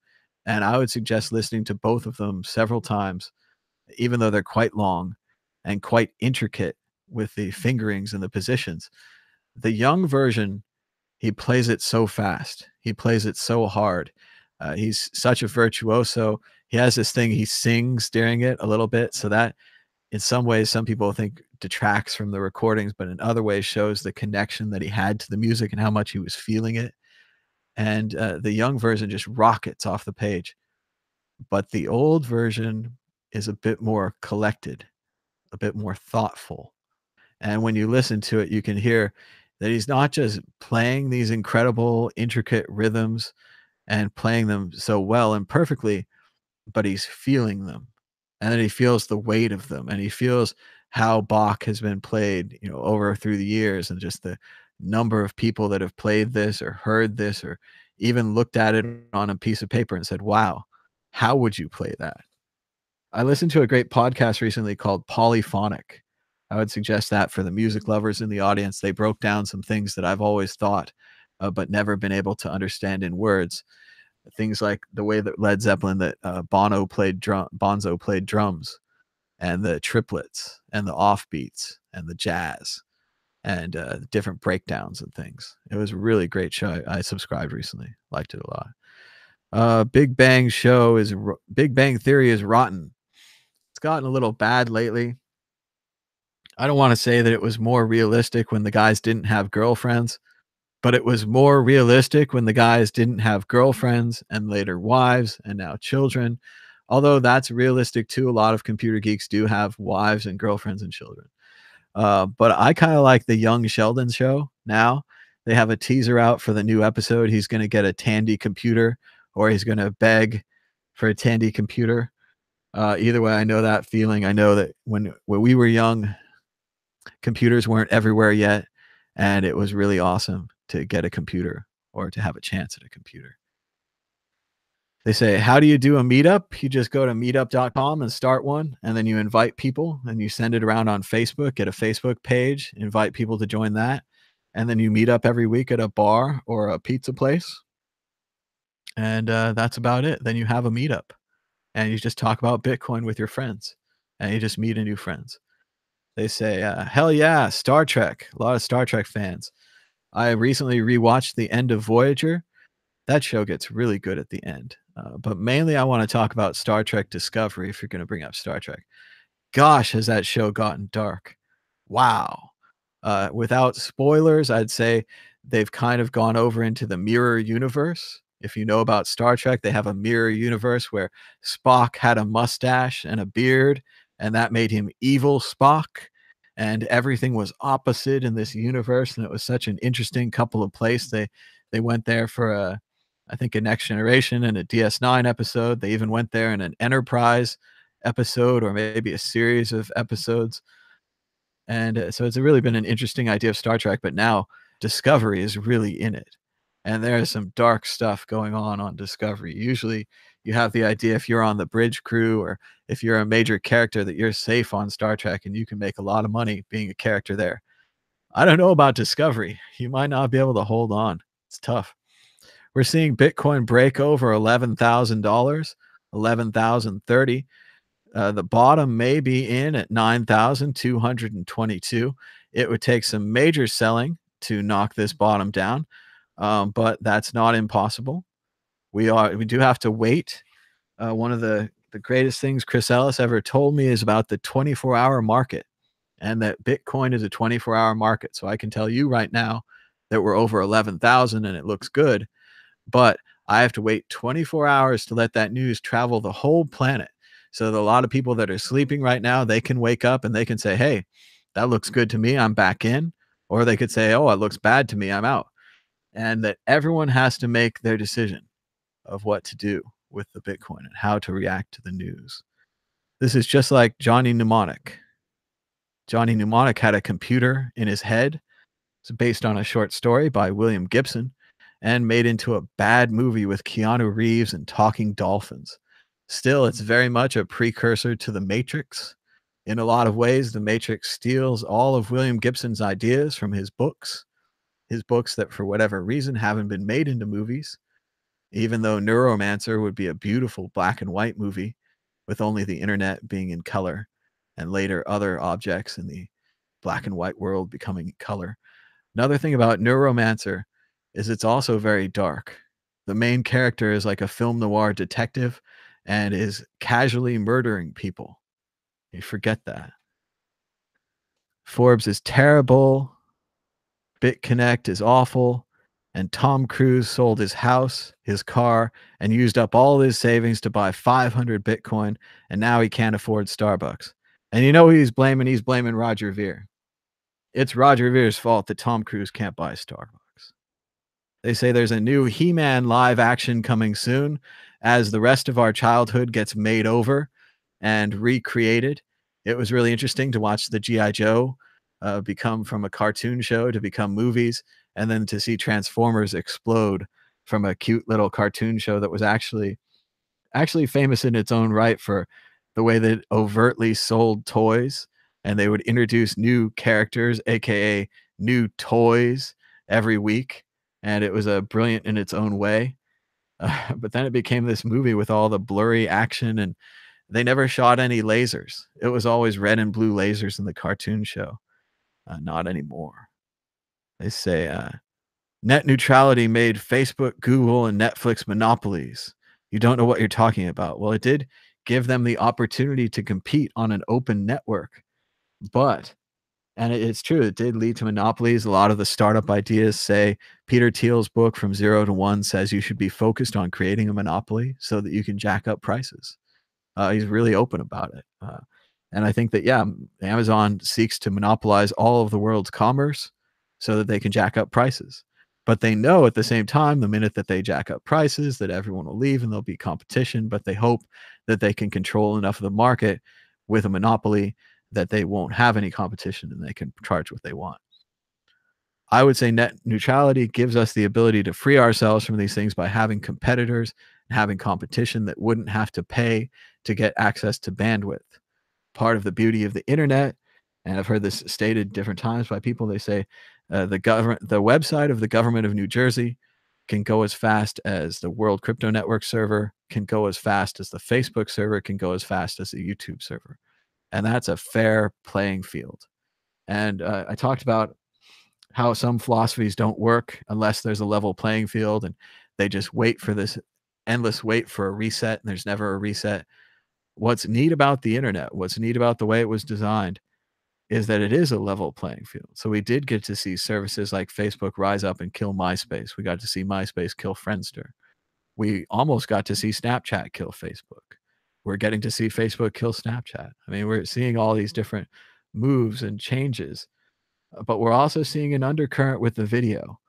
And I would suggest listening to both of them several times, even though they're quite long and quite intricate with the fingerings and the positions. The young version, he plays it so fast. He plays it so hard. He's such a virtuoso. He has this thing, he sings during it a little bit. So that in some ways, some people think detracts from the recordings, but in other ways shows the connection that he had to the music and how much he was feeling it. And the young version just rockets off the page. But the old version is a bit more collected, a bit more thoughtful. And when you listen to it, you can hear that he's not just playing these incredible, intricate rhythms and playing them so well and perfectly, but he's feeling them. And then he feels the weight of them, and he feels how Bach has been played, over through the years, and just the number of people that have played this or heard this or even looked at it on a piece of paper and said, wow, how would you play that? I listened to a great podcast recently called Polyphonic. I would suggest that for the music lovers in the audience. They broke down some things that I've always thought but never been able to understand in words. Things like the way that Led Zeppelin, that Bonzo played drums, and the triplets and the offbeats and the jazz and different breakdowns and things. It was a really great show. I subscribed recently, liked it a lot. Big Bang Theory is rotten. It's gotten a little bad lately. I don't want to say that it was more realistic when the guys didn't have girlfriends, but it was more realistic when the guys didn't have girlfriends and later wives and now children. Although that's realistic too. A lot of computer geeks do have wives and girlfriends and children. But I kind of like the Young Sheldon show now. They have a teaser out for the new episode. He's going to get a Tandy computer, or he's going to beg for a Tandy computer. Either way, I know that feeling. I know that when we were young, computers weren't everywhere yet, and it was really awesome to get a computer or to have a chance at a computer. They say, how do you do a meetup? You just go to meetup.com and start one, and then you invite people and you send it around on Facebook, get a Facebook page, invite people to join that, and then you meet up every week at a bar or a pizza place. And that's about it. Then you have a meetup and you just talk about Bitcoin with your friends and you just meet a new friends. They say, hell yeah, Star Trek. A lot of Star Trek fans. I recently rewatched the end of Voyager. That show gets really good at the end. But mainly I want to talk about Star Trek Discovery, if you're going to bring up Star Trek. Gosh, has that show gotten dark. Wow. Without spoilers, I'd say they've kind of gone over into the mirror universe. If you know about Star Trek, they have a mirror universe where Spock had a mustache and a beard, and that made him evil Spock. And everything was opposite in this universe, and it was such an interesting couple of places. They went there for I think a Next Generation and a DS9 episode. They even went there in an Enterprise episode, or maybe a series of episodes. And so it's really been an interesting idea of Star Trek, but now Discovery is really in it. And there is some dark stuff going on Discovery. Usually you have the idea, if you're on the bridge crew or if you're a major character, that you're safe on Star Trek and you can make a lot of money being a character there. I don't know about Discovery. You might not be able to hold on. It's tough. We're seeing Bitcoin break over $11,000, 11,030. The bottom may be in at 9,222. It would take some major selling to knock this bottom down, but that's not impossible. We do have to wait. One of the greatest things Chris Ellis ever told me is about the 24-hour market, and that Bitcoin is a 24-hour market. So I can tell you right now that we're over 11,000 and it looks good, but I have to wait 24 hours to let that news travel the whole planet. So a lot of people that are sleeping right now, they can wake up and they can say, hey, that looks good to me, I'm back in. Or they could say, oh, it looks bad to me, I'm out. And that everyone has to make their decision of what to do with the Bitcoin and how to react to the news. This is just like Johnny Mnemonic. Johnny Mnemonic had a computer in his head. It's based on a short story by William Gibson and made into a bad movie with Keanu Reeves and talking dolphins. Still, it's very much a precursor to The Matrix. In a lot of ways, The Matrix steals all of William Gibson's ideas from his books that for whatever reason haven't been made into movies, even though Neuromancer would be a beautiful black and white movie with only the internet being in color and later other objects in the black and white world becoming color. Another thing about Neuromancer is it's also very dark. The main character is like a film noir detective and is casually murdering people. You forget that. Forbes is terrible. BitConnect is awful. And Tom Cruise sold his house, his car, and used up all his savings to buy 500 Bitcoin. And now he can't afford Starbucks. And you know who he's blaming? He's blaming Roger Ver. It's Roger Ver's fault that Tom Cruise can't buy Starbucks. They say there's a new He-Man live action coming soon as the rest of our childhood gets made over and recreated. It was really interesting to watch the G.I. Joe become from a cartoon show to become movies, and then to see Transformers explode from a cute little cartoon show that was actually famous in its own right for the way that it overtly sold toys, and they would introduce new characters, aka new toys, every week. and it was, brilliant in its own way. But then it became this movie with all the blurry action, and they never shot any lasers. It was always red and blue lasers in the cartoon show. Not anymore. They say, net neutrality made Facebook, Google, and Netflix monopolies. You don't know what you're talking about. Well, it did give them the opportunity to compete on an open network, but and it's true, it did lead to monopolies. A lot of the startup ideas say Peter Thiel's book From Zero to One says you should be focused on creating a monopoly so that you can jack up prices. He's really open about it. And I think that, yeah, Amazon seeks to monopolize all of the world's commerce so that they can jack up prices. But they know at the same time, the minute that they jack up prices, that everyone will leave and there'll be competition. But they hope that they can control enough of the market with a monopoly that they won't have any competition and they can charge what they want. I would say net neutrality gives us the ability to free ourselves from these things by having competitors and having competition that wouldn't have to pay to get access to bandwidth. Part of the beauty of the internet, and I've heard this stated different times by people, they say the website of the government of New Jersey can go as fast as the World Crypto Network server, can go as fast as the Facebook server, can go as fast as the YouTube server. And that's a fair playing field. And I talked about how some philosophies don't work unless there's a level playing field, and they just wait for this endless wait for a reset, and there's never a reset. What's neat about the internet, what's neat about the way it was designed, is that it is a level playing field. So we did get to see services like Facebook rise up and kill MySpace. We got to see MySpace kill Friendster. We almost got to see Snapchat kill Facebook. We're getting to see Facebook kill Snapchat. I mean, we're seeing all these different moves and changes, but we're also seeing an undercurrent with the video.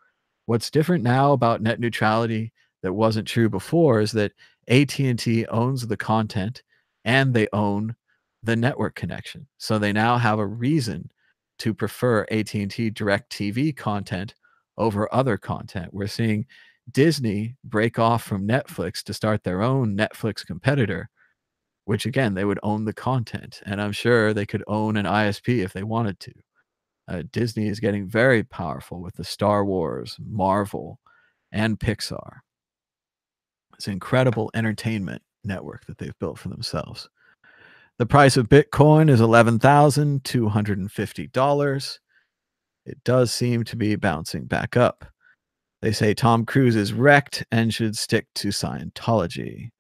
What's different now about net neutrality that wasn't true before is that AT&T owns the content and they own the network connection. So they now have a reason to prefer AT&T DirecTV content over other content. We're seeing Disney break off from Netflix to start their own Netflix competitor, which again, they would own the content. And I'm sure they could own an ISP if they wanted to. Disney is getting very powerful with the Star Wars, Marvel, and Pixar. It's an incredible entertainment network that they've built for themselves. The price of Bitcoin is $11,250. It does seem to be bouncing back up. They say Tom Cruise is wrecked and should stick to Scientology.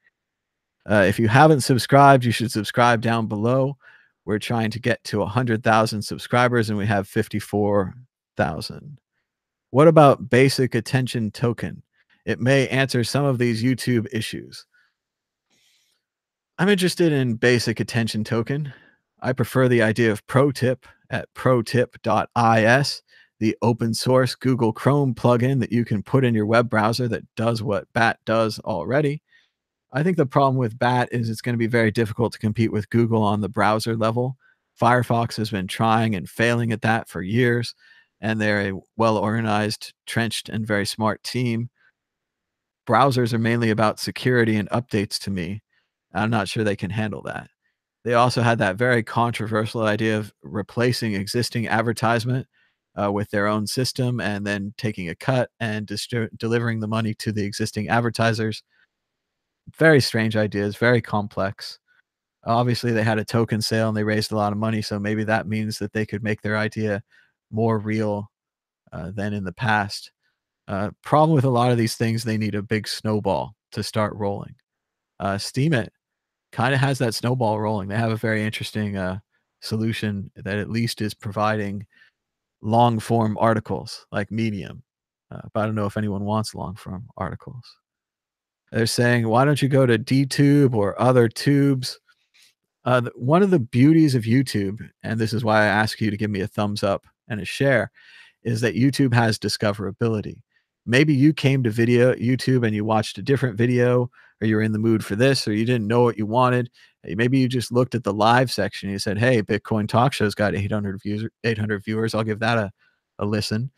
If you haven't subscribed, you should subscribe down below. We're trying to get to 100,000 subscribers and we have 54,000. What about basic attention token? It may answer some of these YouTube issues. I'm interested in basic attention token. I prefer the idea of ProTip at protip.is, the open source Google Chrome plugin that you can put in your web browser that does what BAT does already. I think the problem with BAT is it's going to be very difficult to compete with Google on the browser level. Firefox has been trying and failing at that for years, and they're a well-organized, trenched, and very smart team. Browsers are mainly about security and updates to me. I'm not sure they can handle that. They also had that very controversial idea of replacing existing advertisement with their own system and then taking a cut and delivering the money to the existing advertisers. Very strange ideas, very complex. Obviously, they had a token sale and they raised a lot of money, so maybe that means that they could make their idea more real than in the past. Problem with a lot of these things, they need a big snowball to start rolling. Steemit kind of has that snowball rolling. They have a very interesting solution that at least is providing long form articles like Medium. But I don't know if anyone wants long form articles. They're saying, why don't you go to DTube or other tubes? One of the beauties of YouTube, and this is why I ask you to give me a thumbs up and a share, is that YouTube has discoverability. Maybe you came to YouTube and you watched a different video, or you're in the mood for this, or you didn't know what you wanted. Maybe you just looked at the live section and you said, hey, Bitcoin Talk Show's got 800 viewers. I'll give that a listen.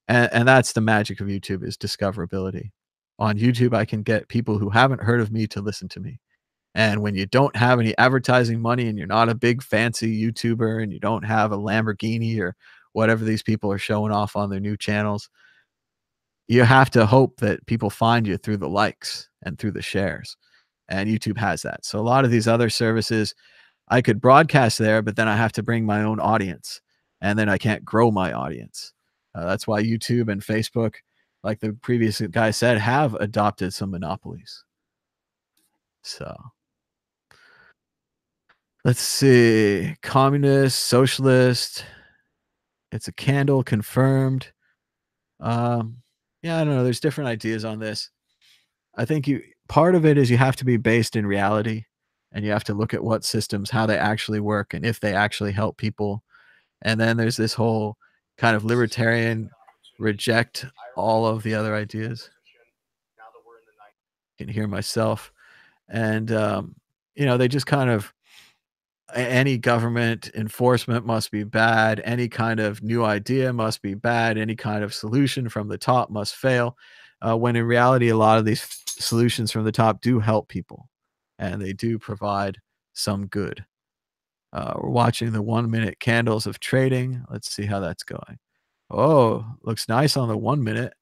And that's the magic of YouTube, is discoverability. On YouTube, I can get people who haven't heard of me to listen to me. And when you don't have any advertising money and you're not a big fancy YouTuber and you don't have a Lamborghini or whatever these people are showing off on their new channels, you have to hope that people find you through the likes and through the shares, and YouTube has that. So a lot of these other services, I could broadcast there, but then I have to bring my own audience, and then I can't grow my audience. That's why YouTube and Facebook, like the previous guy said, have adopted some monopolies. So let's see. Communist, socialist. It's a candle confirmed. Um, yeah, I don't know. There's different ideas on this. I think you part of it is you have to be based in reality, and you have to look at what systems, how they actually work, and if they actually help people. And then there's this whole kind of libertarian reject all of the other ideas. I can hear myself. And they just kind of any government enforcement must be bad, any kind of new idea must be bad, any kind of solution from the top must fail. When in reality, a lot of these solutions from the top do help people, and they do provide some good. We're watching the 1 minute candles of trading. Let's see how that's going. Oh, looks nice on the 1 minute.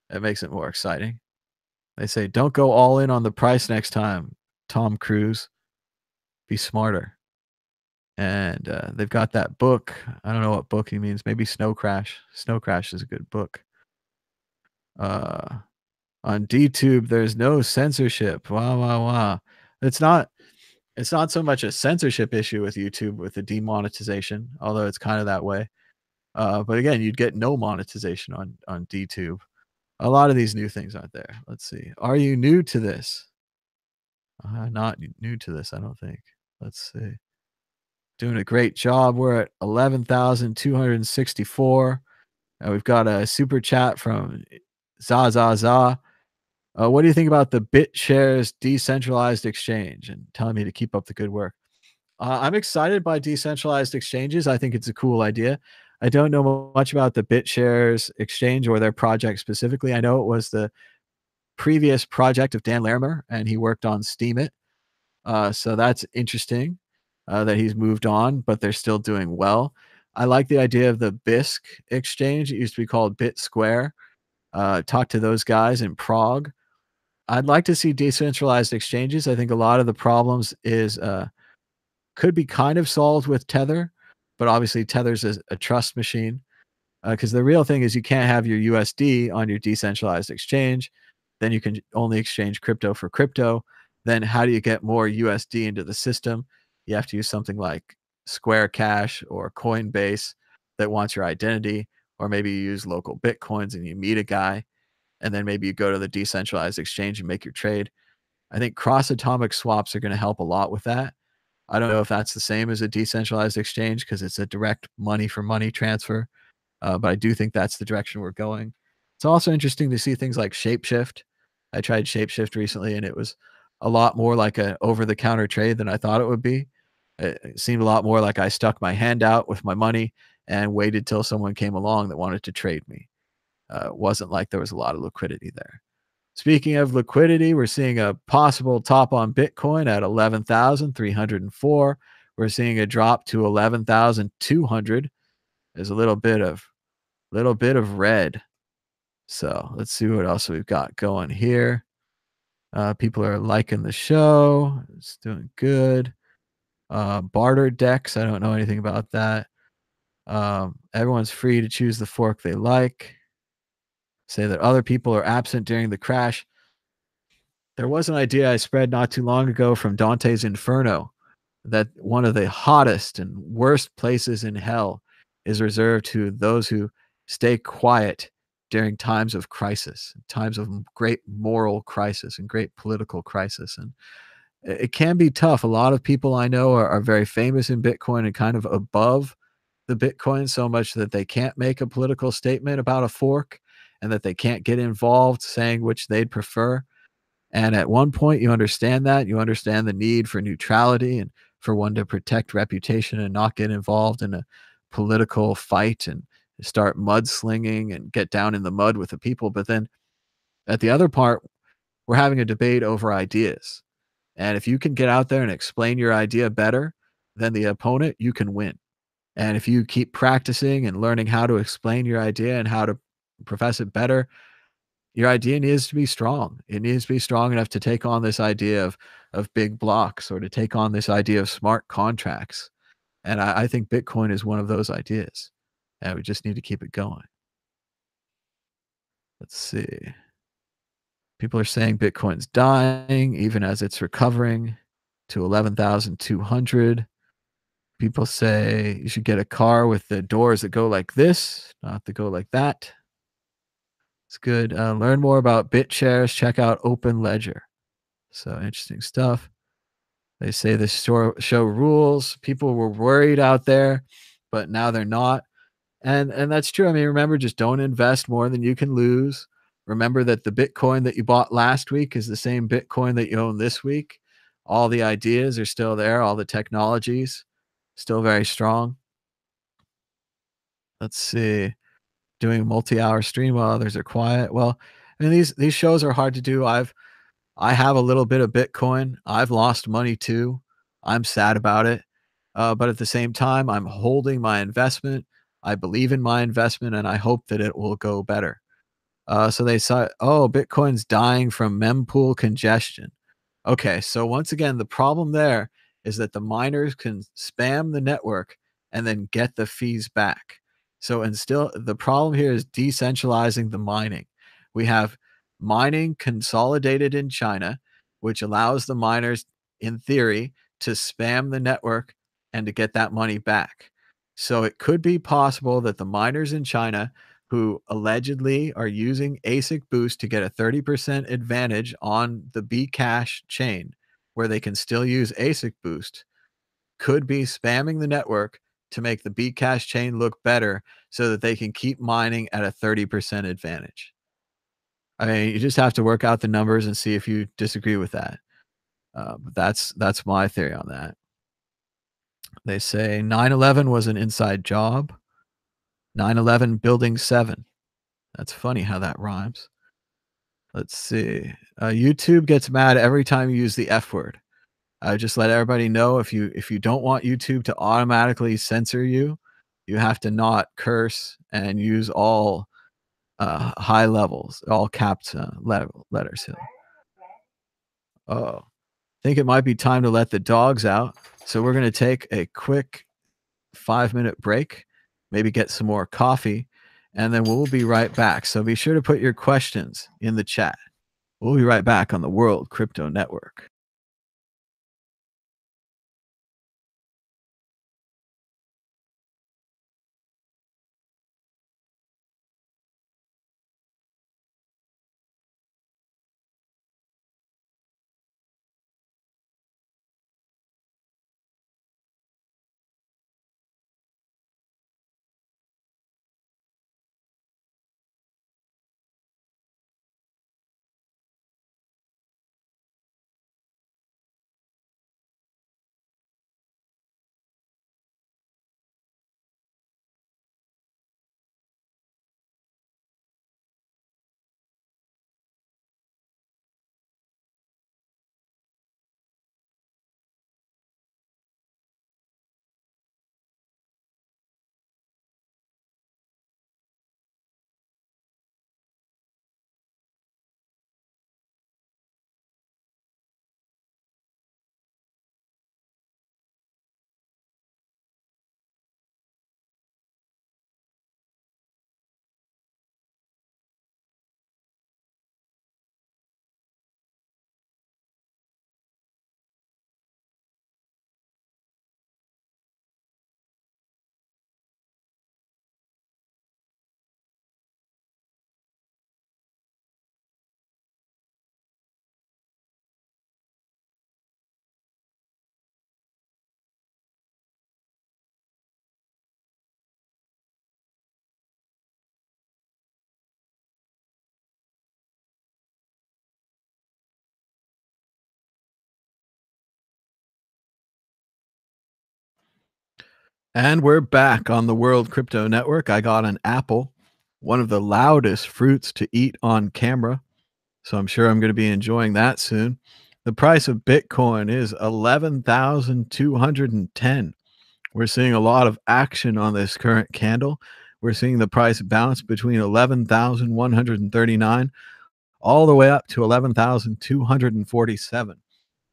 That makes it more exciting. They say, don't go all in on the price next time, Tom Cruise. Be smarter. And they've got that book. I don't know what book he means. Maybe Snow Crash. Snow Crash is a good book. On DTube, there's no censorship. Wow, wow, wow. It's not it's not so much a censorship issue with YouTube with the demonetization, although it's kind of that way. But again, you'd get no monetization on DTube. A lot of these new things aren't there. Let's see. Are you new to this? Not new to this, I don't think. Let's see. Doing a great job. We're at 11,264. And we've got a super chat from Zazaza. What do you think about the BitShares decentralized exchange? And telling me to keep up the good work. I'm excited by decentralized exchanges. I think it's a cool idea. I don't know much about the BitShares exchange or their project specifically. I know it was the previous project of Dan Larimer, and he worked on Steemit. So that's interesting that he's moved on, but they're still doing well. I like the idea of the Bisq exchange. It used to be called BitSquare. Talk to those guys in Prague. I'd like to see decentralized exchanges. I think a lot of the problems is could be kind of solved with Tether, but obviously Tether's a trust machine. Because the real thing is you can't have your USD on your decentralized exchange. Then you can only exchange crypto for crypto. Then how do you get more USD into the system? You have to use something like Square Cash or Coinbase that wants your identity, or maybe you use local Bitcoins and you meet a guy, and then maybe you go to the decentralized exchange and make your trade. I think cross atomic swaps are going to help a lot with that. I don't know if that's the same as a decentralized exchange because it's a direct money for money transfer. But I do think that's the direction we're going. It's also interesting to see things like Shapeshift. I tried Shapeshift recently, and it was a lot more like a over-the-counter trade than I thought it would be. It seemed a lot more like I stuck my hand out with my money and waited till someone came along that wanted to trade me. It wasn't like there was a lot of liquidity there. Speaking of liquidity, we're seeing a possible top on Bitcoin at 11,304. We're seeing a drop to 11,200. There's a little bit of red. So let's see what else we've got going here. People are liking the show. It's doing good. Barter decks. I don't know anything about that. Everyone's free to choose the fork they like. Say that other people are absent during the crash. There was an idea I spread not too long ago from Dante's Inferno that one of the hottest and worst places in hell is reserved to those who stay quiet during times of crisis, times of great moral crisis and great political crisis. And it can be tough. A lot of people I know are very famous in Bitcoin and kind of above the Bitcoin so much that they can't make a political statement about a fork and that they can't get involved saying which they'd prefer. And at one point, you understand that. You understand the need for neutrality and for one to protect reputation and not get involved in a political fight and start mudslinging and get down in the mud with the people. But then at the other part, we're having a debate over ideas. And if you can get out there and explain your idea better than the opponent, you can win. And if you keep practicing and learning how to explain your idea and how to profess it better, Your idea needs to be strong. It needs to be strong enough to take on this idea of big blocks or to take on this idea of smart contracts. And I think Bitcoin is one of those ideas. And we just need to keep it going. Let's see. People are saying Bitcoin's dying even as it's recovering to 11,200. People say you should get a car with the doors that go like this, not that go like that. It's good. Learn more about BitShares. Check out Open Ledger. So interesting stuff. They say the show rules. People were worried out there, but now they're not. And that's true. I mean, remember, just don't invest more than you can lose. Remember that the Bitcoin that you bought last week is the same Bitcoin that you own this week. All the ideas are still there. All the technologies still very strong. Let's see. Doing a multi-hour stream while others are quiet. Well, I mean, these shows are hard to do. I have a little bit of Bitcoin. I've lost money too. I'm sad about it. But at the same time, I'm holding my investment. I believe in my investment and I hope that it will go better. So they saw, oh, Bitcoin's dying from mempool congestion. Okay, so once again, the problem there is that the miners can spam the network and then get the fees back. So, and still, the problem here is decentralizing the mining. We have mining consolidated in China, which allows the miners, in theory, to spam the network and to get that money back. So, it could be possible that the miners in China who allegedly are using ASIC Boost to get a 30% advantage on the Bcash chain, where they can still use ASIC Boost, could be spamming the network to make the Bcash chain look better so that they can keep mining at a 30% advantage. I mean, you just have to work out the numbers and see if you disagree with that. But that's my theory on that. They say 9/11 was an inside job. 9/11 Building 7. That's funny how that rhymes. Let's see. YouTube gets mad every time you use the F word. I just let everybody know if you don't want YouTube to automatically censor you, you have to not curse and use all high levels, all capped letters here. Oh, think it might be time to let the dogs out. So we're going to take a quick 5-minute break, maybe get some more coffee, and then we'll be right back. So be sure to put your questions in the chat. We'll be right back on the World Crypto Network. And we're back on the World Crypto Network. I got an apple, one of the loudest fruits to eat on camera. So I'm sure I'm going to be enjoying that soon. The price of Bitcoin is 11,210. We're seeing a lot of action on this current candle. We're seeing the price bounce between 11,139 all the way up to 11,247.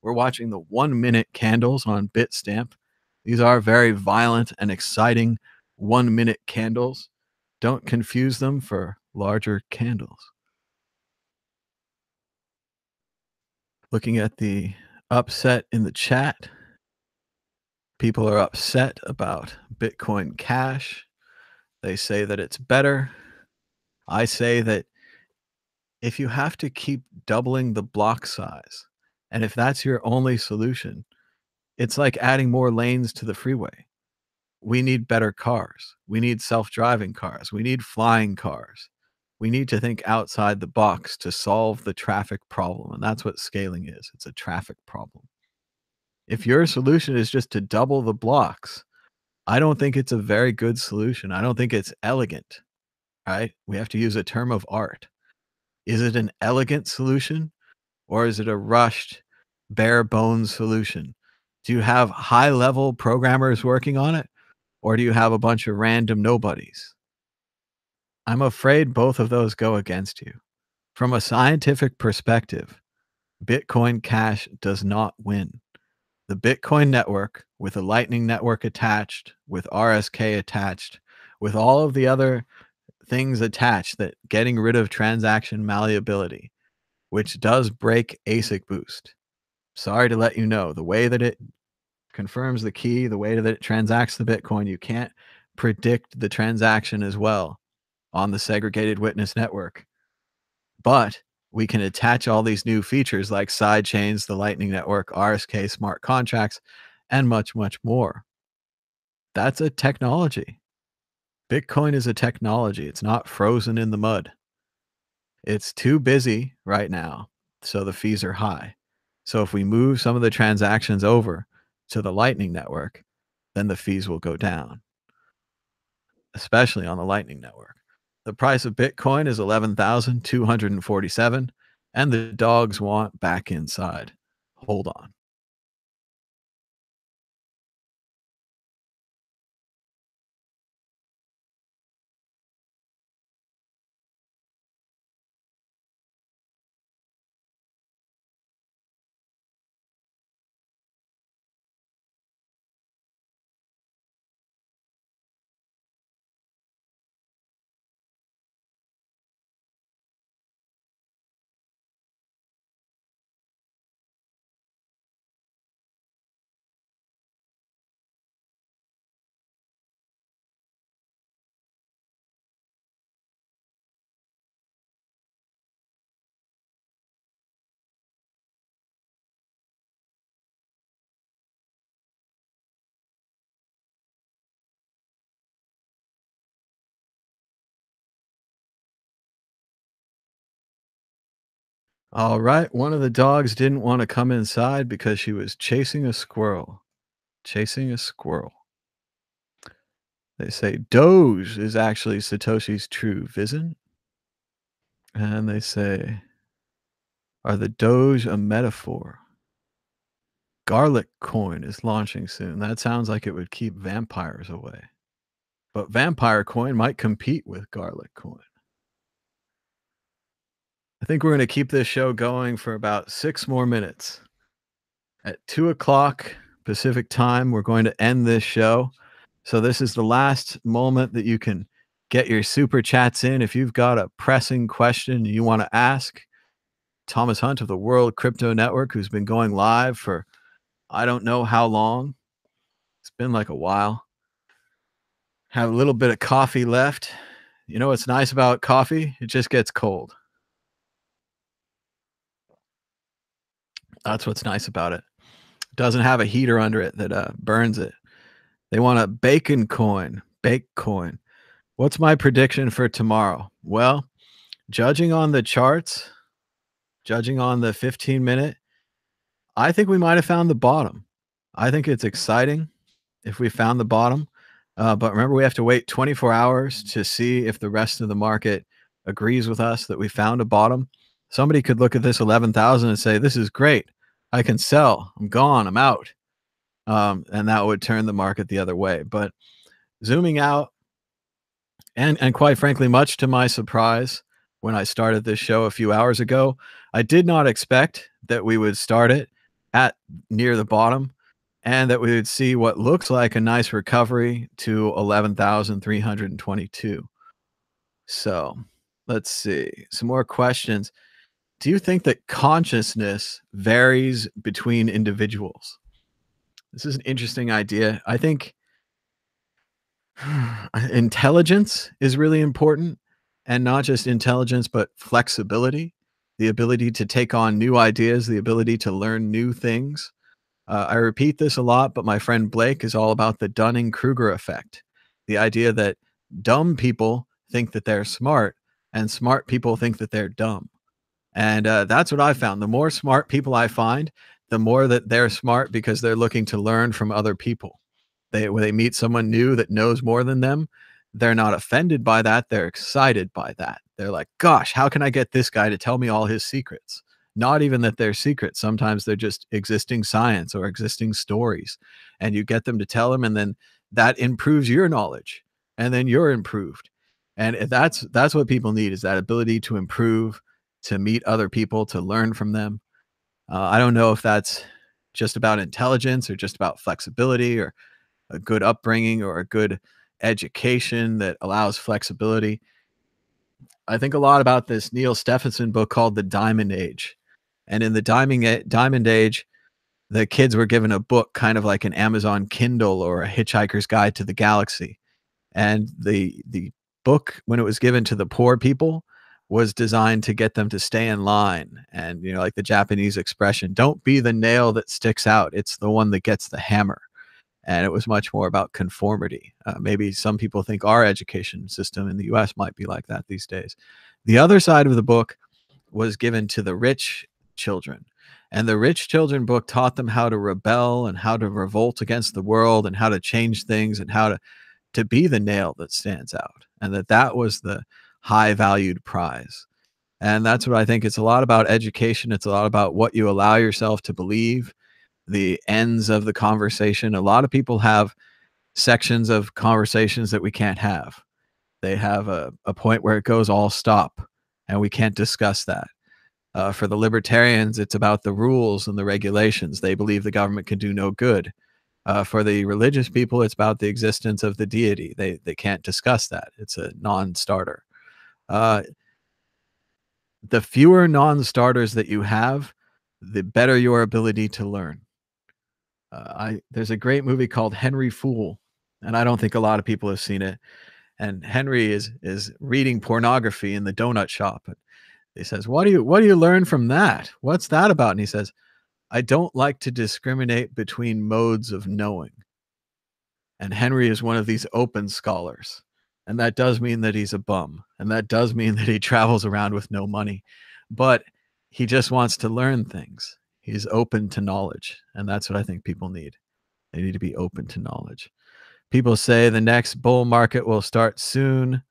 We're watching the 1-minute candles on Bitstamp. These are very violent and exciting 1-minute candles. Don't confuse them for larger candles. Looking at the upset in the chat, people are upset about Bitcoin Cash. They say that it's better. I say that if you have to keep doubling the block size, and if that's your only solution, it's like adding more lanes to the freeway. We need better cars. We need self-driving cars. We need flying cars. We need to think outside the box to solve the traffic problem, and that's what scaling is. It's a traffic problem. If your solution is just to double the blocks, I don't think it's a very good solution. I don't think it's elegant, right? We have to use a term of art. Is it an elegant solution or is it a rushed, bare bones solution? Do you have high level programmers working on it or do you have a bunch of random nobodies? I'm afraid both of those go against you. From a scientific perspective, Bitcoin Cash does not win. The Bitcoin network, with a Lightning Network attached, with RSK attached, with all of the other things attached, that getting rid of transaction malleability, which does break ASIC boost. Sorry to let you know, the way that it confirms the key, the way that it transacts the Bitcoin, you can't predict the transaction as well on the segregated witness network. But we can attach all these new features like side chains, the Lightning Network, RSK smart contracts, and much, much more. That's a technology. Bitcoin is a technology. It's not frozen in the mud. It's too busy right now, so the fees are high. So if we move some of the transactions over to the Lightning Network, then the fees will go down, especially on the Lightning Network. The price of Bitcoin is 11,247, and the dogs want back inside. Hold on. All right. One of the dogs didn't want to come inside because she was chasing a squirrel. Chasing a squirrel. They say Doge is actually Satoshi's true vision. And they say, are the Doge a metaphor? Garlic coin is launching soon. That sounds like it would keep vampires away. But vampire coin might compete with garlic coin. I think we're going to keep this show going for about 6 more minutes. At 2 o'clock Pacific time, we're going to end this show. So this is the last moment that you can get your super chats in. If you've got a pressing question you want to ask Thomas Hunt of the World Crypto Network, who's been going live for I don't know how long. It's been like a while. Have a little bit of coffee left. You know what's nice about coffee? It just gets cold. That's what's nice about it. It doesn't have a heater under it that burns it. They want a bacon coin, bake coin. What's my prediction for tomorrow? Well, judging on the charts, judging on the 15-minute, I think we might have found the bottom. I think it's exciting if we found the bottom. But remember, we have to wait 24 hours to see if the rest of the market agrees with us that we found a bottom. Somebody could look at this 11,000 and say, this is great. I can sell. I'm gone. I'm out. And that would turn the market the other way. But zooming out, and quite frankly, much to my surprise, when I started this show a few hours ago. I did not expect that we would start it at near the bottom and that we would see what looks like a nice recovery to 11,322. So let's see some more questions. Do you think that consciousness varies between individuals? This is an interesting idea. I think intelligence is really important, and not just intelligence, but flexibility, the ability to take on new ideas, the ability to learn new things. I repeat this a lot, but my friend Blake is all about the Dunning-Kruger effect. The idea that dumb people think that they're smart and smart people think that they're dumb. And that's what I found. The more smart people I find, the more that they're smart because they're looking to learn from other people. When they meet someone new that knows more than them, they're not offended by that. They're excited by that. They're like, gosh, how can I get this guy to tell me all his secrets? Not even that they're secrets. Sometimes they're just existing science or existing stories. And you get them to tell them, and then that improves your knowledge. And then you're improved. And that's what people need, is that ability to improve, to meet other people, to learn from them. I don't know if that's just about intelligence or just about flexibility or a good upbringing or a good education that allows flexibility. I think a lot about this Neil Stephenson book called The Diamond Age. And in the Diamond Age, the kids were given a book kind of like an Amazon Kindle or a Hitchhiker's Guide to the Galaxy. And the book, when it was given to the poor people, was designed to get them to stay in line. And, you know, like the Japanese expression, don't be the nail that sticks out. It's the one that gets the hammer. And it was much more about conformity. Maybe some people think our education system in the US might be like that these days. The other side of the book was given to the rich children. And the rich children book taught them how to rebel and how to revolt against the world and how to change things and how to be the nail that stands out. And that was the high valued prize. And that's what I think. It's a lot about education. It's a lot about what you allow yourself to believe, the ends of the conversation. A lot of people have sections of conversations that we can't have. They have a point where it goes all stop, and we can't discuss that. For the libertarians, it's about the rules and the regulations. They believe the government can do no good. For the religious people, it's about the existence of the deity. They can't discuss that. It's a non-starter. The fewer non-starters that you have, the better your ability to learn. There's a great movie called Henry Fool, and I don't think a lot of people have seen it. And Henry is reading pornography in the donut shop. And he says, what do you learn from that? What's that about? And he says, I don't like to discriminate between modes of knowing. And Henry is one of these open scholars. And that does mean that he's a bum. And that does mean that he travels around with no money. But he just wants to learn things. He's open to knowledge. And that's what I think people need. They need to be open to knowledge. People say the next bull market will start soon.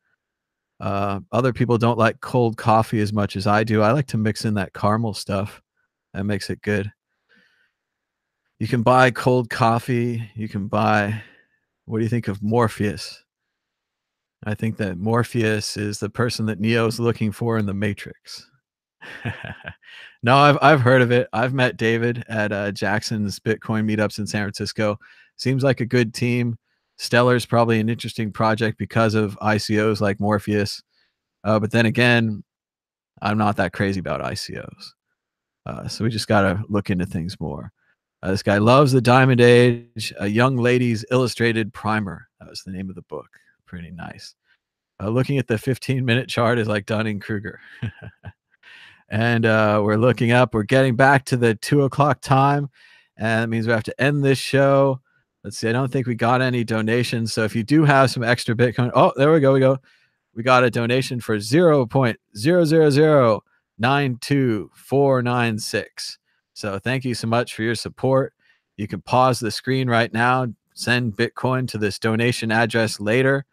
Other people don't like cold coffee as much as I do. I like to mix in that caramel stuff. That makes it good. You can buy cold coffee. You can buy, what do you think of Morpheus? I think that Morpheus is the person that Neo's looking for in the Matrix. No, I've heard of it. I've met David at Jackson's Bitcoin meetups in San Francisco. Seems like a good team. Stellar's probably an interesting project because of ICOs like Morpheus. But then again, I'm not that crazy about ICOs. So we just got to look into things more. This guy loves the Diamond Age, a young lady's illustrated primer. That was the name of the book. Pretty nice. Looking at the 15-minute chart is like Dunning-Kruger. And we're looking up. We're getting back to the 2 o'clock time. And that means we have to end this show. Let's see. I don't think we got any donations. So if you do have some extra Bitcoin. Oh, there we go. We got a donation for 0.00092,496. So thank you so much for your support. You can pause the screen right now, send Bitcoin to this donation address later.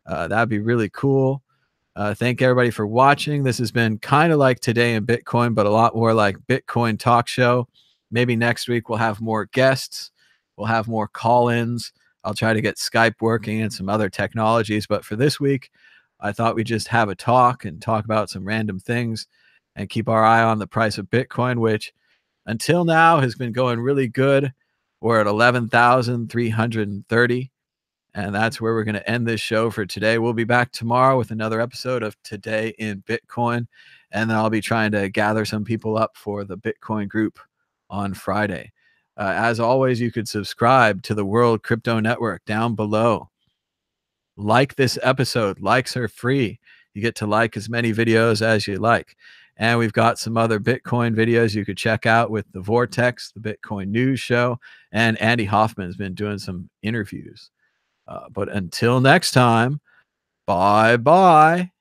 That'd be really cool. Thank everybody for watching. This has been kind of like Today in Bitcoin, but a lot more like Bitcoin talk show. Maybe next week we'll have more guests. We'll have more call-ins. I'll try to get Skype working and some other technologies. But for this week, I thought we'd just have a talk and talk about some random things and keep our eye on the price of Bitcoin, which until now has been going really good. We're at 11,330. And that's where we're going to end this show for today. We'll be back tomorrow with another episode of Today in Bitcoin. And then I'll be trying to gather some people up for the Bitcoin group on Friday. As always, you could subscribe to the World Crypto Network down below. Like this episode. Likes are free. You get to like as many videos as you like. And we've got some other Bitcoin videos you could check out with the Vortex, the Bitcoin News Show, and Andy Hoffman's been doing some interviews. But until next time, bye-bye.